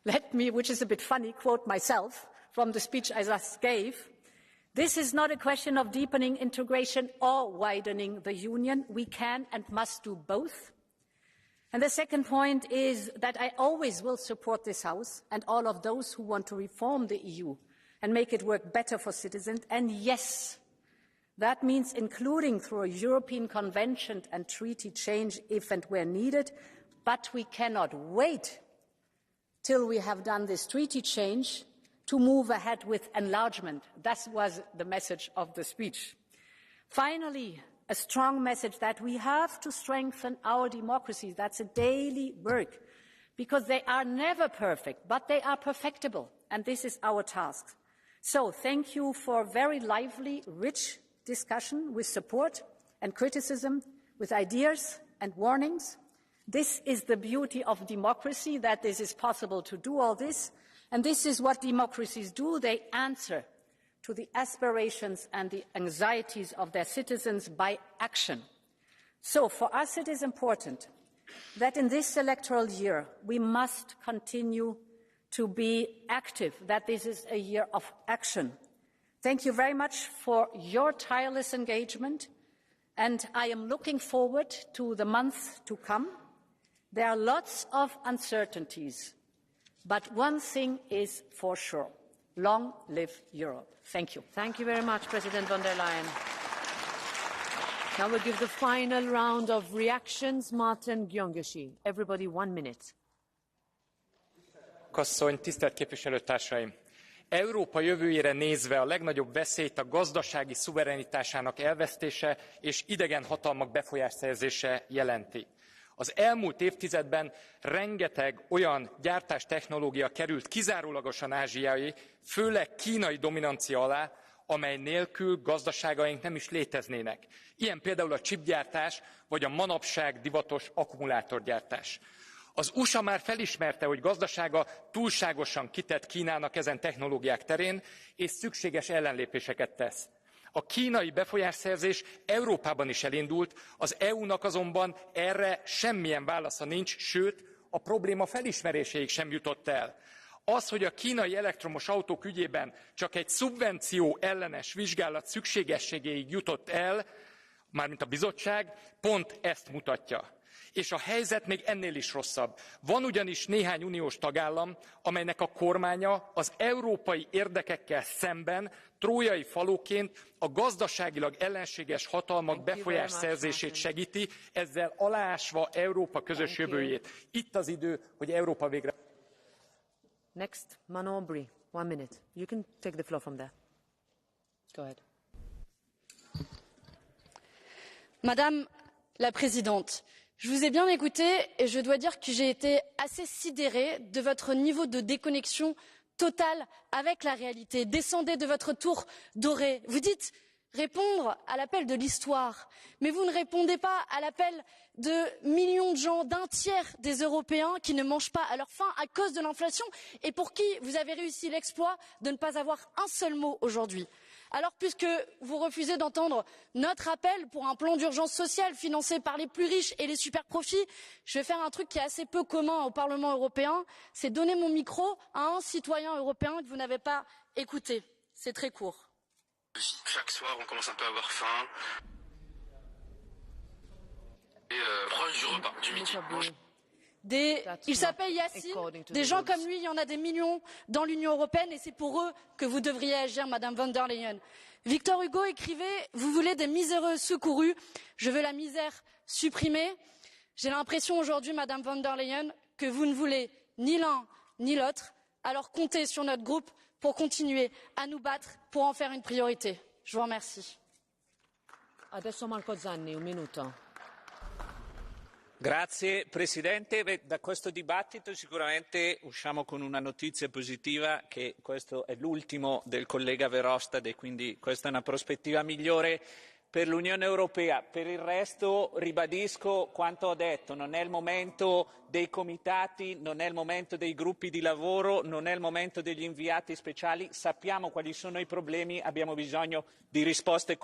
let me, which is a bit funny, quote myself from the speech I just gave. This is not a question of deepening integration or widening the union. We can and must do both. And the second point is that I always will support this House and all of those who want to reform the EU and make it work better for citizens. And yes, that means including through a European Convention and treaty change if and where needed. But we cannot wait till we have done this treaty change to move ahead with enlargement. That was the message of the speech. Finally, a strong message that we have to strengthen our democracies. That's a daily work, because they are never perfect, but they are perfectible, and this is our task. So thank you for very lively, rich discussion with support and criticism, with ideas and warnings. This is the beauty of democracy, that this is possible to do all this. And this is what democracies do. They answer to the aspirations and the anxieties of their citizens by action. So for us it is important that in this electoral year we must continue to be active, that this is a year of action. Thank you very much for your tireless engagement, and I am looking forward to the months to come. There are lots of uncertainties. But one thing is for sure. Long live Europe. Thank you. Thank you very much, President von der Leyen. Now we'll give the final round of reactions. Martin Gyongesi. Everybody 1 minute. Asszony, tisztelt képviselőtársaim! Európa jövőjére nézve a legnagyobb veszélyt a gazdasági szuverenitásának elvesztése és idegen hatalmak befolyásszerzése jelenti. Az elmúlt évtizedben rengeteg olyan gyártástechnológia került kizárólagosan ázsiai, főleg kínai dominancia alá, amely nélkül gazdaságaink nem is léteznének. Ilyen például a chipgyártás, vagy a manapság divatos akkumulátorgyártás. Az USA már felismerte, hogy gazdasága túlságosan kitett Kínának ezen technológiák terén, és szükséges ellenlépéseket tesz. A kínai befolyásszerzés Európában is elindult, az EU-nak azonban erre semmilyen válasza nincs, sőt, a probléma felismeréséig sem jutott el. Az, hogy a kínai elektromos autók ügyében csak egy szubvenció ellenes vizsgálat szükségességéig jutott el, mármint a bizottság, pont ezt mutatja. És a helyzet még ennél is rosszabb. Van ugyanis néhány uniós tagállam, amelynek a kormánya az európai érdekekkel szemben trójai falóként a gazdaságilag ellenséges hatalmak befolyásszerzését segíti, ezzel aláásva Európa közös jövőjét. Itt az idő, hogy Európa végre... Next, Manon Aubry, 1 minute. You can take the floor from there. Go ahead. Madame la Présidente, je vous ai bien écoutée et je dois dire que j'ai été assez sidérée de votre niveau de déconnexion totale avec la réalité. Descendez de votre tour dorée. Vous dites répondre à l'appel de l'histoire, mais vous ne répondez pas à l'appel de millions de gens, d'un tiers des Européens qui ne mangent pas à leur faim à cause de l'inflation et pour qui vous avez réussi l'exploit de ne pas avoir un seul mot aujourd'hui. Alors, puisque vous refusez d'entendre notre appel pour un plan d'urgence sociale financé par les plus riches et les superprofits, je vais faire un truc qui est assez peu commun au Parlement européen, c'est donner mon micro à un citoyen européen que vous n'avez pas écouté. C'est très court. Chaque soir, on commence un peu à avoir faim. Et proche du repas, du midi. Il s'appelle Yassine, des gens comme lui, il y en a des millions dans l'Union européenne et c'est pour eux que vous devriez agir, Madame Von der Leyen. Victor Hugo écrivait « Vous voulez des miséreux secourus, je veux la misère supprimée ». J'ai l'impression aujourd'hui, Madame Von der Leyen, que vous ne voulez ni l'un ni l'autre. Alors comptez sur notre groupe pour continuer à nous battre, pour en faire une priorité. Je vous remercie. Adesso Marco Zanni, un minuto. Grazie Presidente. Da questo dibattito sicuramente usciamo con una notizia positiva, che questo è l'ultimo del collega Verhofstadt e quindi questa è una prospettiva migliore per l'Unione Europea. Per il resto ribadisco quanto ho detto, non è il momento dei comitati, non è il momento dei gruppi di lavoro, non è il momento degli inviati speciali, sappiamo quali sono i problemi, abbiamo bisogno di risposte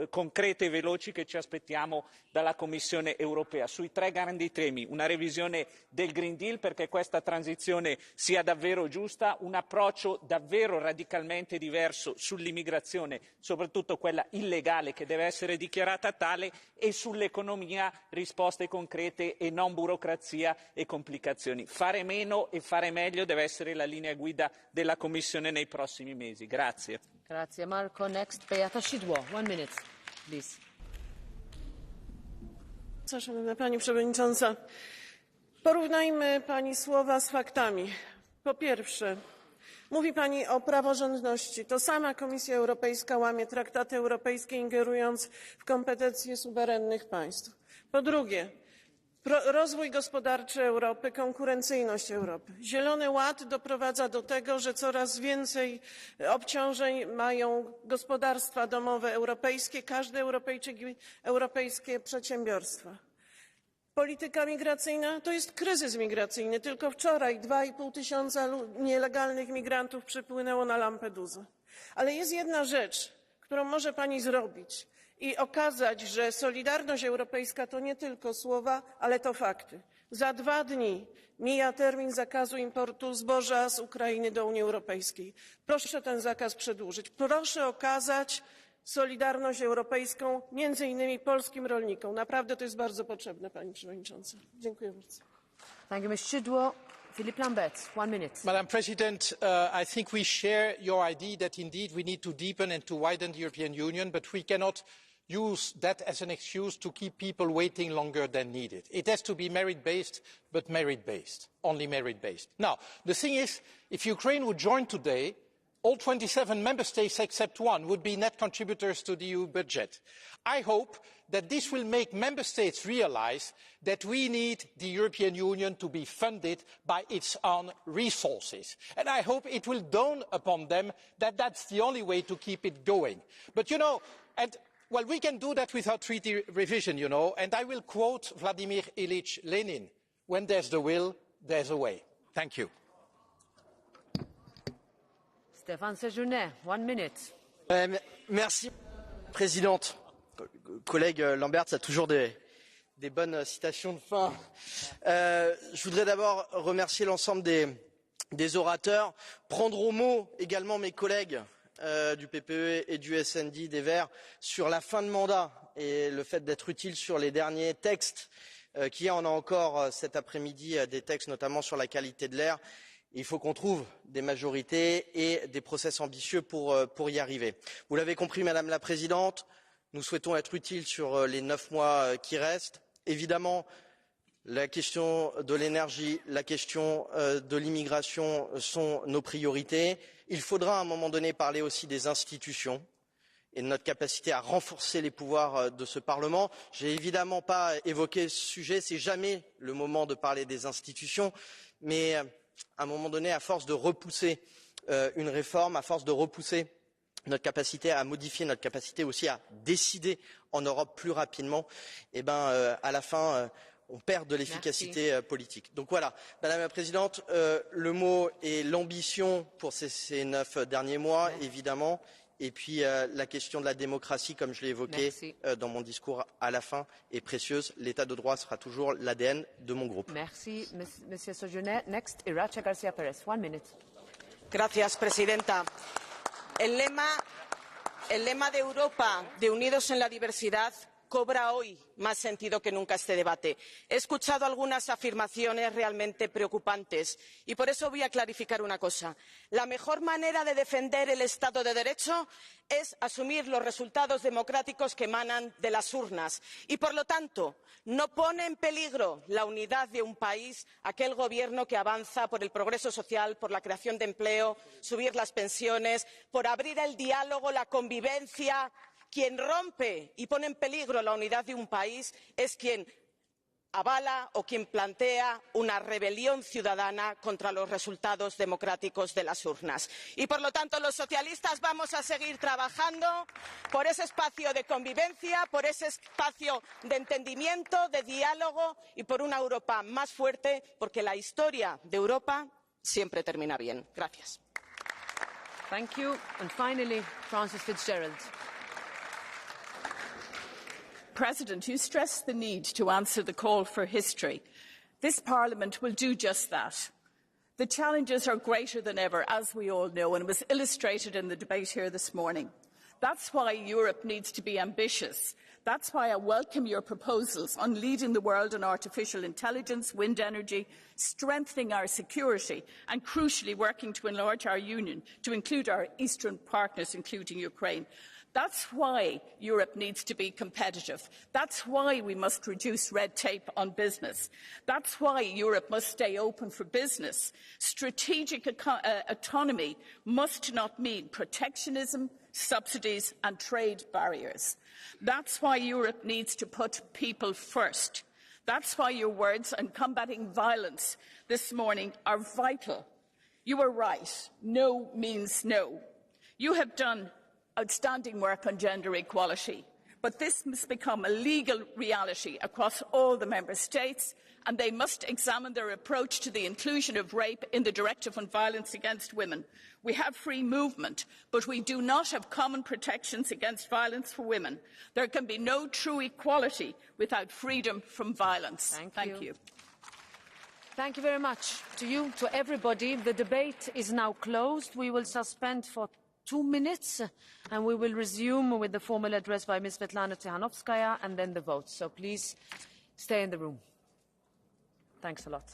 concrete e veloci che ci aspettiamo dalla Commissione Europea. Sui 3 grandi temi, una revisione del Green Deal perché questa transizione sia davvero giusta, un approccio davvero radicalmente diverso sull'immigrazione, soprattutto quella illegale che deve essere dichiarata tale, e sull'economia risposte concrete e non burocrazia e complicazioni. Fare meno e fare meglio deve essere la linea guida della Commissione nei prossimi mesi. Grazie. Grazie Marco. Next, Beata Szydło. 1 minute, please. Szanowna Pani Przewodnicząca, porównajmy Pani słowa z faktami. Po pierwsze, mówi Pani o praworządności. To sama Komisja Europejska łamie traktaty europejskie, ingerując w kompetencje suwerennych państw. Po drugie, rozwój gospodarczy Europy, konkurencyjność Europy. Zielony Ład doprowadza do tego, że coraz więcej obciążeń mają gospodarstwa domowe europejskie, każdy Europejczyk i europejskie przedsiębiorstwa. Polityka migracyjna to jest kryzys migracyjny. Tylko wczoraj 2,5 tysiąca nielegalnych migrantów przypłynęło na Lampedusę. Ale jest jedna rzecz, którą może Pani zrobić i okazać, że solidarność europejska to nie tylko słowa, ale to fakty. Za 2 dni mija termin zakazu importu zboża z Ukrainy do Unii Europejskiej. Proszę ten zakaz przedłużyć. Proszę okazać solidarność europejską między innymi polskim rolnikom. Naprawdę to jest bardzo potrzebne, Pani Przewodnicząca. Dziękuję bardzo. Thank you, Ms. Szydło. Philippe Lambert, 1 minute. Madam President, I think we share your idea that indeed we need to deepen and to widen the European Union, but we cannot use that as an excuse to keep people waiting longer than needed. It has to be merit-based, but merit-based, only merit-based. Now, the thing is, if Ukraine would join today, all 27 member states except one would be net contributors to the EU budget. I hope that this will make member states realise that we need the European Union to be funded by its own resources. And I hope it will dawn upon them that that's the only way to keep it going. But, you know, well, we can do that without treaty revision, you know, and I will quote Vladimir Ilyich Lenin, when there's the will, there's a way. Thank you. Stéphane Séjourné, 1 minute. Merci. Présidente, collègue Lambert, ça a toujours des bonnes citations de fin. Je voudrais d'abord remercier l'ensemble des orateurs, prendre au mot également mes collègues du PPE et du SND des Verts sur la fin de mandat et le fait d'être utile sur les derniers textes, qu'il y en a encore cet après-midi, des textes notamment sur la qualité de l'air. Il faut qu'on trouve des majorités et des process ambitieux pour y arriver. Vous l'avez compris, Madame la Présidente, nous souhaitons être utiles sur les 9 mois qui restent. Évidemment, la question de l'énergie, la question de l'immigration sont nos priorités. Il faudra à un moment donné parler aussi des institutions et de notre capacité à renforcer les pouvoirs de ce Parlement. Je n'ai évidemment pas évoqué ce sujet, c'est jamais le moment de parler des institutions, mais à un moment donné, à force de repousser une réforme, à force de repousser notre capacité à modifier, notre capacité aussi à décider en Europe plus rapidement, à la fin, on perd de l'efficacité politique. Donc voilà, Madame la Présidente, le mot est l'ambition pour ces 9 derniers mois, évidemment, et puis la question de la démocratie, comme je l'ai évoqué dans mon discours à la fin, est précieuse. L'état de droit sera toujours l'ADN de mon groupe. Merci, Monsieur Sojourner. Next, Iracha García Pérez. 1 minute. Gracias, Presidenta. El lema de Europa, de unidos en la diversidad, cobra hoy más sentido que nunca este debate. He escuchado algunas afirmaciones realmente preocupantes y por eso voy a clarificar una cosa. La mejor manera de defender el Estado de Derecho es asumir los resultados democráticos que emanan de las urnas y, por lo tanto, no pone en peligro la unidad de un país aquel gobierno que avanza por el progreso social, por la creación de empleo, subir las pensiones, por abrir el diálogo, la convivencia. Quien rompe y pone en peligro la unidad de un país es quien avala o quien plantea una rebelión ciudadana contra los resultados democráticos de las urnas. Y, por lo tanto, los socialistas vamos a seguir trabajando por ese espacio de convivencia, por ese espacio de entendimiento, de diálogo y por una Europa más fuerte, porque la historia de Europa siempre termina bien. Gracias. Thank you. And finally, Frances Fitzgerald. President, you stressed the need to answer the call for history. This Parliament will do just that. The challenges are greater than ever, as we all know, and it was illustrated in the debate here this morning. That's why Europe needs to be ambitious. That's why I welcome your proposals on leading the world in artificial intelligence, wind energy, strengthening our security, and crucially working to enlarge our union to include our eastern partners, including Ukraine. That's why Europe needs to be competitive. That's why we must reduce red tape on business. That's why Europe must stay open for business. Strategic autonomy must not mean protectionism, subsidies and trade barriers. That's why Europe needs to put people first. That's why your words on combating violence this morning are vital. You were right. No means no. You have done outstanding work on gender equality, but this must become a legal reality across all the Member States, and they must examine their approach to the inclusion of rape in the Directive on Violence Against Women. We have free movement, but we do not have common protections against violence for women. There can be no true equality without freedom from violence. Thank you. Thank you very much to you, to everybody. The debate is now closed. We will suspend for 2 minutes, and we will resume with the formal address by Ms. Svetlana Tsikhanouskaya and then the vote. So please stay in the room. Thanks a lot.